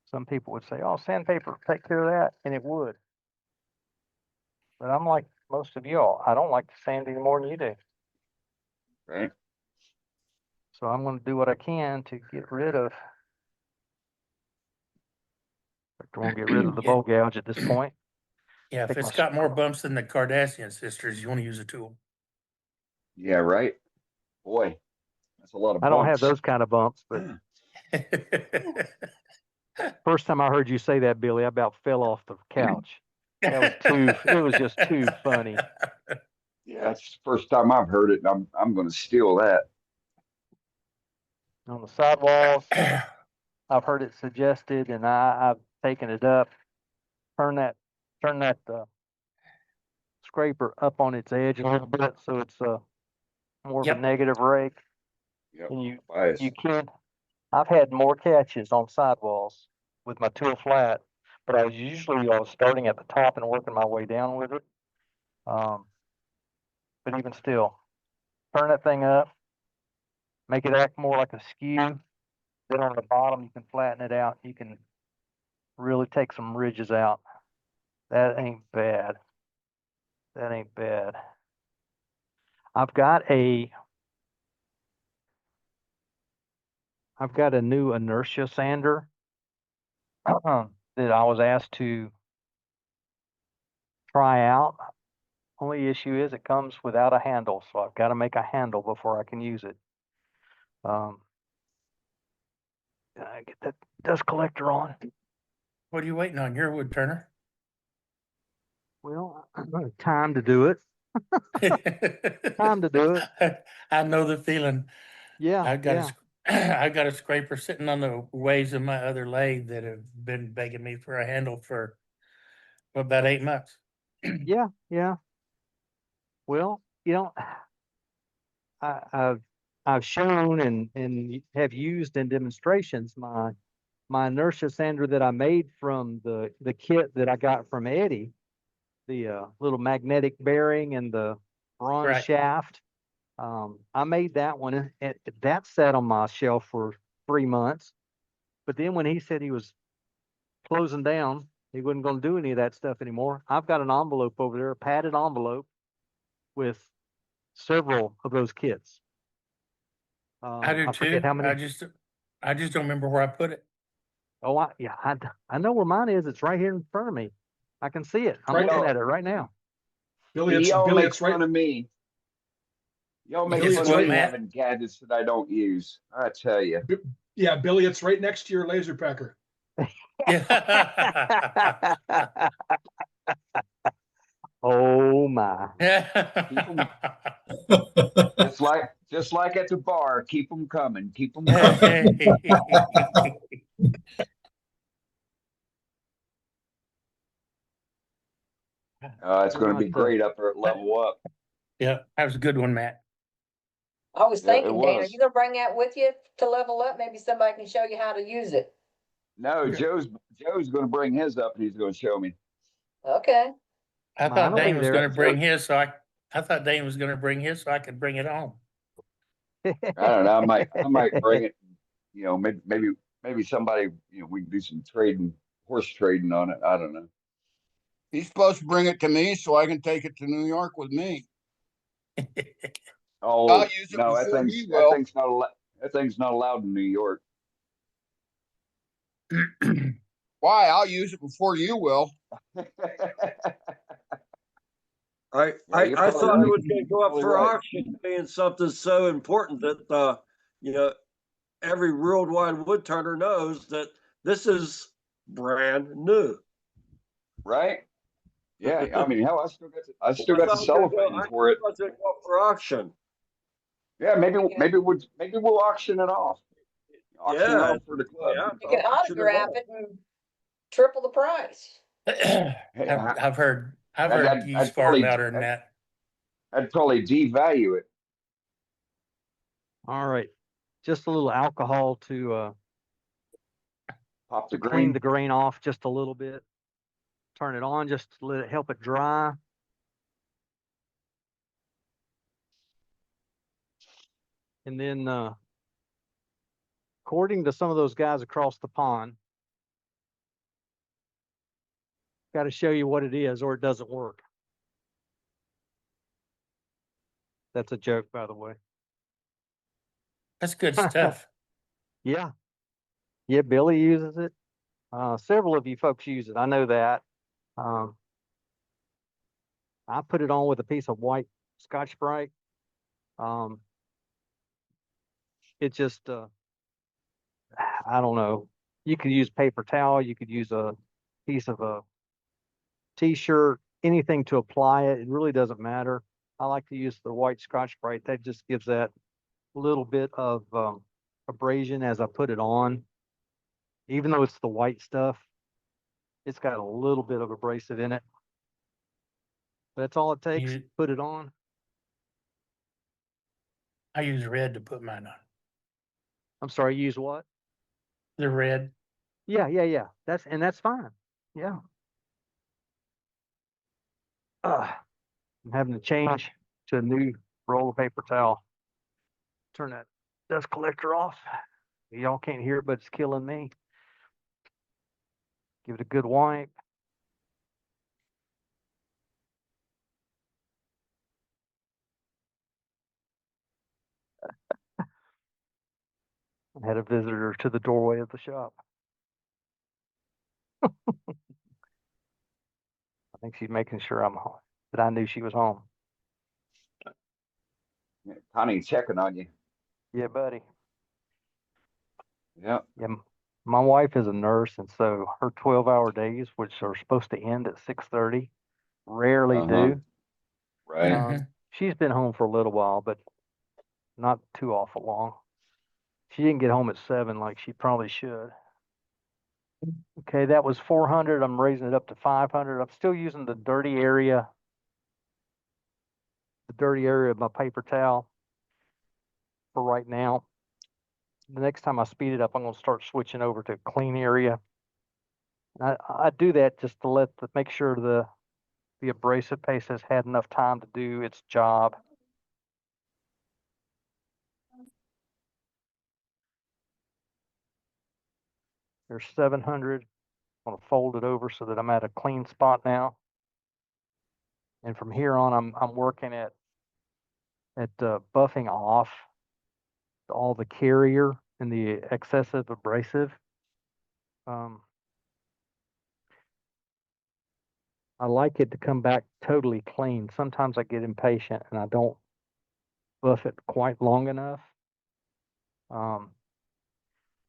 Some people would say, oh, sandpaper, take care of that. And it would. But I'm like most of y'all. I don't like to sand any more than you do. Right. So I'm going to do what I can to get rid of. I won't get rid of the bowl gouge at this point. Yeah, if it's got more bumps than the Kardashian sisters, you want to use a tool. Yeah, right. Boy, that's a lot of bumps. I don't have those kind of bumps, but first time I heard you say that, Billy, I about fell off the couch. That was it was just too funny. Yeah, it's the first time I've heard it, and I'm going to steal that. On the sidewalls, I've heard it suggested, and I've taken it up. Turn that scraper up on its edge a little bit, so it's more of a negative rake. Yep. And you can. I've had more catches on sidewalls with my tool flat, but I was starting at the top and working my way down with it. But even still, turn that thing up, make it act more like a skew. Then on the bottom, you can flatten it out. You can really take some ridges out. That ain't bad. That ain't bad. I've got a new inertia sander that I was asked to try out. Only issue is it comes without a handle, so I've got to make a handle before I can use it. Get that dust collector on. What are you waiting on? Your wood turner? Well, time to do it. Time to do it. I know the feeling. Yeah, I've got a scraper sitting on the ways of my other lathe that have been begging me for a handle for about 8 months. Yeah. Well, I've shown and have used in demonstrations my inertia sander that I made from the kit that I got from Eddie, the little magnetic bearing and the bronze shaft. I made that one, and that sat on my shelf for 3 months. But then when he said he was closing down, he wasn't going to do any of that stuff anymore. I've got an envelope over there, a padded envelope with several of those kits. I do too. How many. I just don't remember where I put it. Oh, I know where mine is. It's right here in front of me. I can see it. I'm looking at it right now. Billy, it's right. Fun of me. Y'all make Billy, fun it's of right, me Matt. having gadgets that I don't use. I tell you. Yeah, Billy, it's right next to your laser pecker. Oh my. Keep them just like at the bar. Keep them coming. Keep them coming. It's going to be great up there at Level Up. Yeah, that was a good one, Matt. I was Yeah, it thinking, Dan, are was. you gonna bring that with you to level up? Maybe somebody can show you how to use it. No, Joe's going to bring his up and he's going to show me. Okay. I Mine thought will Dane be was there. going to bring his, so I thought Dane was going to bring his, so I could bring it home. I don't know. I might bring it. You know, maybe somebody. You know, we can do some trading, horse trading on it. I don't know. He's supposed to bring it to me so I can take it to New York with me. Oh I'll use it no, before he will. that thing's not allowed in New York. Why? I'll use it before you will. I thought it was going to go up for auction, being something so important that you know, every worldwide wood turner knows that this is brand new. Right? Yeah. I mean, hell, I still got the cellophane for it. I thought it go up for auction. Yeah, maybe we'll auction it off. Auction it off for the club. Yeah, You can autograph it and triple the price. I've heard he's I'd far probably louder than that. I'd probably devalue it. All right. Just a little alcohol to pop the clean grain. the grain off just a little bit. Turn it on just to let it help it dry. And then according to some of those guys across the pond, got to show you what it is or it doesn't work. That's a joke, by the way. That's good stuff. Yeah. Yeah, Billy uses it. Several of you folks use it. I know that. I put it on with a piece of white Scotch-Brite. It just, I don't know. You could use paper towel. You could use a piece of a t-shirt, anything to apply it. It really doesn't matter. I like to use the white Scotch-Brite. That just gives that little bit of abrasion as I put it on. Even though it's the white stuff, it's got a little bit of abrasive in it. That's all it takes. Put it on. I use red to put mine on. I'm sorry, use what? The red. Yeah. That's fine. Yeah. I'm having to change to a new roll of paper towel. Turn that dust collector off. Y'all can't hear it, but it's killing me. Give it a good wipe. I had a visitor to the doorway of the shop. I think she's making sure I'm home, that I knew she was home. Connie checking on you. Yeah, buddy. Yeah. Yeah. My wife is a nurse, and so her 12-hour days, which are supposed to end at 6:30, rarely do. Right. She's been home for a little while, but not too awful long. She didn't get home at 7 like she probably should. Okay, that was 400. I'm raising it up to 500. I'm still using the dirty area of my paper towel for right now. The next time I speed it up, I'm going to start switching over to clean area. I do that just to make sure the abrasive paste has had enough time to do its job. There's 700. I'm going to fold it over so that I'm at a clean spot now. And from here on, I'm working at buffing off all the carrier and the excessive abrasive. I like it to come back totally clean. Sometimes I get impatient and I don't buff it quite long enough. But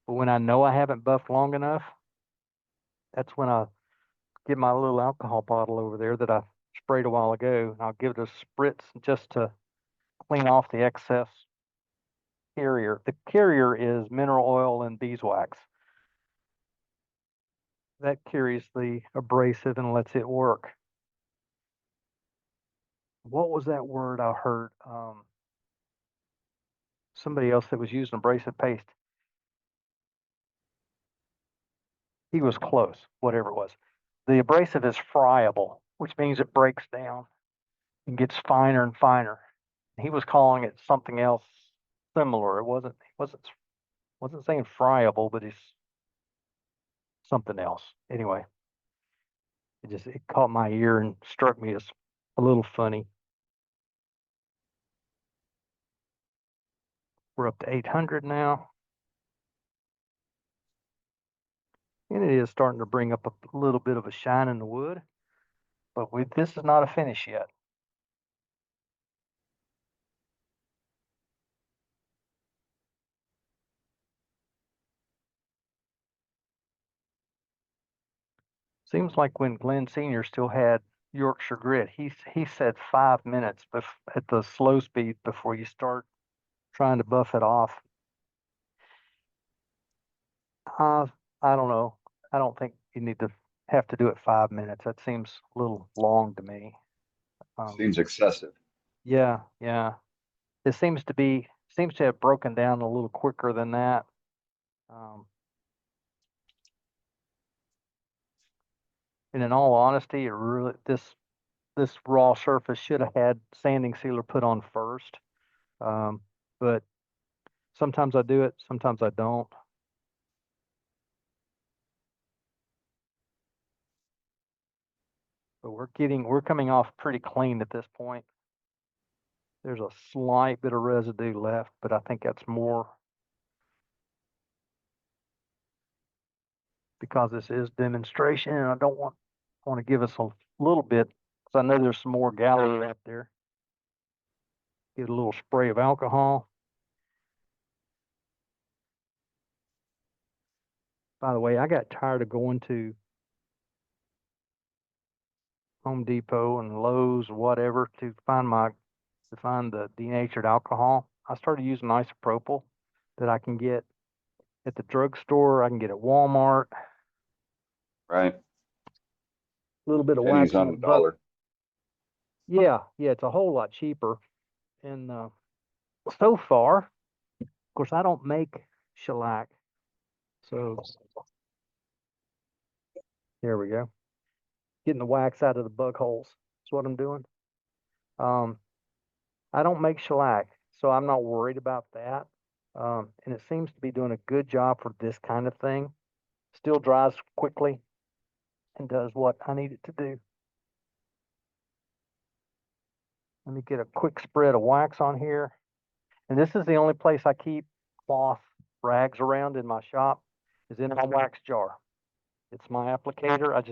when I know I haven't buffed long enough, that's when I get my little alcohol bottle over there that I sprayed a while ago, and I'll give it a spritz just to clean off the excess carrier. The carrier is mineral oil and beeswax. That carries the abrasive and lets it work. What was that word I heard? Somebody else that was using abrasive paste. He was close, whatever it was. The abrasive is friable, which means it breaks down and gets finer and finer. He was calling it something else similar. He wasn't saying friable, but it's something else. Anyway, it caught my ear and struck me as a little funny. We're up to 800 now. And it is starting to bring up a little bit of a shine in the wood, but this is not a finish yet. Seems like when Glenn Sr. still had Yorkshire grit, he said 5 minutes at the slow speed before you start trying to buff it off. I don't know. I don't think you need to have to do it 5 minutes. That seems a little long to me. Seems excessive. Yeah. It seems to have broken down a little quicker than that. And in all honesty, this raw surface should have had sanding sealer put on first. But sometimes I do it, sometimes I don't. But we're coming off pretty clean at this point. There's a slight bit of residue left, but I think that's more because this is demonstration, and I don't want to give us a little bit because I know there's some more gallery out there. Get a little spray of alcohol. By the way, I got tired of going to Home Depot and Lowe's or whatever to find the denatured alcohol. I started using isopropyl that I can get at the drugstore. I can get at Walmart. Right. A little bit of Pennies wax on on the the dollar. Yeah, it's a whole lot cheaper. And so far, of course, I don't make shellac. So there we go. Getting the wax out of the bug holes. That's what I'm doing. I don't make shellac, so I'm not worried about that. And it seems to be doing a good job for this kind of thing. Still dries quickly and does what I need it to do. Let me get a quick spread of wax on here. And this is the only place I keep cloth rags around in my shop, is in my wax jar. It's my applicator. I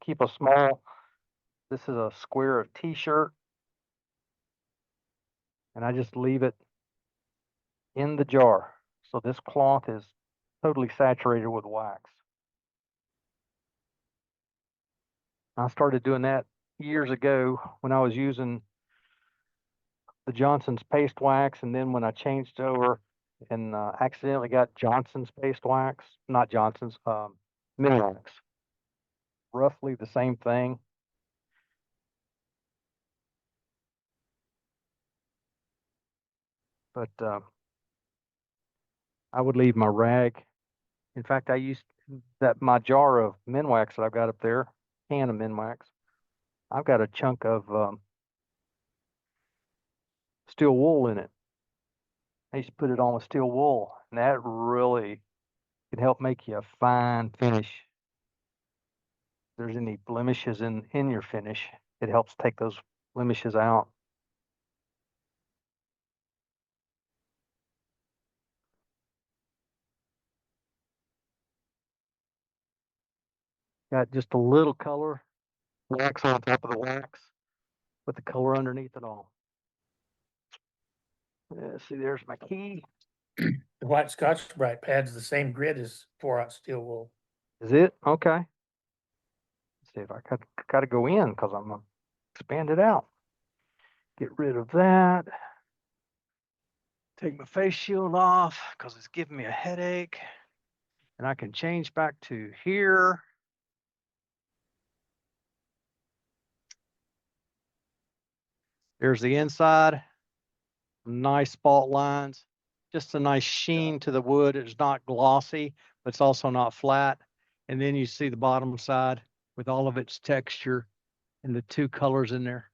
keep a small, this is a square of t-shirt, and I just leave it in the jar. So this cloth is totally saturated with wax. I started doing that years ago when I was using the Johnson's paste wax, and then when I changed over and accidentally got Johnson's paste wax, not Johnson's, Minimax. Roughly the same thing. But I would leave my rag. In fact, I used my jar of Minwax that I've got up there, can of Minwax. I've got a chunk of steel wool in it. I used to put it on with steel wool, and that really can help make you a fine finish. If there's any blemishes in your finish, it helps take those blemishes out. Got just a little color wax on top of the wax with the color underneath it all. See, there's my key. The white Scotch-Brite pad's the same grit as 4/0 steel wool. Is it? Okay. Let's see if I got to go in because I'm going to expand it out. Get rid of that. Take my face shield off because it's giving me a headache. And I can change back to here. There's the inside. Nice fault lines. Just a nice sheen to the wood. It's not glossy, but it's also not flat. And then you see the bottom side with all of its texture and the two colors in there.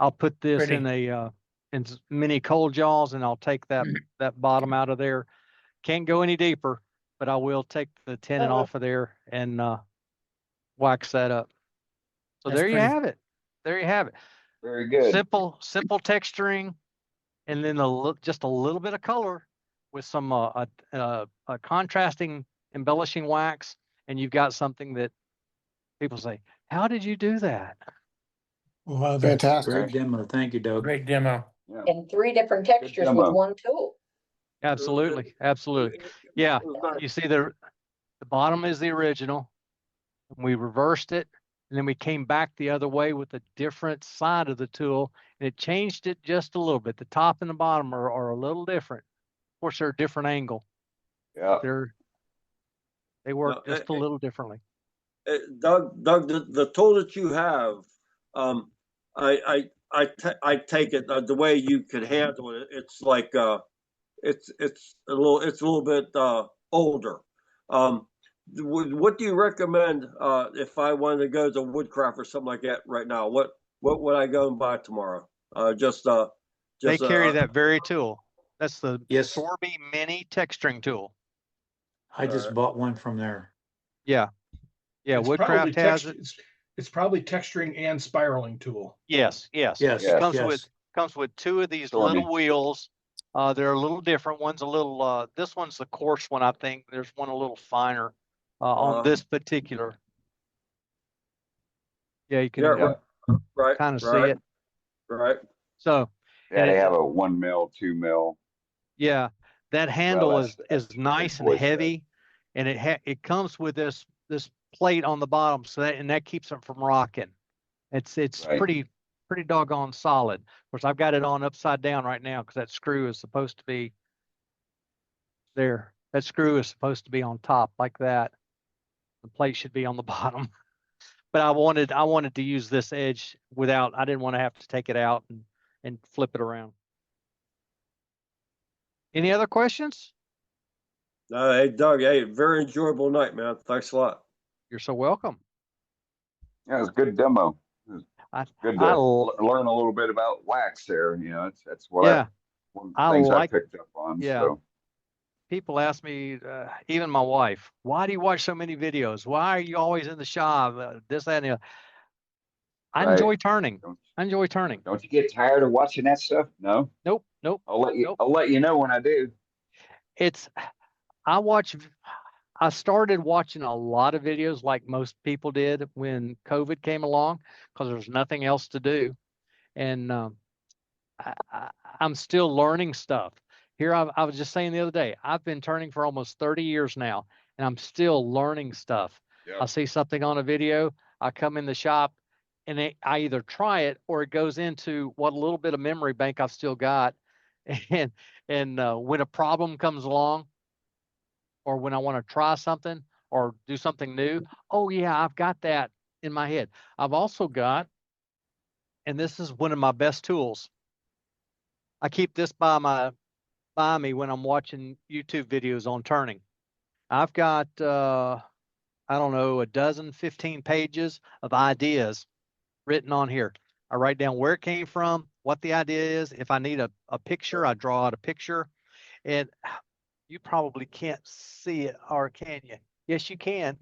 I'll put this in a in mini cold jaws, and I'll take that bottom out of there. Can't go any deeper, but I will take the tenon off of there and wax that up. So there you have it. There you have it. Very good. Simple texturing, and then just a little bit of color with some a contrasting embellishing wax, and you've got something that people say, "How did you do that?" Well, Fantastic. Great demo. Thank you, Doug. Great demo. Yeah. And 3 different textures with one tool. Absolutely, absolutely. Yeah, you see the bottom is the original. We reversed it, and then we came back the other way with a different side of the tool, and it changed it just a little bit. The top and the bottom are a little different. Of course, they're a different angle. Yeah. They work just a little differently. Doug, the tool that you have, I take it the way you could handle it. It's like it's a little bit older. What do you recommend if I wanted to go to Woodcraft or something like that right now? What would I go and buy tomorrow? They carry that very tool. That's the Sorby Mini texturing tool. I just bought one from there. Yeah. Yeah, It's Woodcraft has it. It's probably texturing and spiraling tool. Yes. It comes with 2 of these little wheels. They're a little different. One's a little this one's the coarse one, I think. There's one a little finer on this particular. Yeah, you can kind of see it. Right. So they have a 1 mil, 2 mil. Yeah, that handle is nice and heavy, and it comes with this plate on the bottom, so that keeps it from rocking. It's pretty doggone solid. Of course, I've got it on upside down right now because that screw is supposed to be there. That screw is supposed to be on top like that. The plate should be on the bottom. But I wanted to use this edge I didn't want to have to take it out and flip it around. Any other questions? Hey, Doug, very enjoyable night, man. Thanks a lot. You're so welcome. Yeah, it was a good demo. Good to learn a little bit about wax there. You know, that's what one of the things I picked up on. Yeah. So. People ask me, even my wife, why do you watch so many videos? Why are you always in the shop? This, that, and the other. I enjoy turning. Don't you get tired of watching that stuff? No. Nope. I'll let you know when I do. I started watching a lot of videos like most people did when COVID came along because there was nothing else to do. And I'm still learning stuff. Here, I was just saying the other day, I've been turning for almost 30 years now, and I'm still learning stuff. Yep. I see something on a video, I come in the shop, and I either try it or it goes into what little bit of memory bank I've still got. And when a problem comes along, or when I want to try something or do something new, oh yeah, I've got that in my head. I've also got, and this is one of my best tools, I keep this by me when I'm watching YouTube videos on turning. I've got, I don't know, 15 pages of ideas written on here. I write down where it came from, what the idea is. If I need a picture, I draw out a picture. And you probably can't see it, or can you? Yes, you can.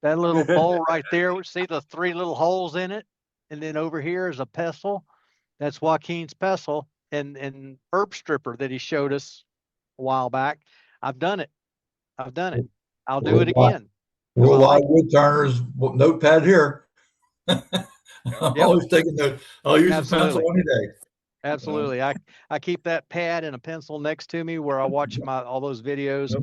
That little bowl right there, see the 3 little holes in it? And then over here is a pestle. That's Joaquin's pestle and herb stripper that he showed us a while back. I've done it. I'll do it again. Real live wood turners, notepad here. I'm always taking notes. I'll use a pencil any day. Absolutely. I keep that pad and a pencil next to me where I watch all those videos.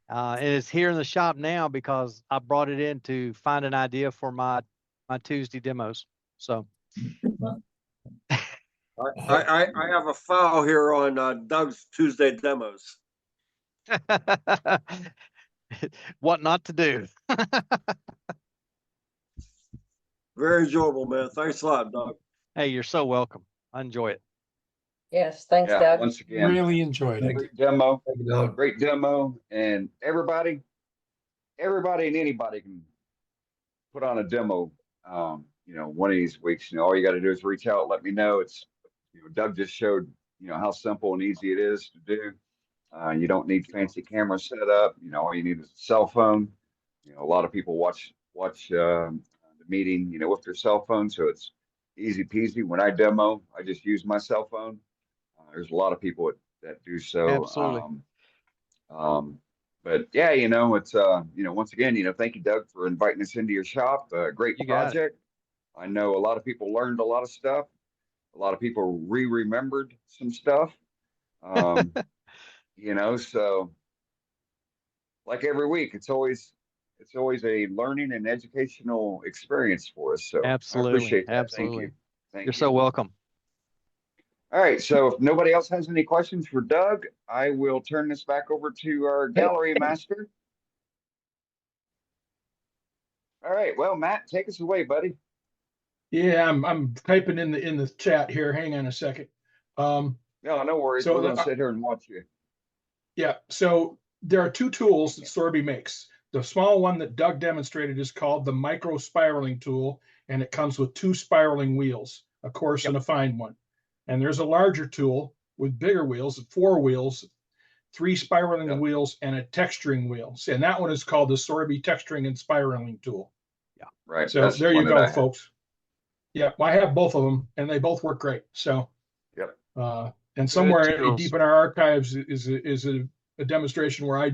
And it's here in the shop now because I brought it in to find an idea for my Tuesday demos. So I have a file here on Doug's Tuesday demos. what not to do. Very enjoyable, man. Thanks a lot, Doug. Hey, you're so welcome. I enjoy it. Yes, thanks, Yeah, Doug. once again, Really enjoyed it. great demo, great demo, and everybody and anybody can put on a demo. One of these weeks, all you got to do is reach out, let me know. It's, Doug just showed, how simple and easy it is to do. You don't need fancy camera set up. All you need is a cell phone. A lot of people watch the meeting, with their cell phone, so it's easy peasy. When I demo, I just use my cell phone. There's a lot of people that do so. Absolutely. But yeah, it's once again, thank you, Doug, for inviting us into your shop. Great project. I know a lot of people learned a lot of stuff. A lot of people remembered some stuff. So like every week, it's always a learning and educational experience for us. So absolutely. I appreciate that. Absolutely. Thank you. You're so welcome. All right. So if nobody else has any questions for Doug, I will turn this back over to our gallery master. All right. Well, Matt, take us away, buddy. Yeah, I'm typing in the chat here. Hang on a second. No worries. So we're gonna sit here and watch you. Yeah. So there are two tools that Sorby makes. The small one that Doug demonstrated is called the micro spiraling tool, and it comes with 2 spiraling wheels, a coarse and a fine one. And there's a larger tool with bigger wheels, 4 wheels, 3 spiraling wheels, and a texturing wheel. And that one is called the Sorby texturing and spiraling tool. Yeah. Right. So that's there you go, folks. Yeah, I have both of them, and they both work great. So, yep. And somewhere deep in our archives is a demonstration where I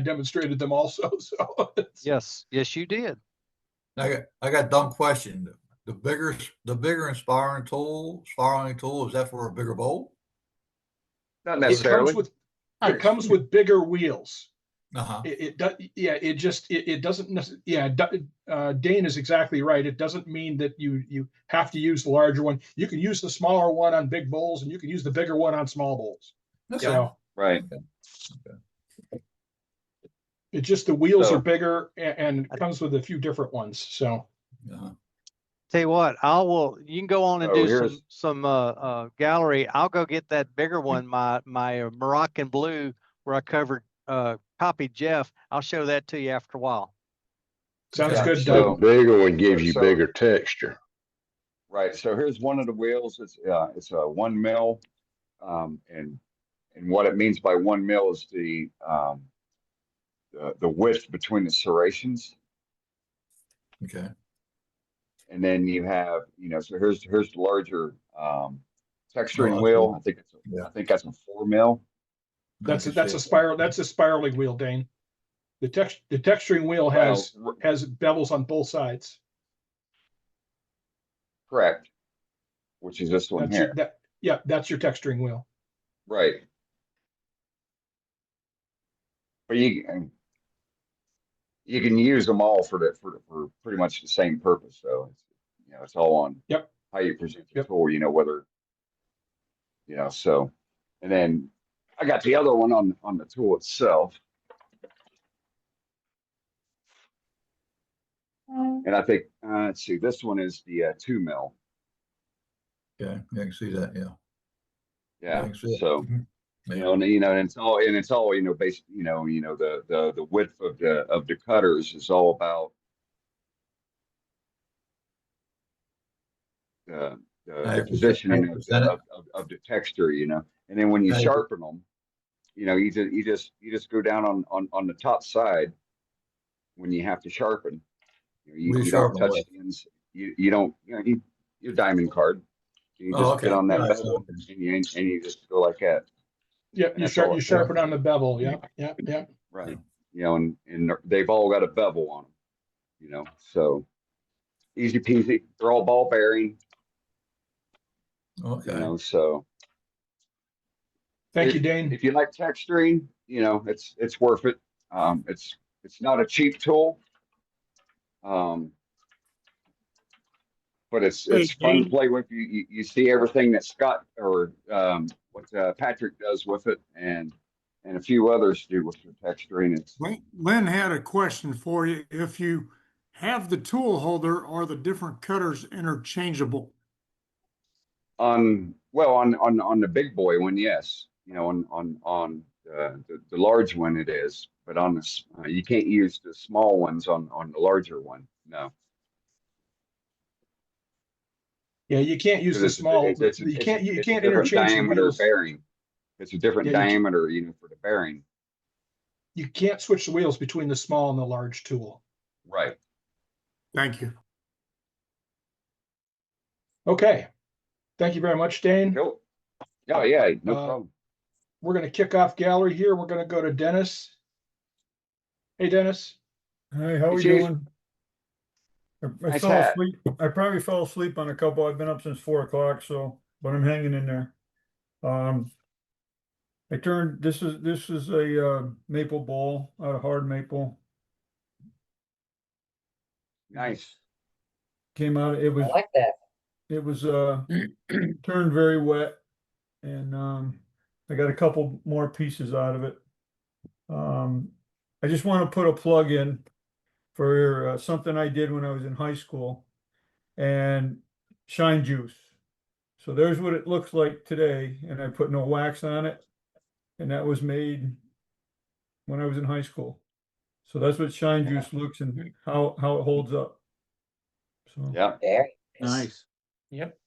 demonstrated them also. So yes, you did. I got a dumb question. The bigger spiraling tool, is that for a bigger bowl? Not necessarily. It comes with bigger wheels. Uh-huh. It doesn't. Yeah, Dane is exactly right. It doesn't mean that you have to use the larger one. You can use the smaller one on big bowls, and you can use the bigger one on small bowls. Okay. So, right. Okay. It's just the wheels are bigger, and it comes with a few different ones. So, tell you what, you can go on and do some gallery. I'll go get that bigger one, my Moroccan blue, where I copied Jeff. I'll show that to you after a while. Sounds good. The bigger one gives you bigger texture. Right. So here's one of the wheels. It's a 1 mil, and what it means by 1 mil is the width between the serrations. Okay. And then you have, so here's the larger texturing wheel. I think that's a 4 mil. That's a spiral. That's a spiraling wheel, Dane. The texturing wheel has bevels on both sides. Correct. Which is this one here. That's your texturing wheel. Right. But you can use them all for pretty much the same purpose. So it's all on how you present the tool. Whether so, and then I got the other one on the tool itself. And I think, let's see, this one is the 2 mil. Okay, I can see that. Yeah. So, and it's all based, the width of the cutters is all about the positioning of the texture, and then when you sharpen them, you just go down on the top side when you have to sharpen. You don't touch the ends. You don't. Your diamond card. You just get on that bevel and you just go like that. Yeah, you sharpen on the bevel. Yeah. Right. And they've all got a bevel on them. So easy peasy. They're all ball bearing. Okay. You know, so Thank you, Dane. if you like texturing, you know, it's worth it. It's not a cheap tool. But it's fun to play with. You see everything that Scott or what Patrick does with it, and a few others do with the texturing. It's Lynn had a question for you. If you have the tool holder, are the different cutters interchangeable? on the big boy one, yes. You know, on the large one it is, but on this you can't use the small ones on the larger one. No. Yeah, you can't use the small. You can't different interchange the diameter wheels. bearing. It's a different Yeah, diameter, for the bearing. You can't switch the wheels between the small and the large tool. Right. Thank you. Okay. Thank you very much, Dane. Cool. Oh yeah, no problem. We're going to kick off gallery here. We're going to go to Dennis. Hey, Dennis. Hey, how are we doing? I fell asleep. I probably fell asleep on a couple. I've been up since 4 o'clock, but I'm hanging in there. This is a maple bowl out of hard maple. Nice. Came out, it was I like that. It was turned very wet, and I got a couple more pieces out of it. I just want to put a plug in for something I did when I was in high school, and shine juice. So there's what it looks like today, and I put no wax on it, and that was made when I was in high school. So that's what shine juice looks and how it holds up. So Yeah. Very Nice. Yep.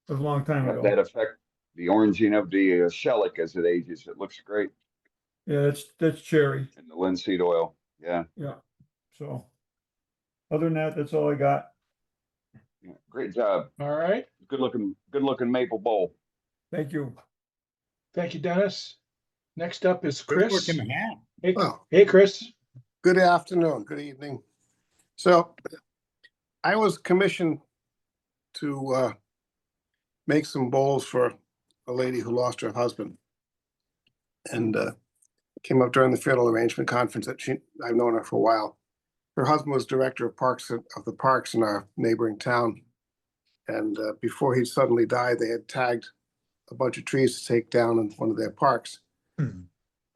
It was a long time ago. That affect the oranging of the shellac as it ages. It looks great. Yeah, that's cherry. And the linseed oil. Yeah. Yeah. So other than that, that's all I got. Yeah, great job. All right. Good looking maple bowl. Thank you. Thank you, Dennis. Next up is Chris. Good looking hat. Hey, Oh. hey, Chris. Good afternoon, good evening. So I was commissioned to make some bowls for a lady who lost her husband, and came up during the funeral arrangement conference that I've known her for a while. Her husband was director of the parks in our neighboring town, and before he suddenly died, they had tagged a bunch of trees to take down in one of their parks.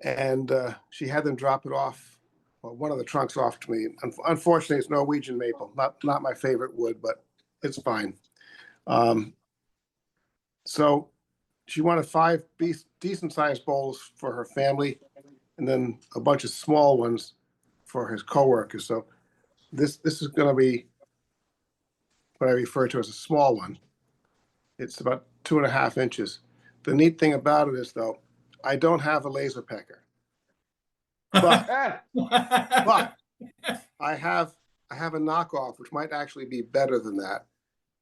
And she had them drop it off, well, one of the trunks off to me. Unfortunately, it's Norwegian maple, not my favorite wood, but it's fine. So she wanted 5 decent sized bowls for her family, and then a bunch of small ones for his coworkers. So this is going to be what I refer to as a small one. It's about 2.5 inches. The neat thing about it is, though, I don't have a laser pecker, but I have a knockoff which might actually be better than that.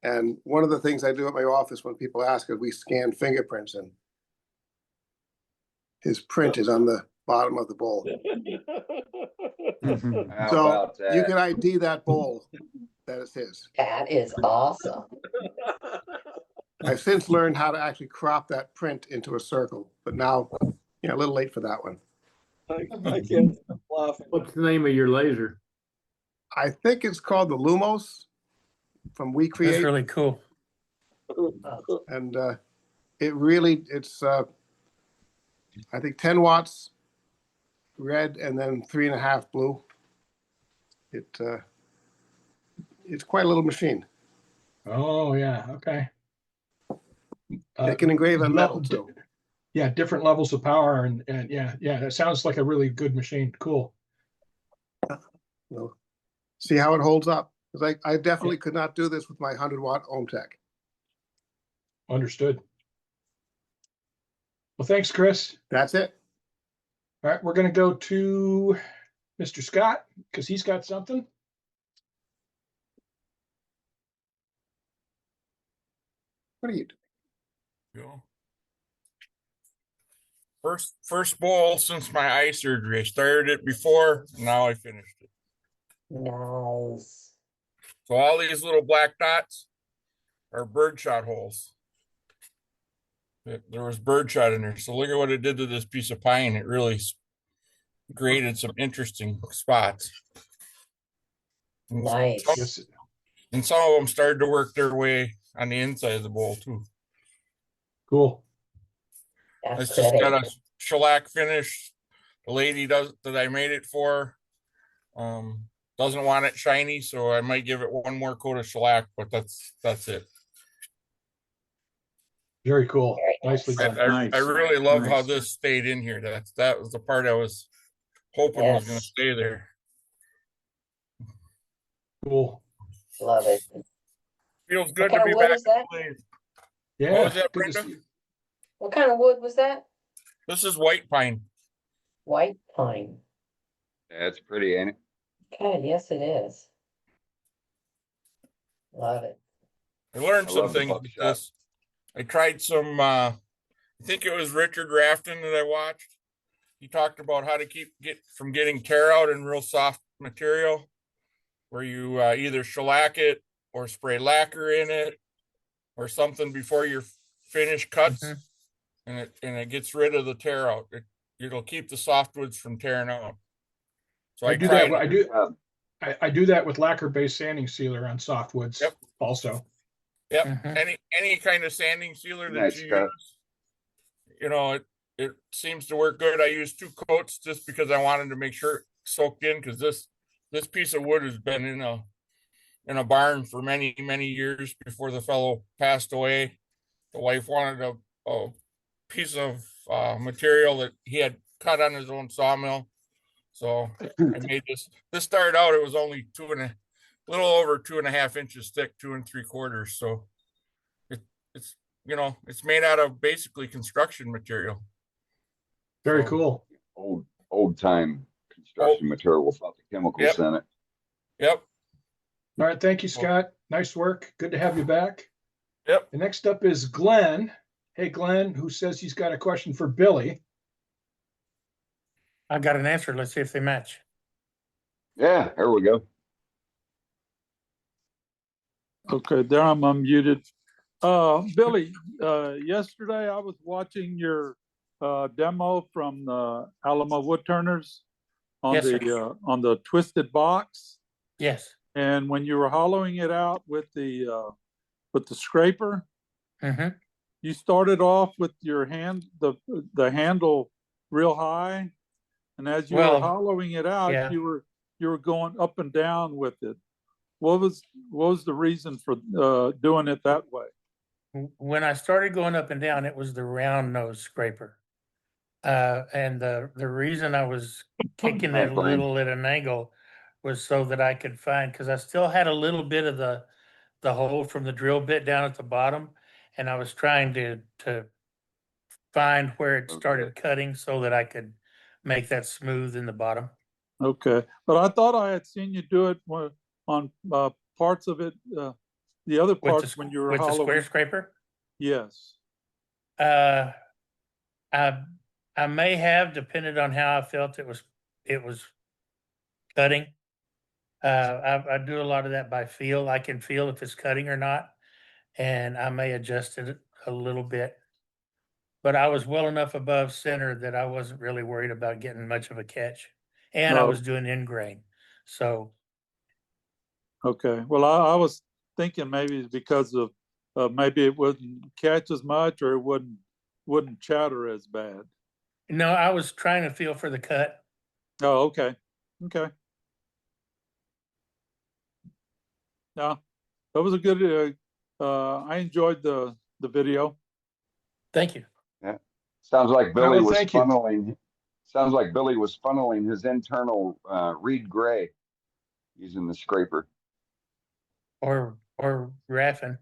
And one of the things I do at my office when people ask is we scan fingerprints, and his print is on the bottom of the bowl. So you can ID that bowl that is his. That is awesome. I've since learned how to actually crop that print into a circle, but now, a little late for that one. I can't laugh. What's the name of your laser? I think it's called the Lumos from We Create. That's really cool. And it's I think 10 watts red and then 3.5 blue. It's quite a little machine. Oh yeah, okay. It can engrave on metal too. Yeah, different levels of power, and yeah, that sounds like a really good machine. Cool. We'll see how it holds up, because I definitely could not do this with my 100-watt Ohmtech. Understood. Well, thanks, Chris. That's it. All right, we're going to go to Mr. Scott because he's got something. What are you doing? Go. First bowl since my eye surgery. I started it before, now I finished it. Nice. So all these little black dots are birdshot holes. there was birdshot in there. So look at what it did to this piece of pine. It really created some interesting spots. Nice. And some of them started to work their way on the inside of the bowl too. Cool. It's just got a shellac finish. The lady that I made it for doesn't want it shiny, so I might give it one more coat of shellac, but that's it. Very cool. Nicely done. I really love how this stayed in here. That was the part I was hoping was going to stay there. Cool. Love it. Feels good to be back in the place. Yeah. What was that, Brenda? What kind of wood was that? This is white pine. White pine. Yeah, it's pretty, ain't it? God, yes, it is. Love it. I learned I some love the things with buckshot. this. I tried some, I think it was Richard Rafton that I watched. He talked about how to get from getting tear out in real soft material, where you either shellac it or spray lacquer in it or something before your finish cuts, and it gets rid of the tear out. It'll keep the softwoods from tearing out. So I do that. I do that with lacquer-based sanding sealer on softwoods. Yep. Also. Yep. Any kind of sanding sealer that you use, it seems to work good. I used 2 coats just because I wanted to make sure it soaked in, because this piece of wood has been in a barn for many, many years before the fellow passed away. The wife wanted a piece of material that he had cut on his own sawmill. So I made this. This started out, it was only little over 2.5 inches thick, 2 3/4. So it's it's made out of basically construction material. Very cool. Old time construction material without the chemicals in it. Yep. All right. Thank you, Scott. Nice work. Good to have you back. Yep. The next up is Glenn. Hey, Glenn, who says he's got a question for Billy. I got an answer. Let's see if they match. Yeah, there we go. Okay, there I'm unmuted. Billy, yesterday I was watching your demo from the Alamo Woodturners on Yes, on the twisted box. Yes. And when you were hollowing it out with the scraper, you started off with your hand, the handle real high, and as you were hollowing it out, you were going up and down with it. What was the reason for doing it that way? When I started going up and down, it was the round nose scraper. And the reason I was kicking it a little at an angle was so that I could find, because I still had a little bit of the hole from the drill bit down at the bottom, and I was trying to find where it started cutting so that I could make that smooth in the bottom. Okay, but I thought I had seen you do it on parts of it, the other parts when you were with the square hollowing. scraper. Yes. I may have, depended on how I felt it was cutting. I do a lot of that by feel. I can feel if it's cutting or not, and I may adjust it a little bit. But I was well enough above center that I wasn't really worried about getting much of a catch, and I was doing in grain, so. Okay. Well, I was thinking maybe it's because of maybe it wouldn't catch as much, or it wouldn't chatter as bad. No, I was trying to feel for the cut. Oh, okay. Okay. No, that was a good. I enjoyed the video. Thank you. Yeah. Sounds like Billy was thank you. funneling. Sounds like Billy was funneling his internal Reed Gray using the scraper. Or raffin.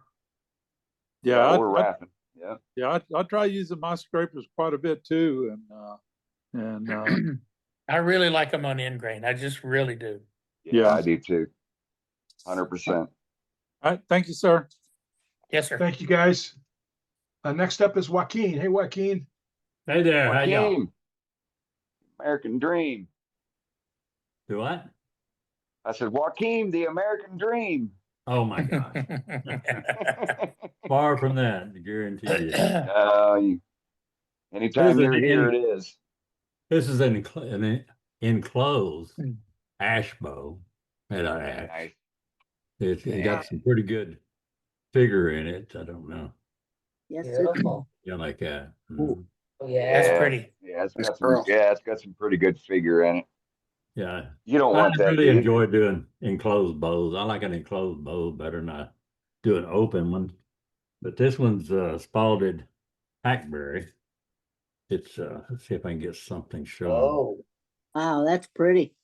Yeah, or raffin. Yeah. Yeah, I try using my scrapers quite a bit too, and I really like them on end grain. I just really do. Yeah, I do too. 100%. All right, thank you, sir. Yes, sir. Thank you, guys. Next up is Joaquin. Hey, Joaquin. Hey there. How y'all? Joaquin, American Dream. Do what? I said, Joaquin, the American Dream. Oh my gosh. Far from that, I guarantee you. Anytime you're here, it is. This is an enclosed ash bow at our ash. Nice. It got some pretty good figure in it. I don't know. Yes, Beautiful. Yeah, like that. Oh, yeah. That's pretty. Yeah, it's got some pretty good figure in it. Yeah. You don't I want that, really do you? enjoy doing enclosed bows. I like an enclosed bow better than I do an open one. But this one's spalded hackberry. It's let's see if I can get something showing. Oh, wow, that's pretty.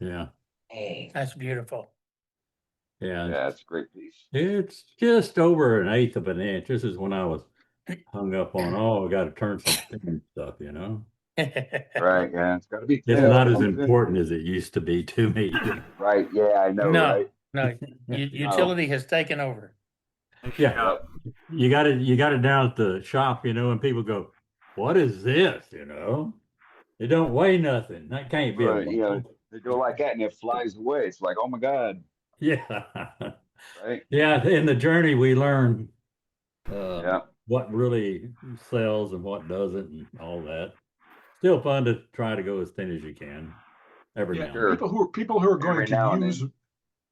Yeah. hey. That's beautiful. Yeah. Yeah, it's a great piece. It's just over 1/8 of an inch. This is when I was hung up on, oh, I got to turn some thin stuff, you know? Right, yeah. It's got to be It's thin. not as Thin. important as it used to be to me. Right, yeah, I know, No, right? no, utility has taken over. Yeah. You got it down at the shop, you know, and people go, what is this? You know? It don't weigh nothing. That can't be a Right, you know, bow. they go like that and it flies away. It's like, oh my God. Yeah. Right? Yeah, in the journey we learn Yeah. what really sells and what doesn't and all that. Still fun to try to go as thin as you can every now and then. People who are going Every to now and use then.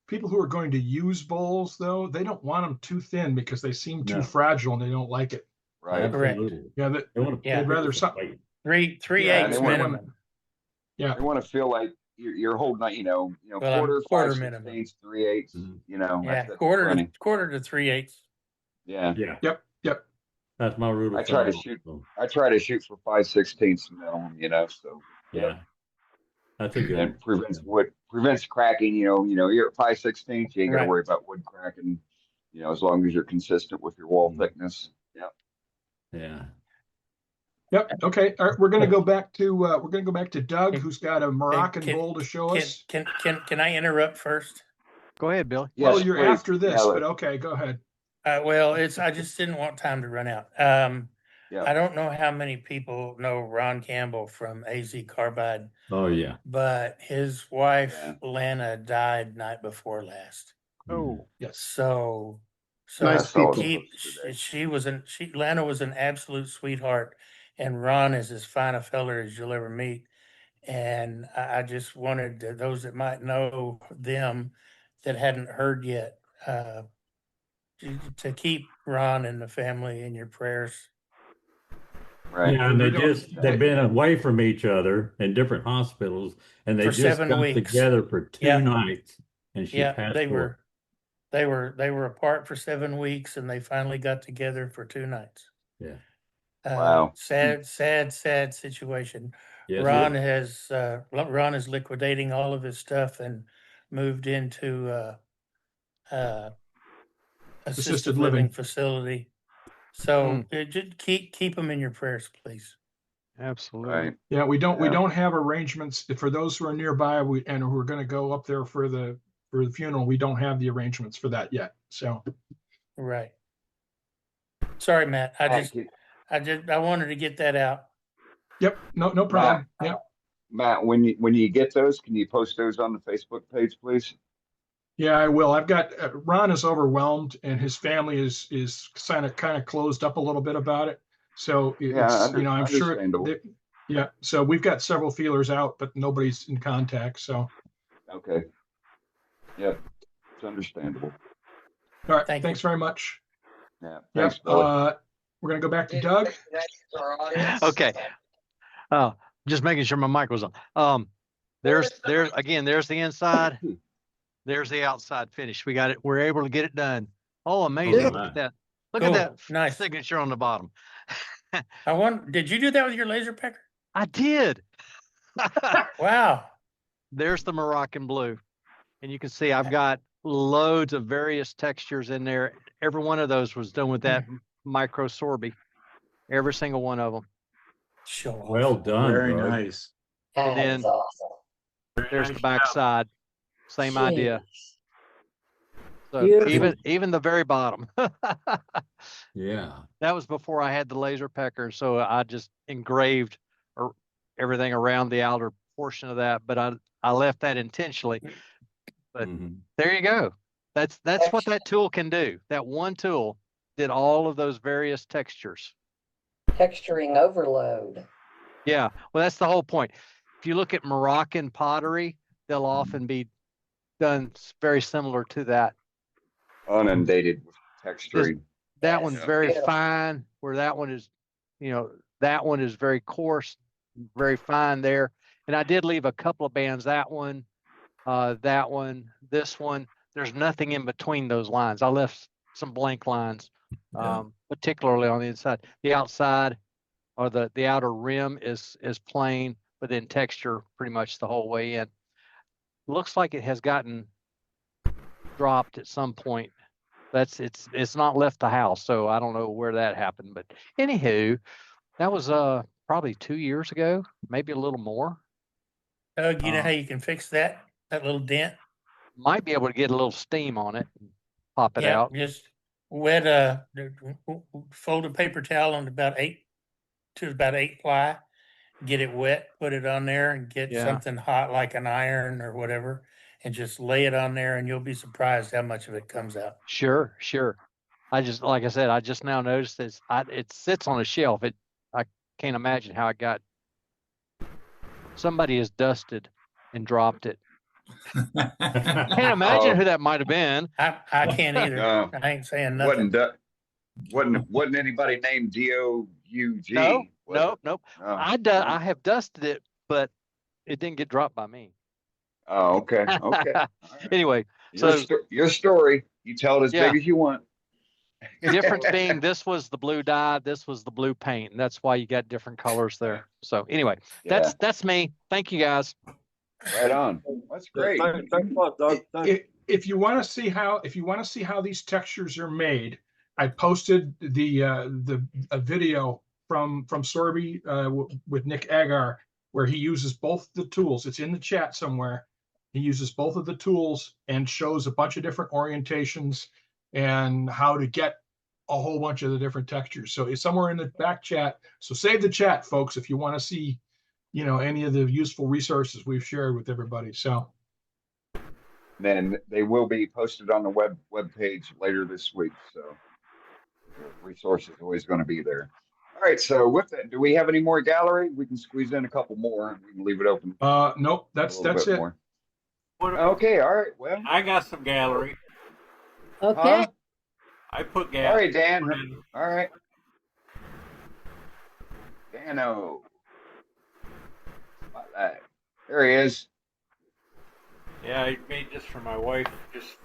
people who are going to use bowls though, they don't want them too thin because they seem too No. fragile and they don't like it. Right. Absolutely. Yeah, they'd rather something. 3/8 minimum. Yeah. They want to feel like you're holding, Well, quarter, quarter 5/16, minimum. 3/8. Yeah, that's quarter plenty. to 3/8. Yeah. Yeah. Yep. That's my rule of I try to thumb. shoot. I try to shoot for 5/16 minimum. So Yeah. That's a good and one. prevents cracking. You're at 5/16. You ain't got to Right. worry about wood cracking. As long as you're consistent with your wall thickness. Yeah. Yeah. Yep. Okay. All right. We're gonna go back to Doug, who's got a Moroccan bowl to show us. Can I interrupt first? Go ahead, Billy. Well, Yes, you're please. after this, Yeah, but okay, go ahead. Well, I just didn't want time to run out. Yeah. I don't know how many people know Ron Campbell from AZ Carbide, Oh yeah. but his wife Lana died night before last. Oh, yes. So Nice people. Lana was an absolute sweetheart, and Ron is as fine a feller as you'll ever meet. And I just wanted those that might know them that hadn't heard yet, to keep Ron and the family in your prayers. Right. Yeah, and they've been away from each other in different hospitals, and they For just 7 got weeks. together for 2 nights, and she passed they away. were apart for 7 weeks, and they finally got together for 2 nights. Yeah. Wow. Sad situation. Yes, Ron is liquidating all of his stuff and moved into assisted living facility. So just keep them in your prayers, please. absolutely. Right. Yeah, we don't have arrangements for those who are nearby. Who are going to go up there for the funeral. We don't have the arrangements for that yet. So. Right. Sorry, Matt. I wanted to get that out. Yep. No problem. Yep. Matt, when you get those, can you post those on the Facebook page, please? Yeah, I will. I've got Ron is overwhelmed, and his family is kind of closed up a little bit about it. So I'm sure. Yeah. So we've got several feelers out, but nobody's in contact. So. Okay. Yep. It's understandable. All right. Thanks very much. Yeah. Thanks, Billy. We're gonna go back to Doug. Okay. Just making sure my mic was on. There's the inside. There's the outside finish. We got it. We're able to get it done. Oh, amazing. Look at that. Look at that nice signature on the bottom. Did you do that with your laser pecker? I did. Wow. There's the Moroccan blue. And you can see I've got loads of various textures in there. Every one of those was done with that micro sorbet. Every single one of them. Well done. Very bud. nice. And then there's the back side. Same idea. So even the very bottom. Yeah. That was before I had the laser pecker, so I just engraved everything around the outer portion of that, but I left that intentionally. But there you go. That's what that tool can do. That one tool did all of those various textures. Texturing overload. Yeah, well, that's the whole point. If you look at Moroccan pottery, they'll often be done very similar to that. Unundated with texturing. That one's very beautiful. fine, where that one is, that one is very coarse, very fine there. And I did leave a couple of bands, that one, this one. There's nothing in between those lines. I left some blank lines, particularly on the inside. The outside or the outer rim is plain, but then texture pretty much the whole way in. Looks like it has gotten dropped at some point. It's not left the house, so I don't know where that happened. But anywho, that was probably 2 years ago, maybe a little more. Doug, you know how you can fix that little dent? Might be able to get a little steam on it and pop it out. Just wet fold a paper towel on about 8 ply, get it wet, put it on there, and get something hot like an iron or whatever, and just lay it on there, and you'll be surprised how much of it comes out. Sure. Like I said, I just now noticed it sits on a shelf. I can't imagine how it got. Somebody has dusted and dropped it. Can't imagine who that might have been. I can't either. No. I ain't saying nothing. Wasn't anybody named DOUG? Nope. I have dusted it, but it didn't get dropped by me. Oh, okay. Okay. Right. Anyway, your story. You tell it as big as you want. Difference being this was the blue dye, this was the blue paint, and that's why you got different colors there. So anyway, that's me. Thank you guys. Right on. That's great. Thanks a lot, Doug. If you want to see how these textures are made, I posted a video from Sorby with Nick Agar where he uses both the tools. It's in the chat somewhere. He uses both of the tools and shows a bunch of different orientations and how to get a whole bunch of the different textures. So it's somewhere in the back chat. So save the chat, folks, if you want to see, any of the useful resources we've shared with everybody. So then they will be posted on the web page later this week. So resources are always going to be there. All right. So with that, do we have any more gallery? We can squeeze in a couple more and we can leave it open. Nope. That's it. More. Okay. All right. Well, I got some gallery. Okay. I put gallery. All right, Dan. All right. Dano. There he is. Yeah, I made this for my wife just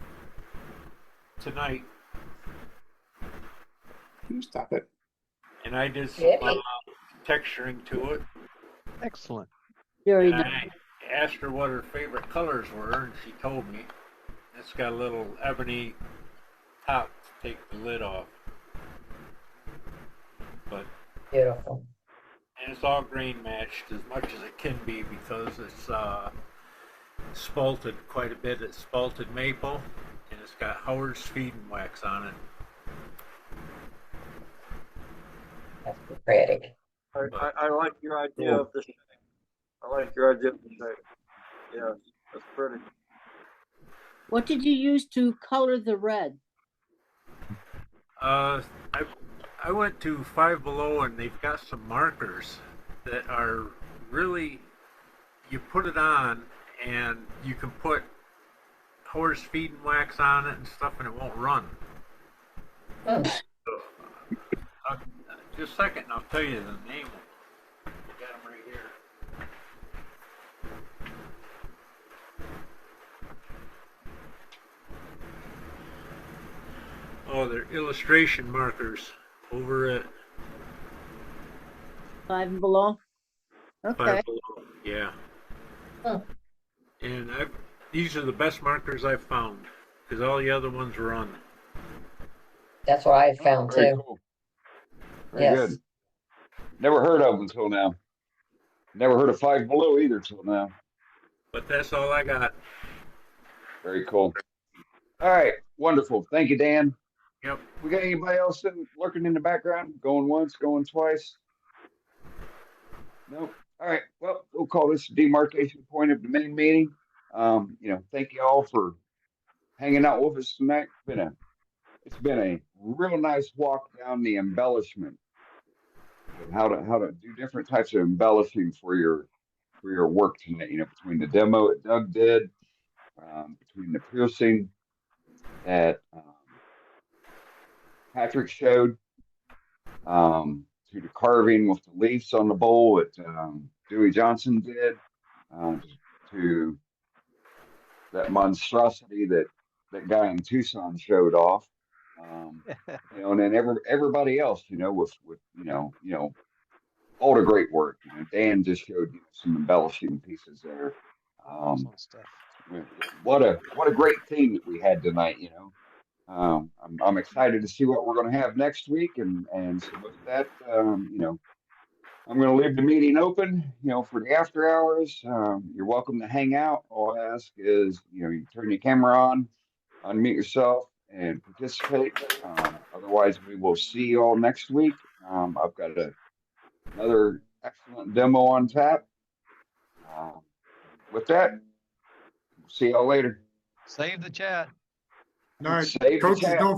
tonight. You stop it. And I did some texturing to it. Excellent. And I asked her what her favorite colors were, and she told me. It's got a little ebony top to take the lid off. But beautiful. And it's all grain matched as much as it can be because it's spalted quite a bit. It's spalted maple, and it's got Howard's feeding wax on it. That's pretty. I like your idea of the shape. I like your idea of the shape. Yes, that's pretty. What did you use to color the red? I went to Five Below, and they've got some markers that are really, you put it on and you can put horse feeding wax on it and stuff and it won't run. Oh. So, just a second and I'll tell you the name. I got them right here. Oh, they're illustration markers over at Five and Below. Okay. Five Below. Yeah. Oh. And these are the best markers I've found because all the other ones run. That's what I found too. Cool. Very good. Never heard of them until now. Never heard of Five Below either till now. But that's all I got. Very cool. All right. Wonderful. Thank you, Dan. Yep. We got anybody else lurking in the background? Going once, going twice? No? All right. Well, we'll call this a demarcation point of the main meeting. Thank you all for hanging out with us tonight. It's been a real nice walk down the embellishment of how to do different types of embellishing for your work tonight. Between the demo that Doug did, between the piercing that Patrick showed, to the carving with the leaves on the bowl that Dewey Johnson did, to that monstrosity that guy in Tucson showed off. And then everybody else, with all the great work. Dan just showed some embellishing pieces there. What a great team that we had tonight. I'm excited to see what we're going to have next week, and so with that, I'm going to leave the meeting open, for the after hours. You're welcome to hang out. All I ask is, you turn your camera on, unmute yourself, and participate. Otherwise, we will see you all next week. I've got another excellent demo on tap. With that, we'll see y'all later. Save the chat. All right, Save the coaches, chat. don't